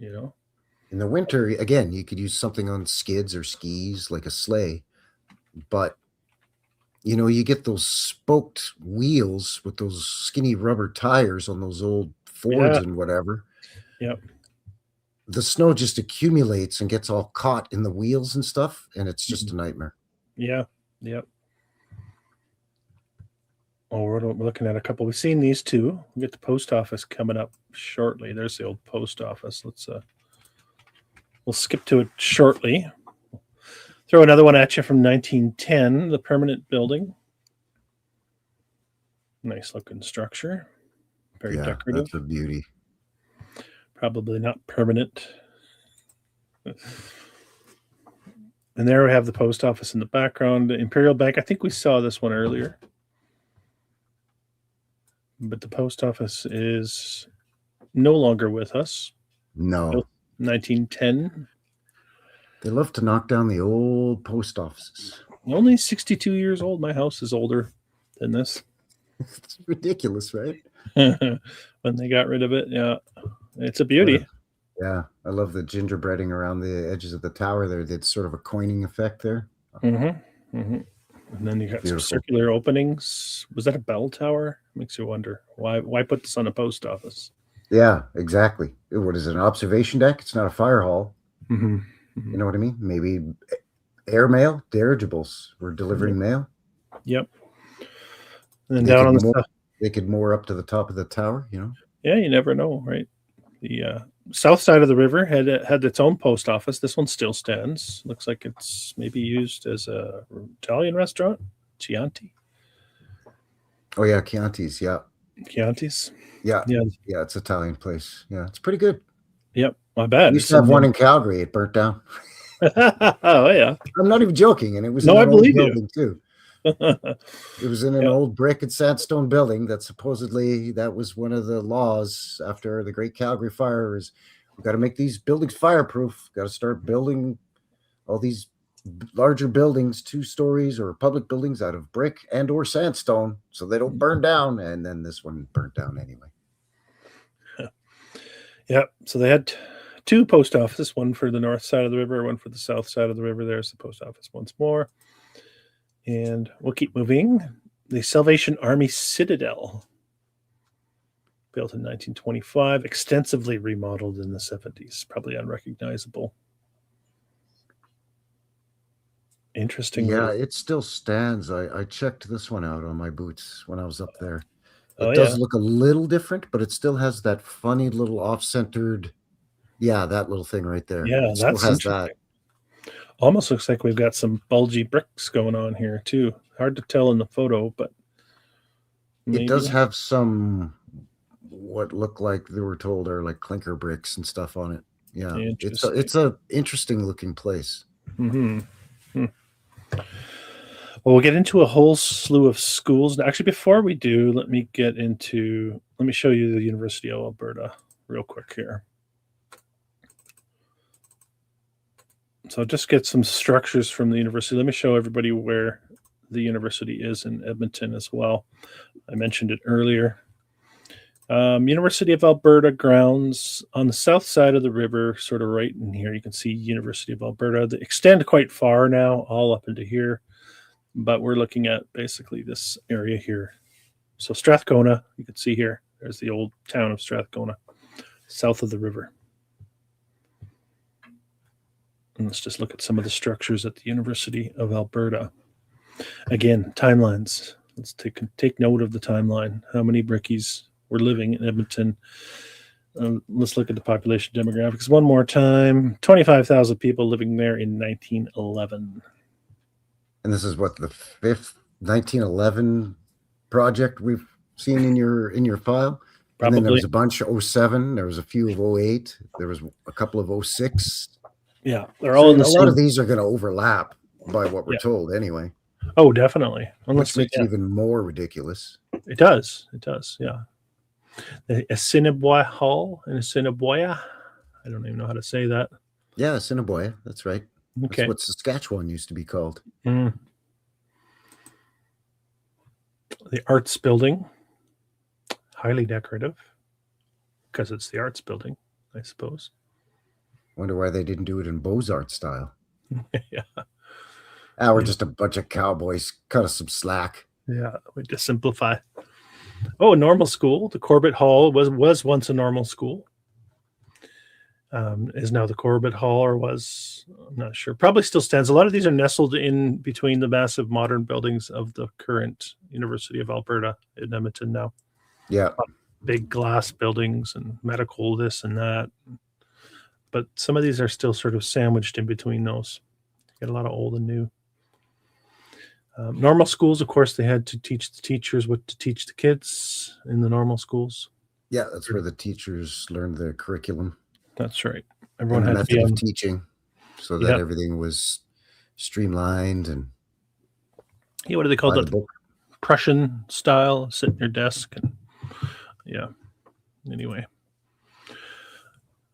In the winter, again, you could use something on skids or skis like a sleigh, but you get those spoked wheels with those skinny rubber tires on those old Fords and whatever. Yep. The snow just accumulates and gets all caught in the wheels and stuff, and it's just a nightmare. Yeah. Yep. Oh, we're looking at a couple. We've seen these two. We get the post office coming up shortly. There's the old post office. We'll skip to it shortly. Throw another one at you from 1910, the permanent building. Nice looking structure. Very decorative. That's a beauty. Probably not permanent. And there we have the post office in the background. The Imperial Bank. I think we saw this one earlier. But the post office is no longer with us. No. 1910. They love to knock down the old post offices. Only 62 years old. My house is older than this. It's ridiculous, right? When they got rid of it. Yeah. It's a beauty. Yeah. I love the gingerbreading around the edges of the tower there. It's sort of a coining effect there. And then you got some circular openings. Was that a bell tower? Makes you wonder. Why put this on a post office? Yeah, exactly. What is it, an observation deck? It's not a fire hall. You know what I mean? Maybe airmail, dirigibles were delivering mail. Yep. And then down on the they could moor up to the top of the tower, Yeah, you never know, right? The south side of the river had its own post office. This one still stands. Looks like it's maybe used as a Italian restaurant. Chianti. Oh yeah, Chianti's. Yeah. Chianti's. Yeah. It's an Italian place. Yeah, it's pretty good. Yep, my bad. We used to have one in Calgary. It burnt down. Oh yeah. I'm not even joking, and it was I believe you too. It was in an old brick and sandstone building that supposedly that was one of the laws after the Great Calgary Fire is we've got to make these buildings fireproof. Got to start building all these larger buildings, 2 stories or public buildings out of brick and or sandstone so they don't burn down. And then this one burnt down anyway. Yeah. So they had 2 post offices, one for the north side of the river, one for the south side of the river. There's the post office once more. And we'll keep moving. The Salvation Army Citadel, built in 1925, extensively remodeled in the 70s, probably unrecognizable. Interesting. Yeah, it still stands. I checked this one out on my boots when I was up there. It does look a little different, but it still has that funny little off-centered, that little thing right there. Yeah, it still that's has that. Almost looks like we've got some bulgy bricks going on here too. Hard to tell in the photo, but it does have some what look like they were told are like clinker bricks and stuff on it. Yeah, it's a interesting looking place. Mm-hmm. Well, we'll get into a whole slew of schools. Actually, before we do, let me show you the University of Alberta real quick here. So just get some structures from the university. Let me show everybody where the university is in Edmonton as well. I mentioned it earlier. University of Alberta grounds on the south side of the river, sort of right in here. You can see University of Alberta. They extend quite far now, all up into here. But we're looking at basically this area here. So Strathcona, you can see here. There's the old town of Strathcona, south of the river. And let's just look at some of the structures at the University of Alberta. Again, timelines. Let's take note of the timeline. How many brickies were living in Edmonton? Let's look at the population demographics one more time. 25,000 people living there in 1911. And this is what, the fifth 1911 project we've seen in your file? Probably. And then there was a bunch of 07. There was a few of 08. There was a couple of 06. Yeah, they're all in the a same. lot of these are going to overlap by what we're told anyway. Oh, definitely. Which makes it even more ridiculous. It does. It does. Yeah. The Assiniboia Hall in Assiniboia. I don't even know how to say that. Yeah, Assiniboia. That's right. Okay. That's what Saskatchewan used to be called. The Arts Building. Highly decorative. Because it's the Arts Building, I suppose. Wonder why they didn't do it in Beaux-Arts style. Yeah. We're just a bunch of cowboys. Cut us some slack. Yeah, we just simplify. Oh, a normal school. The Corbett Hall was once a normal school. Is now the Corbett Hall, or was, I'm not sure. Probably still stands. A lot of these are nestled in between the massive modern buildings of the current University of Alberta in Edmonton now. Yeah. Big glass buildings and medical this and that. But some of these are still sort of sandwiched in between those. You get a lot of old and new. Normal schools, of course, they had to teach the teachers what to teach the kids in the normal schools. Yeah, that's where the teachers learned the curriculum. That's right. Everyone and had the to method be of teaching, so that everything was streamlined and. Yeah, what do they call that? Prussian style. Sit in your desk and Anyway,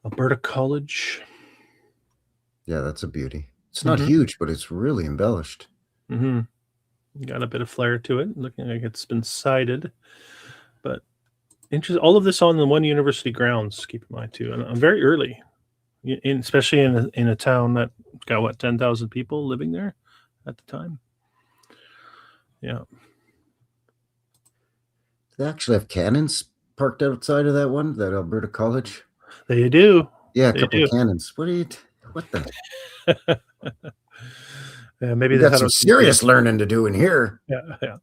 Alberta College. Yeah, that's a beauty. It's not huge, but it's really embellished. Got a bit of flair to it, looking like it's been sided. But all of this on the one university grounds, keep in mind too. And very early, especially in a town that got 10,000 people living there at the time. Yeah. They actually have cannons parked outside of that Alberta College. They do. Yeah, a couple of cannons. What the? Maybe they got some serious learning to do in here. Yeah.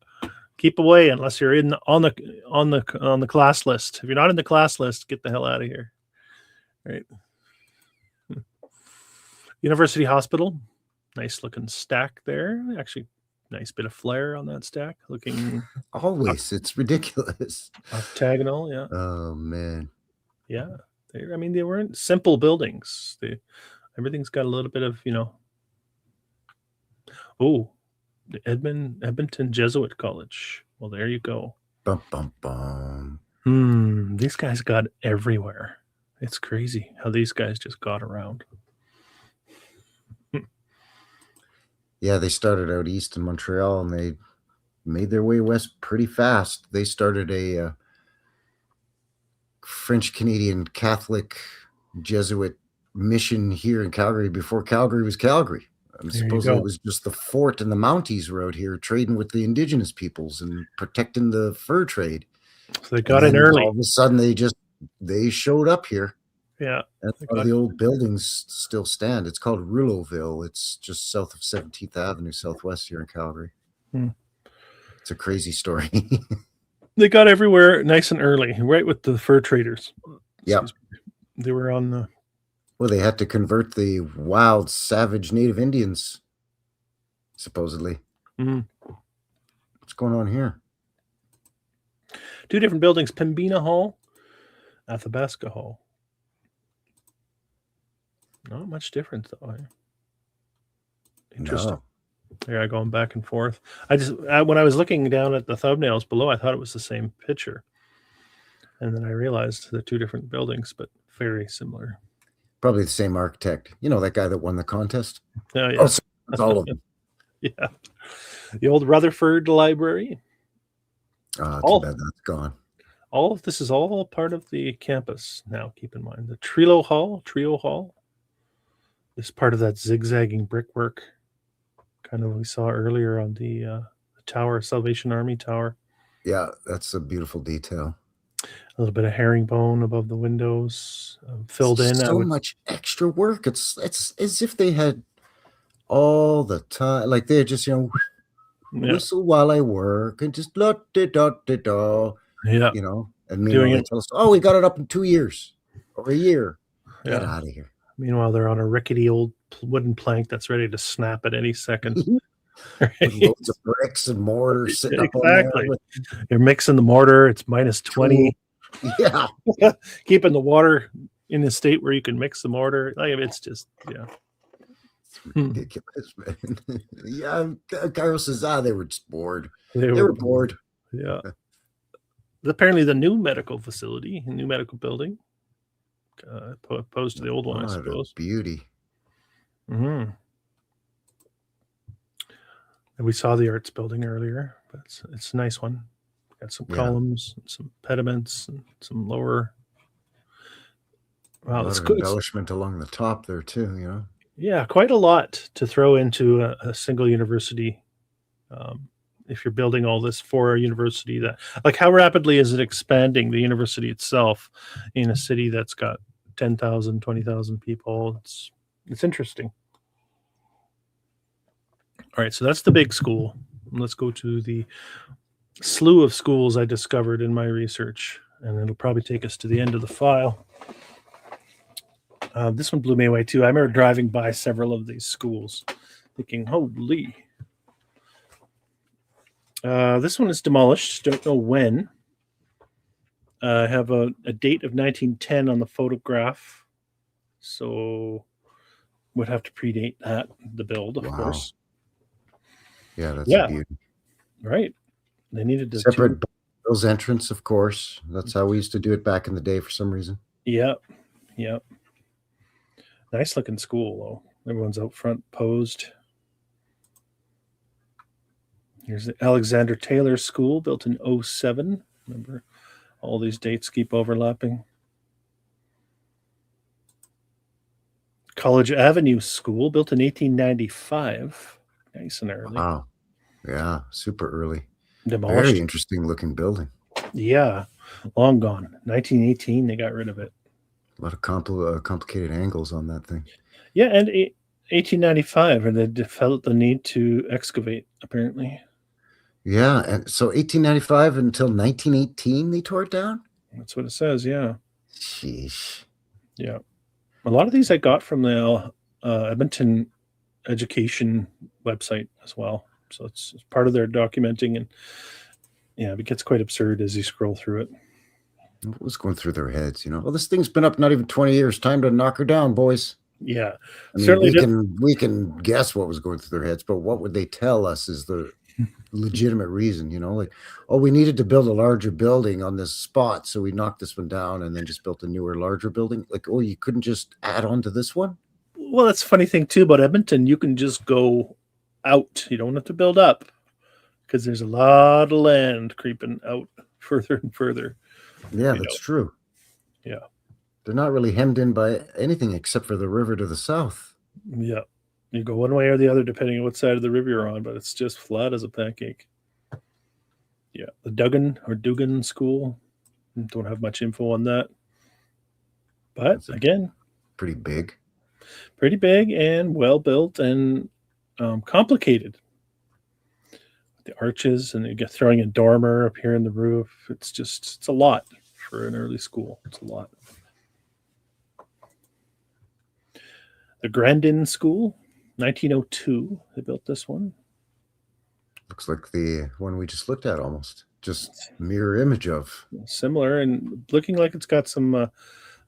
Keep away unless you're on the class list. If you're not in the class list, get the hell out of here. Right. University Hospital, nice looking stack there. Actually, nice bit of flair on that stack. Looking always, it's ridiculous. Octagonal, yeah. Oh man. Yeah, they weren't simple buildings. Everything's got a little bit of the Edmonton Jesuit College. Well, there you go. Bum, bum, bum. These guys got everywhere. It's crazy how these guys just got around. Yeah, they started out east in Montreal and they made their way west pretty fast. They started a French-Canadian Catholic Jesuit mission here in Calgary before Calgary was Calgary. I suppose it was just the fort and the Mounties were out here trading with the indigenous peoples and protecting the fur trade. So they got in early. All of a sudden, they showed up here. Yeah. And the old buildings still stand. It's called Rouleauville. It's just south of 17th Avenue, southwest here in Calgary. It's a crazy story. They got everywhere nice and early, right with the fur traders. Yeah. They were on the... Well, they had to convert the wild, savage Native Indians, supposedly. What's going on here? Two different buildings, Pembina Hall, Athabasca Hall. Not much difference, though. Interesting. No. Yeah, going back and forth. When I was looking down at the thumbnails below, I thought it was the same picture, and then I realized they're two different buildings, but very similar. Probably the same architect. You know, that guy that won the contest? Oh yeah, Oh, so that's all of them. yeah. The old Rutherford Library. Too bad that's gone. All of this is all part of the campus now. Keep in mind the Trio Hall is part of that zigzagging brickwork, kind of we saw earlier on the tower, Salvation Army Tower. Yeah, that's a beautiful detail. A little bit of herringbone above the windows, filled in. So much extra work. It's as if they had all the time, like they just whistle while I work and just la da da da da. Yeah, and meanwhile they tell us, oh, we got it up in 2 years or a year. Get out of here. Meanwhile, they're on a rickety old wooden plank that's ready to snap at any second. With loads of bricks and mortar sitting up on there. They're mixing the mortar. It's minus 20. Yeah. Keeping the water in a state where you can mix the mortar. Like, it's just, yeah. It's ridiculous, man. Yeah, Cairo says, they were just bored. They were bored. Yeah. Apparently the new medical facility, new medical building, opposed to the old one, I suppose. Beauty. Mm-hmm. And we saw the arts building earlier, but it's a nice one. Got some columns, and some pediments, and some lower. Wow, that's good. Embellishment along the top there too. Yeah, quite a lot to throw into a single university. If you're building all this for a university, that, like, how rapidly is it expanding the university itself in a city that's got 10,000, 20,000 people? It's interesting. All right, so that's the big school. Let's go to the slew of schools I discovered in my research, and it'll probably take us to the end of the file. This one blew me away too. I remember driving by several of these schools thinking, holy. This one is demolished. Don't know when. I have a date of 1910 on the photograph. So would have to predate that, the build, of course. Yeah, that's a beauty. Right. They needed to separate those entrance, of course. That's how we used to do it back in the day for some reason. Yep. Nice looking school, though. Everyone's out front posed. Here's the Alexander Taylor School, built in 07. Remember, all these dates keep overlapping. College Avenue School, built in 1895. Nice and early. Wow. Yeah, super early. Demolished. Very interesting looking building. Yeah, long gone. 1918, they got rid of it. A lot of complicated angles on that thing. Yeah, and 1895, and they felt the need to excavate, apparently. Yeah, and so 1895 until 1918, they tore it down? That's what it says, yeah. Sheesh. Yeah. A lot of these I got from the Edmonton education website as well. So it's part of their documenting, and yeah, it gets quite absurd as you scroll through it. What was going through their heads? Well, this thing's been up not even 20 years. Time to knock her down, boys. Yeah. I mean, certainly we can guess what was going through their heads, but what would they tell us is the legitimate reason, like, oh, we needed to build a larger building on this spot, so we knocked this one down and then just built a newer, larger building. Like, oh, you couldn't just add on to this one? Well, that's a funny thing too about Edmonton. You can just go out. You don't have to build up because there's a lot of land creeping out further and further. Yeah, that's true. Yeah. They're not really hemmed in by anything except for the river to the south. Yeah. You go one way or the other depending on what side of the river you're on, but it's just flat as a pancake. Yeah. The Dugan School. Don't have much info on that. But again, pretty big and well built and complicated. The arches, and you get throwing a dormer up here in the roof. It's a lot for an early school. It's a lot. The Grandin School, 1902. They built this one. Looks like the one we just looked at, almost just mirror image of. Similar, and looking like it's got some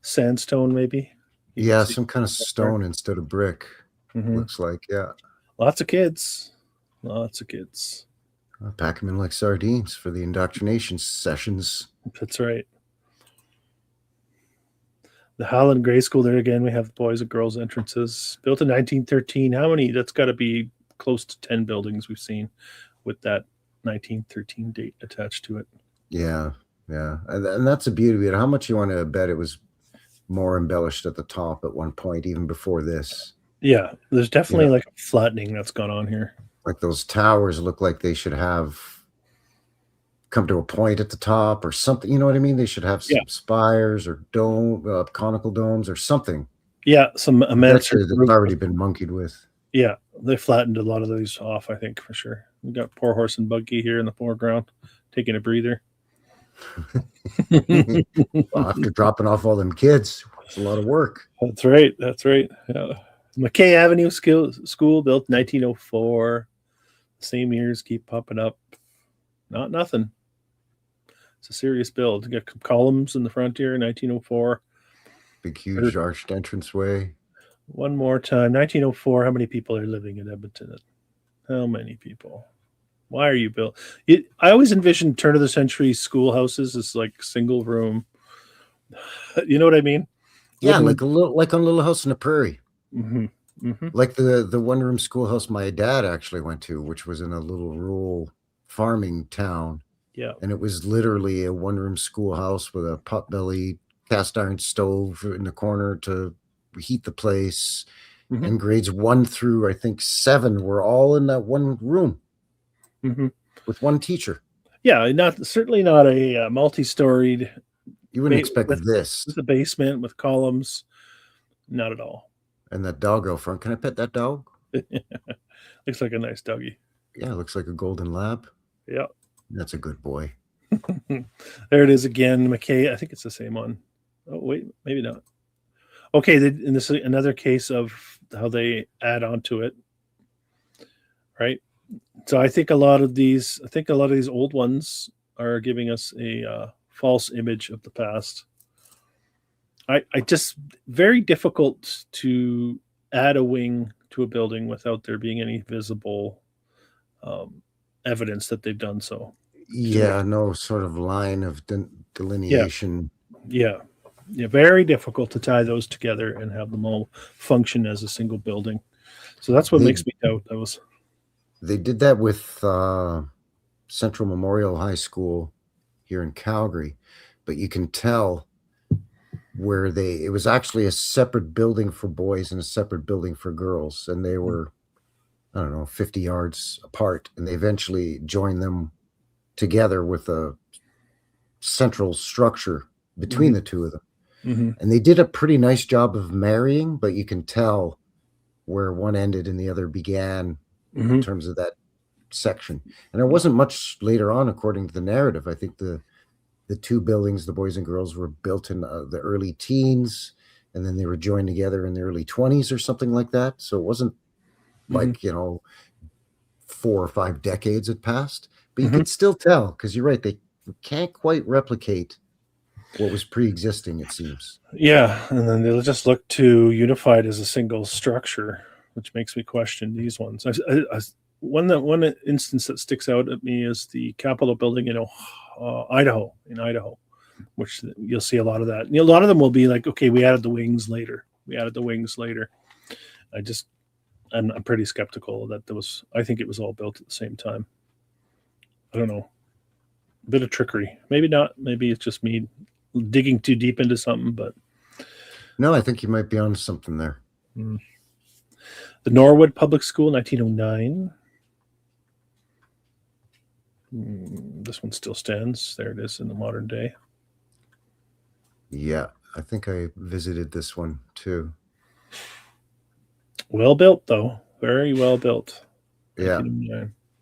sandstone, maybe. Yeah, some kind of stone instead of brick. Looks like, yeah. A Lots of kids. Lots of kids. Pack them in like sardines for the indoctrination sessions. That's right. The Highland Grade School, there again, we have boys and girls entrances. Built in 1913. How many? That's got to be close to 10 buildings we've seen with that 1913 date attached to it. Yeah, yeah. And that's the beauty of it. How much you want to bet it was more embellished at the top at one point, even before this? Yeah, there's definitely like a flattening that's gone on here. Like those towers look like they should have come to a point at the top or something. You know what I mean? They should have some spires or conical domes or something. Yeah, some immense. That's already been monkeyed with. Yeah, they flattened a lot of these off, I think, for sure. We got poor horse and buggy here in the foreground, taking a breather. Well, after dropping off all them kids, it's a lot of work. That's right. That's right. Yeah. McKay Avenue School built 1904. Same years keep popping up. Not nothing. It's a serious build. You got columns in the front here, 1904. Big, huge arched entranceway. One more time, 1904. How many people are living in Edmonton? How many people? Why are you built? I always envisioned turn of the century schoolhouses as like single room. You know what I mean? Yeah, like a Little House on the Prairie. Mm-hmm. Mm-hmm. Like the one room schoolhouse my dad actually went to, which was in a little rural farming town. Yeah. And it was literally a one room schoolhouse with a potbelly cast iron stove in the corner to heat the place. Mm-hmm. And grades 1 through I think 7 were all in that one room. Mm-hmm. With one teacher. Yeah, certainly not a multi-storied. You wouldn't expect this. With a basement with columns. Not at all. And that dog out front. Can I pet that dog? Looks like a nice doggy. Yeah, it looks like a golden lab. Yeah. That's a good boy. There it is again. McKay, I think it's the same one. Oh, wait, maybe not. Okay, and this is another case of how they add on to it. Right? So I think a lot of these old ones are giving us a false image of the past. I just very difficult to add a wing to a building without there being any visible evidence that they've done so. Yeah, no sort of line of delineation. Yeah, very difficult to tie those together and have them all function as a single building. So that's what makes me doubt those. They did that with Central Memorial High School here in Calgary, but you can tell where it was actually a separate building for boys and a separate building for girls. And they were, 50 yards apart. And they eventually joined them together with a central structure between the two of them. Mm-hmm. And they did a pretty nice job of marrying, but you can tell where one ended and the other began in terms of that section. And there wasn't much later on, according to the narrative. I think the two buildings, the boys and girls, were built in the early teens, and then they were joined together in the early 20s or something like that. So it wasn't like, 4 or 5 decades had passed, but you could still tell, because you're right, they can't quite replicate what was pre-existing, it seems. Yeah, and then they'll just look to unified as a single structure, which makes me question these ones. One instance that sticks out at me is the Capitol building in Idaho, which you'll see a lot of that. And a lot of them will be like, okay, we added the wings later. I'm pretty skeptical that I think it was all built at the same time. I don't know. A bit of trickery. Maybe not. Maybe it's just me digging too deep into something, but. No, I think you might be on something there. The Norwood Public School, 1909. This one still stands. There it is in the modern day. Yeah, I think I visited this one too. Well built, though. Very well built. Yeah.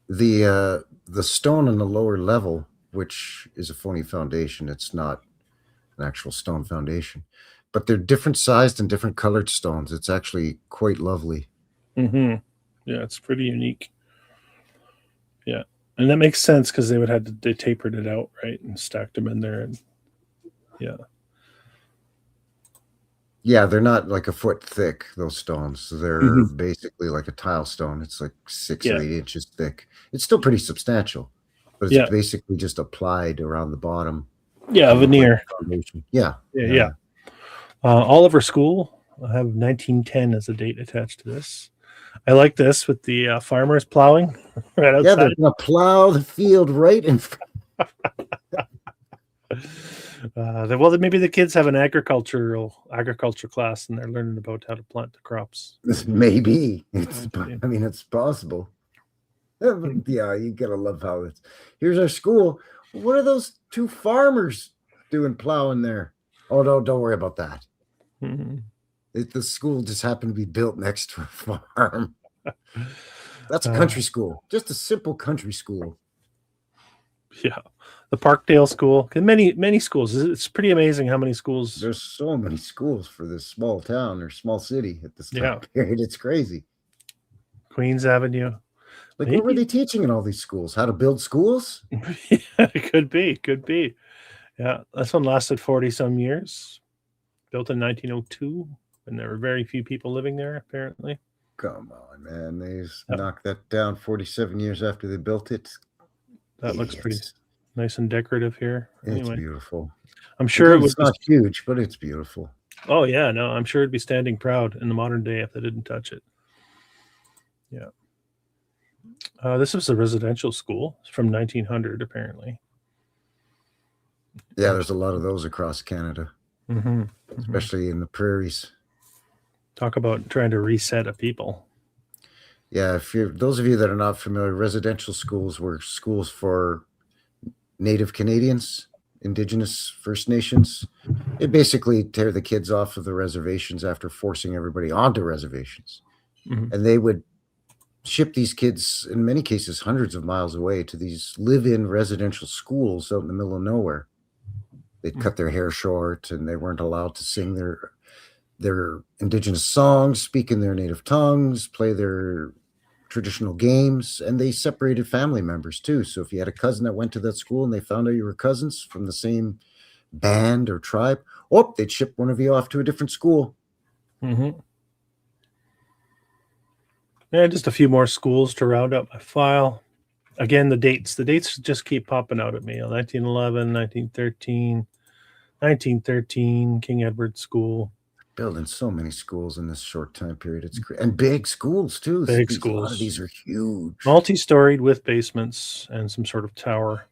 The stone on the lower level, which is a phony foundation, it's not an actual stone foundation, but they're different sized and different colored stones. It's actually quite lovely. Yeah, it's pretty unique. Yeah. And that makes sense because they tapered it out, right, and stacked them in there. And yeah. Yeah, they're not like a foot thick, those stones. They're basically like a tile stone. It's like 6 or Yeah. 8 inches thick. It's still pretty substantial, but it's Yeah. basically just applied around the bottom. Yeah, to look like veneer. a foundation. Yeah. Yeah. Oliver School. I have 1910 as a date attached to this. I like this with the farmers plowing right outside. Yeah, they're going to plow the field right in front. Well, maybe the kids have an agriculture class and they're learning about how to plant the crops. Maybe. I mean, it's possible. Yeah, you got to love how it's. Here's our school. What are those two farmers doing plowing there? Oh, no, don't worry about that. The school just happened to be built next to a farm. That's a country school. Just a simple country school. Yeah. The Parkdale School. Many schools. It's pretty amazing how many schools. There's so many schools for this small town or small city at this time period. It's crazy. Queens Avenue. Like, what were they teaching in all these schools? How to build schools? Yeah, it could be. Yeah, this one lasted 40-some years. Built in 1902, and there were very few people living there, apparently. Come on, man. They knocked that down 47 years after they built it. That looks pretty nice and decorative here. It's beautiful. I'm sure it's not huge, but it's beautiful. Oh, yeah. No, I'm sure it'd be standing proud in the modern day if they didn't touch it. Yeah. This was a residential school from 1900, apparently. Yeah, there's a lot of those across Canada, especially in the prairies. Talk about trying to reset a people. Yeah, those of you that are not familiar, residential schools were schools for Native Canadians, Indigenous First Nations. They basically tear the kids off of the reservations after forcing everybody onto reservations. And they would ship these kids, in many cases, hundreds of miles away to these live-in residential schools out in the middle of nowhere. They'd cut their hair short, and they weren't allowed to sing their Indigenous songs, speak in their native tongues, play their traditional games, and they separated family members too. So if you had a cousin that went to that school and they found out you were cousins from the same band or tribe, they'd ship one of you off to a different school. Yeah, just a few more schools to round up my file. Again, the dates just keep popping out at me. 1911, 1913, King Edward School. Building so many schools in this short time period. It's great. And big schools too. Big A schools. lot of these are huge. Multi-storied with basements and some sort of tower.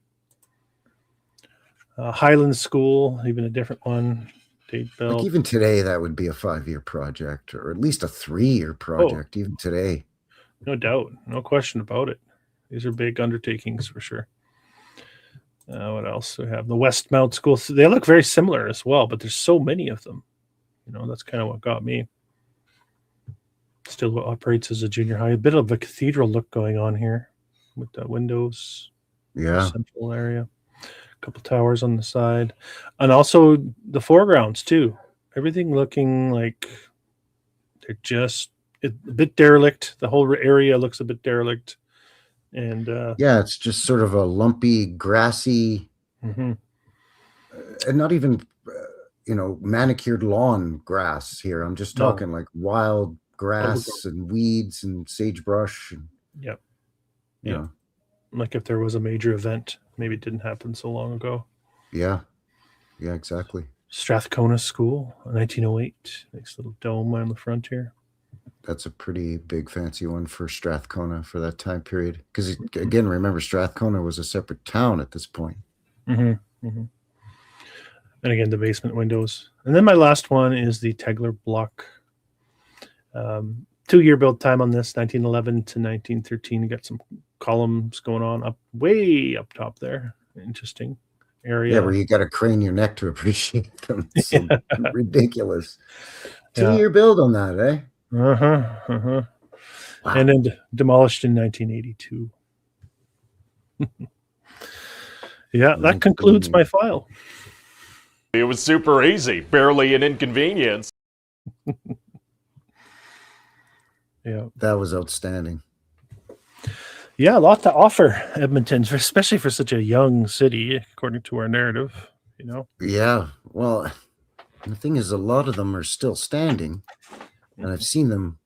Highland School, even a different one. Date built. Like even today, that would be a 5-year project, or at least a 3-year project, even today. No doubt. No question about it. These are big undertakings for sure. What else do we have? The Westmount School. They look very similar as well, but there's so many of them. That's kind of what got me. Still operates as a junior high. A bit of a cathedral look going on here with the windows. Yeah. Central area. A couple towers on the side. And also the foregrounds too. Everything looking like they're just a bit derelict. The whole area looks a bit derelict. And yeah, it's just sort of a lumpy, grassy, and not even manicured lawn grass here. I'm just talking like wild grass and weeds and sagebrush. And, like if there was a major event, maybe it didn't happen so long ago. Yeah, exactly. Strathcona School, 1908. Nice little dome on the front here. That's a pretty big fancy one for Strathcona for that time period. Because again, remember, Strathcona was a separate town at this point. And again, the basement windows. And then my last one is the Tegler Block. 2-year build time on this, 1911 to 1913. You got some columns going on way up top there. Interesting area. Yeah, where you got to crane your neck to appreciate them. It's so ridiculous. 2-year build on that, eh? Wow. And then demolished in 1982. Yeah, that concludes my file. It was super easy, barely an inconvenience. Yeah, that was outstanding. Yeah, a lot to offer, Edmonton, especially for such a young city, according to our narrative. Yeah, well, And the thing is, a lot of them are still standing, and I've seen them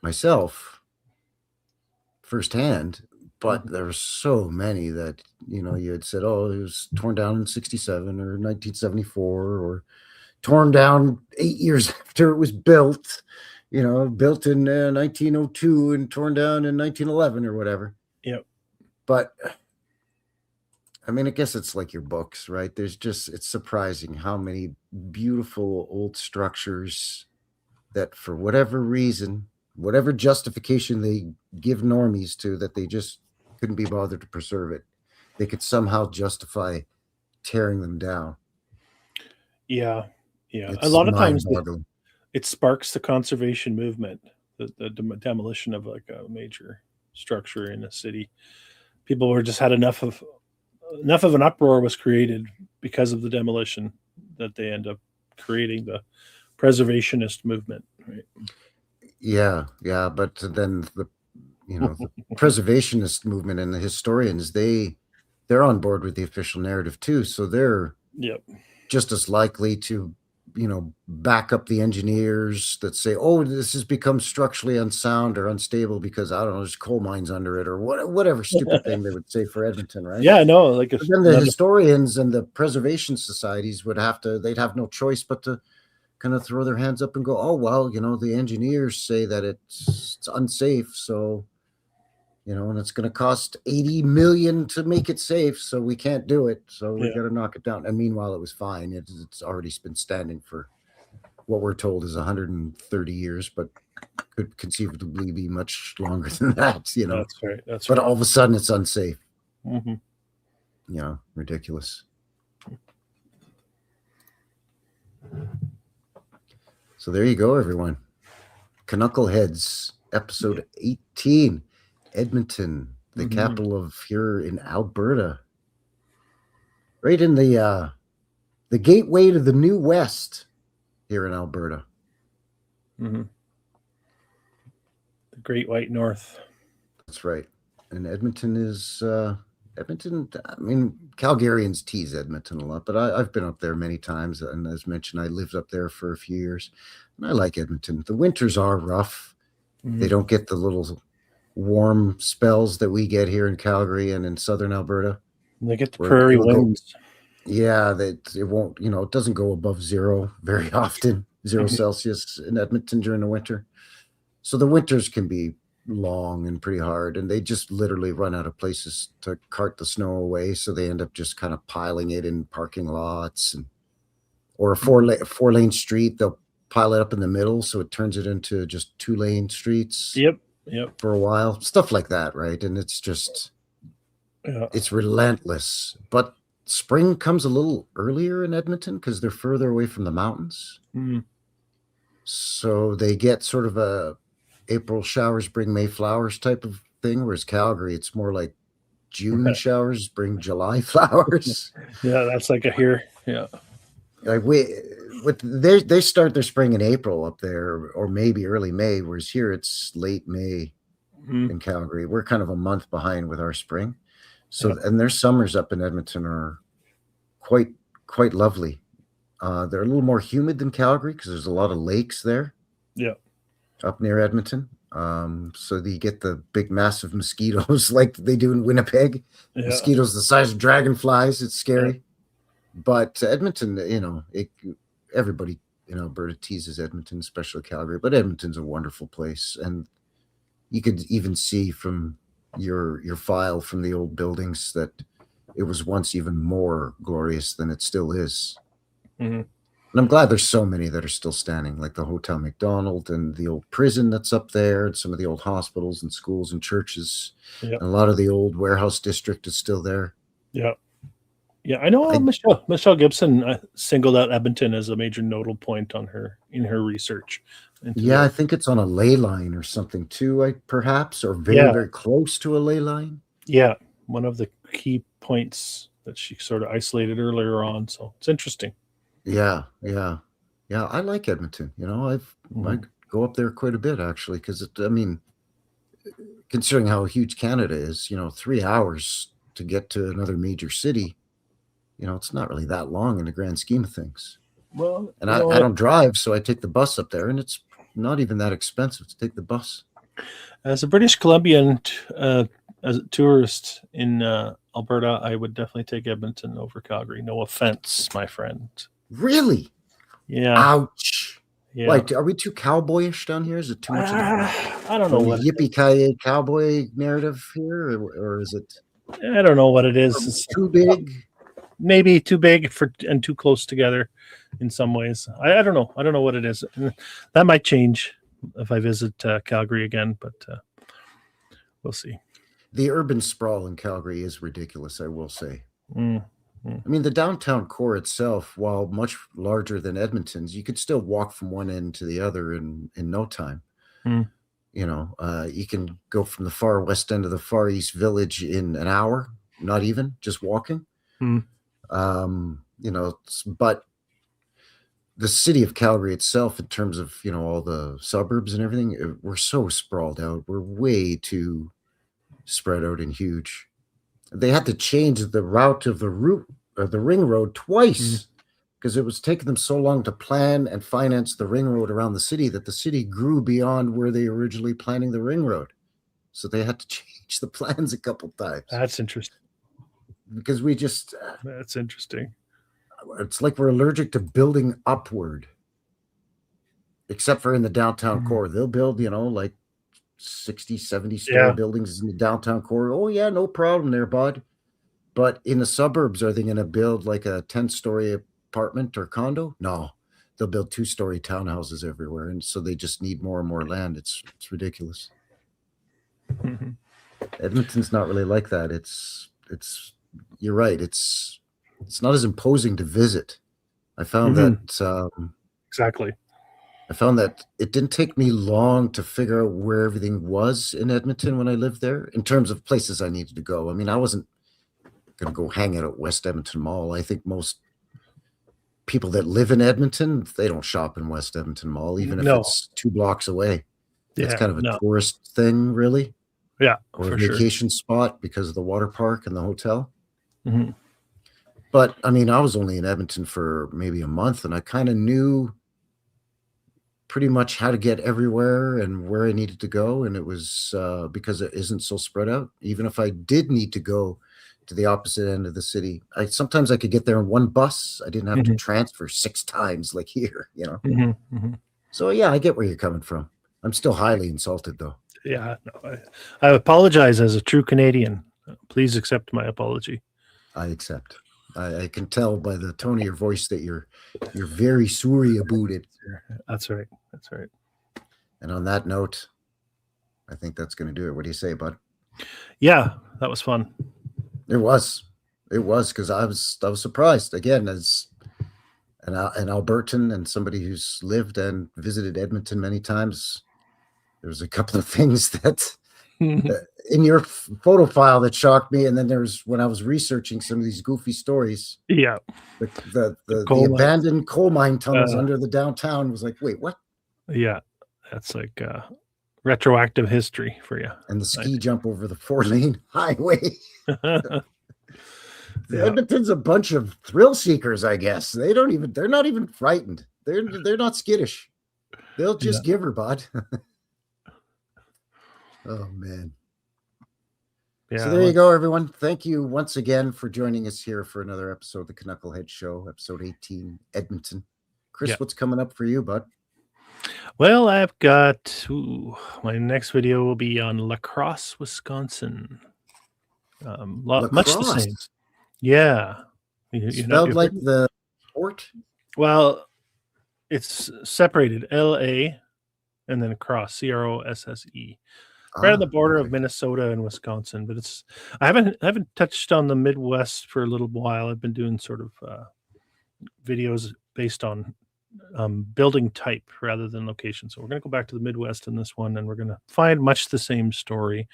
myself firsthand. But there's so many that, you know, you had said, oh, it was torn down in 67 or 1974, or torn down 8 years after it was built, you know, built in 1902 and torn down in 1911 or whatever. Yep. But I mean, I guess it's like your books, right? It's surprising how many beautiful old structures that, for whatever reason, whatever justification they give normies to, that they just couldn't be bothered to preserve it, they could somehow justify tearing them down. Yeah. Yeah. It's A lot of times mind-boggling. it sparks the conservation movement, the demolition of like a major structure in a city. People were just had enough of an uproar was created because of the demolition, that they end up creating the preservationist movement, right? Yeah, but then the preservationist movement and the historians, they're on board with the official narrative too, so they're Yep. just as likely to, back up the engineers that say, oh, this has become structurally unsound or unstable because, I don't know, there's coal mines under it, or whatever stupid thing they would say for Edmonton, right? Yeah, no, like if But then the historians and the preservation societies they'd have no choice but to kind of throw their hands up and go, oh, well, the engineers say that it's unsafe, so, and it's going to cost 80 million to make it safe, so we can't do it, so we got to knock it down. And meanwhile, it was fine. It's already been standing for what we're told is 130 years, but could conceivably be much longer than that, That's right. But all of a sudden, it's unsafe. Mm-hmm. Ridiculous. So there you go, everyone. CANUCKLEHEADS, episode 18. Edmonton, the capital of here in Alberta. Right in the gateway to the New West here in Alberta. Mm-hmm. The Great White North. That's right. And Edmonton is... Edmonton, I mean, Calgarians tease Edmonton a lot, but I've been up there many times, and as mentioned, I lived up there for a few years, and I like Edmonton. The winters are rough. They don't get the little warm spells that we get here in Calgary and in southern Alberta. They get the prairie winds. It won't, it doesn't go above zero very often, 0 Celsius in Edmonton during the winter. So the winters can be long and pretty hard, and they just literally run out of places to cart the snow away, so they end up just kind of piling it in parking lots, or a four lane street. They'll pile it up in the middle, so it turns it into just 2-lane streets. Yep. For a while, stuff like that, right? And it's just it's relentless. But spring comes a little earlier in Edmonton because they're further away from the mountains. So they get sort of a April showers bring May flowers type of thing, whereas Calgary, it's more like June showers bring July flowers. Yeah, that's like a here. Yeah, like they start their spring in April up there, or maybe early May, whereas here it's late May in Calgary. We're kind of a month behind with our spring. So and their summers up in Edmonton are quite lovely. They're a little more humid than Calgary because there's a lot of lakes there. Yeah. Up near Edmonton. So you get the big massive mosquitoes like they do in Winnipeg. Yeah. Mosquitoes the size of dragonflies. It's scary. Yeah. But Edmonton, everybody in Alberta teases Edmonton, especially Calgary, but Edmonton's a wonderful place. And you could even see from your file from the old buildings that it was once even more glorious than it still is. Mm-hmm. And I'm glad there's so many that are still standing, like the Hotel McDonald and the old prison that's up there, and some of the old hospitals and schools and churches. Yep. And a lot of the old warehouse district is still there. Yeah. Yeah, I know Michelle Gibson singled out Edmonton as a major nodal point in her research. I think it's on a ley line or something too, perhaps, or very close to a ley line. Yeah, one of the key points that she sort of isolated earlier on. So it's interesting. Yeah. I like Edmonton. I go up there quite a bit actually, because considering how huge Canada is, 3 hours to get to another major city, it's not really that long in the grand scheme of things. Well, And I don't drive, so I take the bus up there, and it's not even that expensive to take the bus. as a British Columbian, as a tourist in Alberta, I would definitely take Edmonton over Calgary. No offense, my friend. Really? Yeah. Ouch. Yeah. Like, are we too cowboyish down here? Is it too much of I don't know a what yippee-ki-yay cowboy narrative here, or is it I don't know what it is. It's too big? maybe too big for and too close together in some ways. I don't know. I don't know what it is. That might change if I visit Calgary again, but we'll see. The urban sprawl in Calgary is ridiculous, I will say. Mm. I mean, the downtown core itself, while much larger than Edmonton's, you could still walk from one end to the other in no time. Mm. You know, you can go from the far west end of the far east village in an hour, not even, just walking. Mm. You know, but the city of Calgary itself, in terms of, you know, all the suburbs and everything, we're so sprawled out. We're way too spread out and huge. They had to change the route of the ring road twice because it was taking them so long to plan and finance the ring road around the city that the city grew beyond where they originally planning the ring road. So they had to change the plans a couple times. That's interesting. Because we just That's interesting. it's like we're allergic to building upward. Except for in the downtown core. They'll build, you know, like 60, 70-story buildings in the downtown core. Oh, yeah, no problem there, bud. But in the suburbs, are they going to build like a 10-story apartment or condo? No. They'll build 2-story townhouses everywhere. And so they just need more and more land. It's ridiculous. Mm-hmm. Edmonton's not really like that. It's you're right. It's not as imposing to visit. I found that exactly. I found that it didn't take me long to figure out where everything was in Edmonton when I lived there in terms of places I needed to go. I mean, I wasn't going to go hang out at West Edmonton Mall. I think most people that live in Edmonton, they don't shop in West Edmonton Mall, even if it's 2 blocks away. It's kind of a tourist thing, really. Yeah, or a vacation spot because of the water park and the hotel. Mm-hmm. But I mean, I was only in Edmonton for maybe a month, and I kind of knew pretty much how to get everywhere and where I needed to go. And it was because it isn't so spread out. Even if I did need to go to the opposite end of the city, sometimes I could get there in one bus. I didn't have to transfer 6 times like here, you know? So yeah, I get where you're coming from. I'm still highly insulted though. Yeah, no, I apologize as a true Canadian. Please accept my apology. I accept. I can tell by the tone of your voice that you're very sorry about it. That's right. That's right. And on that note, I think that's going to do it. What do you say, bud? Yeah, that was fun. It was because I was surprised again as an Albertan and somebody who's lived and visited Edmonton many times. There was a couple of things that in your photo file that shocked me, and then there's when I was researching some of these goofy stories. Yeah, the abandoned coal mine tunnels under the downtown was like, wait, what? Yeah, that's like retroactive history for you. And the ski jump over the 4-lane highway. Edmonton's a bunch of thrill seekers, I guess. They're not even frightened. They're not skittish. They'll just give her, bud. Oh man. Yeah, so there you go, everyone. Thank you once again for joining us here for another episode of the Knucklehead Show, episode 18, Edmonton. Chris, what's coming up for you, bud? Well, I've got my next video will be on La Crosse, Wisconsin. Much the same. Yeah. Spelled like the sport? Well, it's separated L-A and then Crosse, C-R-O-S-S-E. Right on the border of Minnesota and Wisconsin, but I haven't touched on the Midwest for a little while. I've been doing sort of videos based on building type rather than location. So we're going to go back to the Midwest in this one, and we're going to find much the same story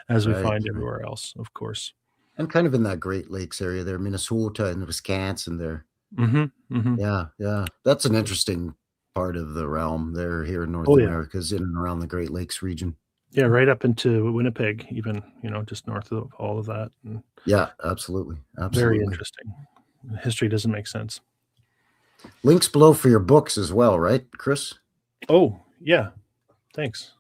as we find everywhere else, of course. And kind of in that Great Lakes area there, Minnesota and Wisconsin there. Yeah. That's an interesting part of the realm there here in North America, is in and around the Great Lakes region. Yeah, right up into Winnipeg, even, just north of all of that. And yeah, absolutely. very interesting. History doesn't make sense. Links below for your books as well, right, Chris? Oh, yeah. Thanks.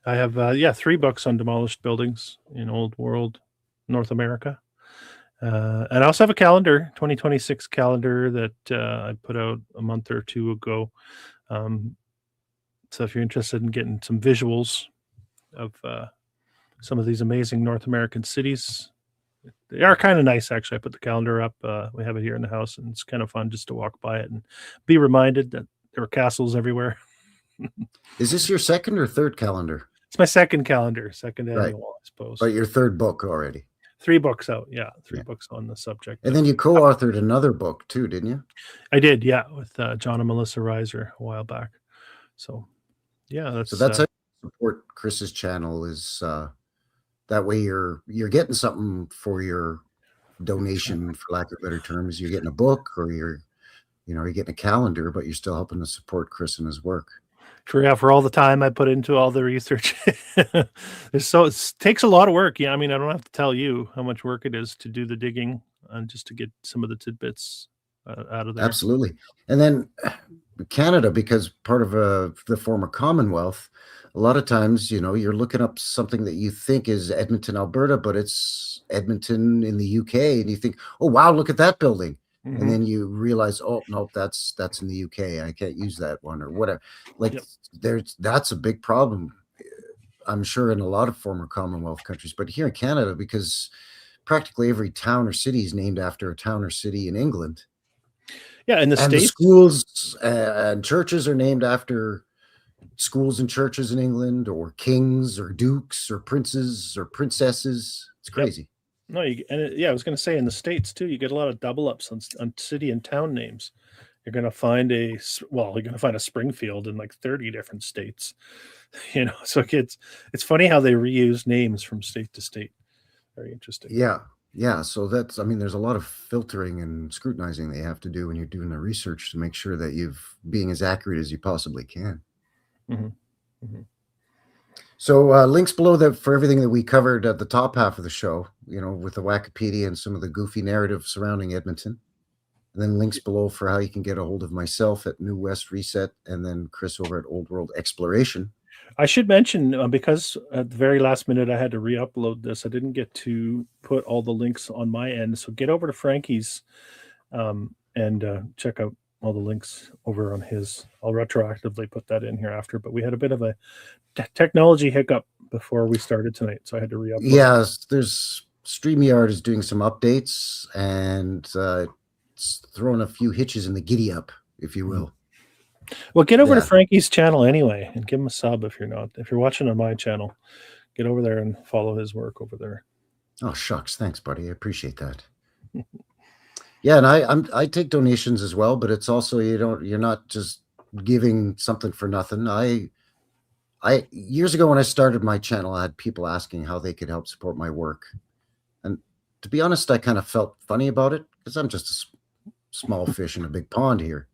I have 3 books on demolished buildings in Old World, North America. And I also have a calendar, 2026 calendar that I put out a month or 2 ago. So if you're interested in getting some visuals of some of these amazing North American cities, they are kind of nice, actually. I put the calendar up. We have it here in the house, and it's kind of fun just to walk by it and be reminded that there are castles everywhere. Is this your second or third calendar? It's my second calendar, second Right. annual, I suppose. But your third book already. 3 books out. Yeah, 3 Yeah. books on the subject. And then you co-authored another book too, didn't you? I did, yeah, with John and Melissa Reiser a while back. So, yeah, that's So that's how you support Chris's channel is that way you're getting something for your donation, for lack of better terms. You're getting a book or you're getting a calendar, but you're still helping to support Chris and his work. for all the time I put into all the research. It takes a lot of work. Yeah, I mean, I don't have to tell you how much work it is to do the digging and just to get some of the tidbits out of there. Absolutely. And then Canada, because part of the former Commonwealth, a lot of times, you're looking up something that you think is Edmonton, Alberta, but it's Edmonton in the UK, and you think, oh wow, look at that building. Mhm. And then you realize, oh no, that's in the UK. I can't use that one or whatever. Like Yep. that's a big problem, I'm sure, in a lot of former Commonwealth countries, but here in Canada, because practically every town or city is named after a town or city in England. Yeah, in the And the States. schools and churches are named after schools and churches in England, or kings or dukes or princes or princesses. It's crazy. No, I was going to say in the States too, you get a lot of double ups on city and town names. You're going to find you're going to find a Springfield in like 30 different states. So it's funny how they reuse names from state to state. Very interesting. Yeah. So there's a lot of filtering and scrutinizing that you have to do when you're doing the research to make sure that you're being as accurate as you possibly can. Mhm. Mhm. So links below for everything that we covered at the top half of the show, with the Wikipedia and some of the goofy narrative surrounding Edmonton. And then links below for how you can get a hold of myself at New West Reset, and then Chris over at Old World Exploration. I should mention, because at the very last minute I had to re-upload this, I didn't get to put all the links on my end. So get over to Frankie's and check out all the links over on his. I'll retroactively put that in here after, but we had a bit of a technology hiccup before we started tonight, so I had to re-upload. Yes, there's StreamYard is doing some updates, and it's throwing a few hitches in the giddy up, if you will. Well, get over to Yeah. Frankie's channel anyway and give him a sub if you're not. If you're watching on my channel, get over there and follow his work over there. Oh shucks, thanks, buddy. I appreciate that. Yeah, and I take donations as well, but it's also you're not just giving something for nothing. I years ago when I started my channel, I had people asking how they could help support my work, and to be honest, I kind of felt funny about it because I'm just a small fish in a big pond here.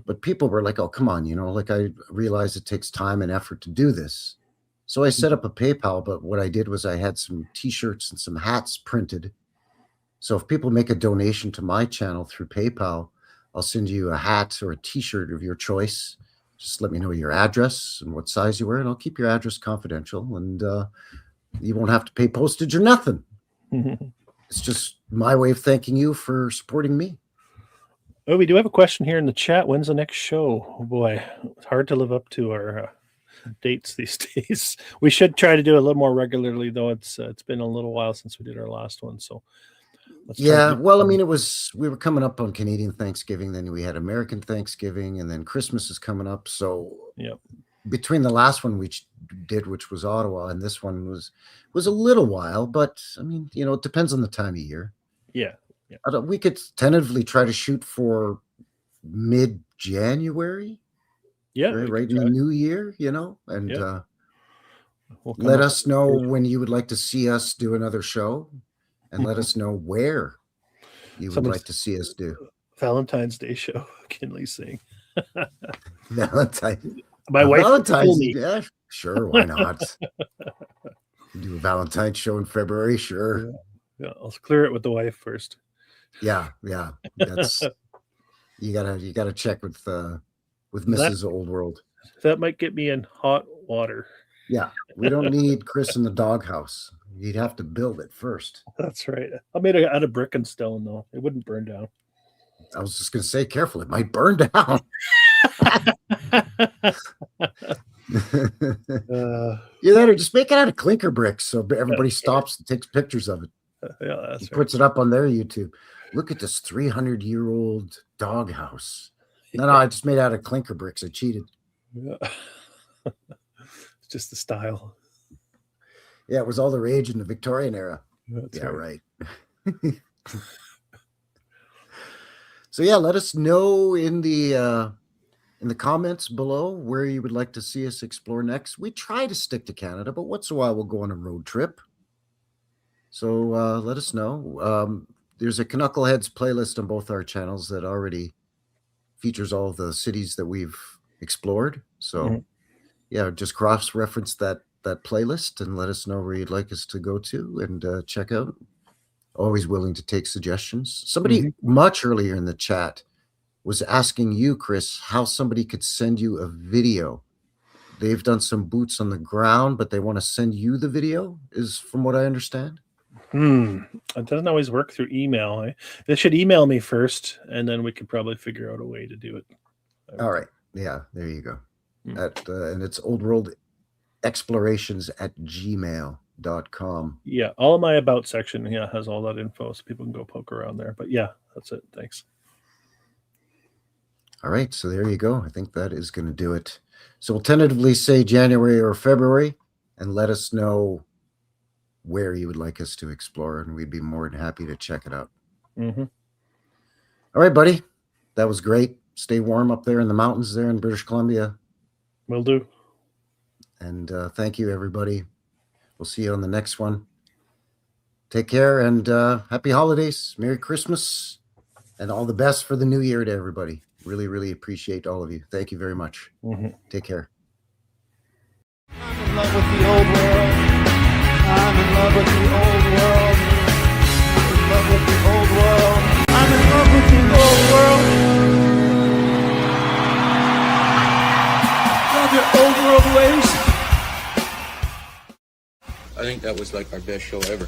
But people were like, "Oh, come on," like I realized it takes time and effort to do this. So I set up a PayPal, but what I did was I had some t-shirts and some hats printed. So if people make a donation to my channel through PayPal, I'll send you a hat or a t-shirt of your choice. Just let me know your address and what size you wear, and I'll keep your address confidential, and you won't have to pay postage or nothing. It's just my way of thanking you for supporting me. Oh, we do have a question here in the chat. When's the next show? Oh boy, it's hard to live up to our dates these days. We should try to do it a little more regularly, though. It's been a little while since we did our last one, so let's try to Yeah, do- well, I mean, we were coming up on Canadian Thanksgiving, then we had American Thanksgiving, and then Christmas is coming up. So Yep. between the last one we did, which was Ottawa, and this one was a little while, but I mean, it depends on the time of year. Yeah. We could tentatively try to shoot for mid-January, Yeah. right in the new year, and Yeah. We'll come let up us know when you would like to see us do another show, and let us know where you would Someone's- like to see us do. Valentine's Day show. Kinley's saying. Valentine. My wife will kill Valentine's. me. Yeah, sure. Why not? Do a Valentine's show in February, sure. Yeah, I'll clear it with the wife first. Yeah. That's You gotta check with Mrs. Old World. That might get me in hot water. Yeah, we don't need Chris in the doghouse. You'd have to build it first. That's right. I made it out of brick and stone, though. It wouldn't burn down. I was just gonna say, careful, it might burn down. You better just make it out of clinker bricks so everybody stops and takes pictures of it. Yeah, that's He puts it up on their YouTube. Look at this 300-year-old doghouse. No, I just made it out of clinker bricks. I cheated. Yeah. It's just the style. Yeah, it was all the rage in the Victorian era. That's right. So yeah, let us know in the comments below where you would like to see us explore next. We try to stick to Canada, but once in a while we'll go on a road trip. So let us know. There's a Knuckleheads playlist on both our channels that already features all the cities that we've explored. So yeah, just cross-reference that playlist and let us know where you'd like us to go to and check out. Always willing to take suggestions. Somebody much earlier in the chat was asking you, Chris, how somebody could send you a video. They've done some boots on the ground, but they want to send you the video, is from what I understand. It doesn't always work through email. They should email me first, and then we could probably figure out a way to do it. All right. Yeah, there you go. And it's oldworldexplorations@gmail.com. Yeah, all of my about section has all that info, so people can go poke around there. But yeah, that's it. Thanks. All right, so there you go. I think that is going to do it. So we'll tentatively say January or February, and let us know where you would like us to explore, and we'd be more than happy to check it out. All right, buddy. That was great. Stay warm up there in the mountains there in British Columbia. Will do. And thank you, everybody. We'll see you on the next one. Take care, and happy holidays. Merry Christmas, and all the best for the new year to everybody. Really, really appreciate all of you. Thank you very much. Take care. I'm in love with the old world. I'm in love with the old world. I'm in love with the old world. I'm in love with the old world. Love your old world ways. I think that was like our best show ever.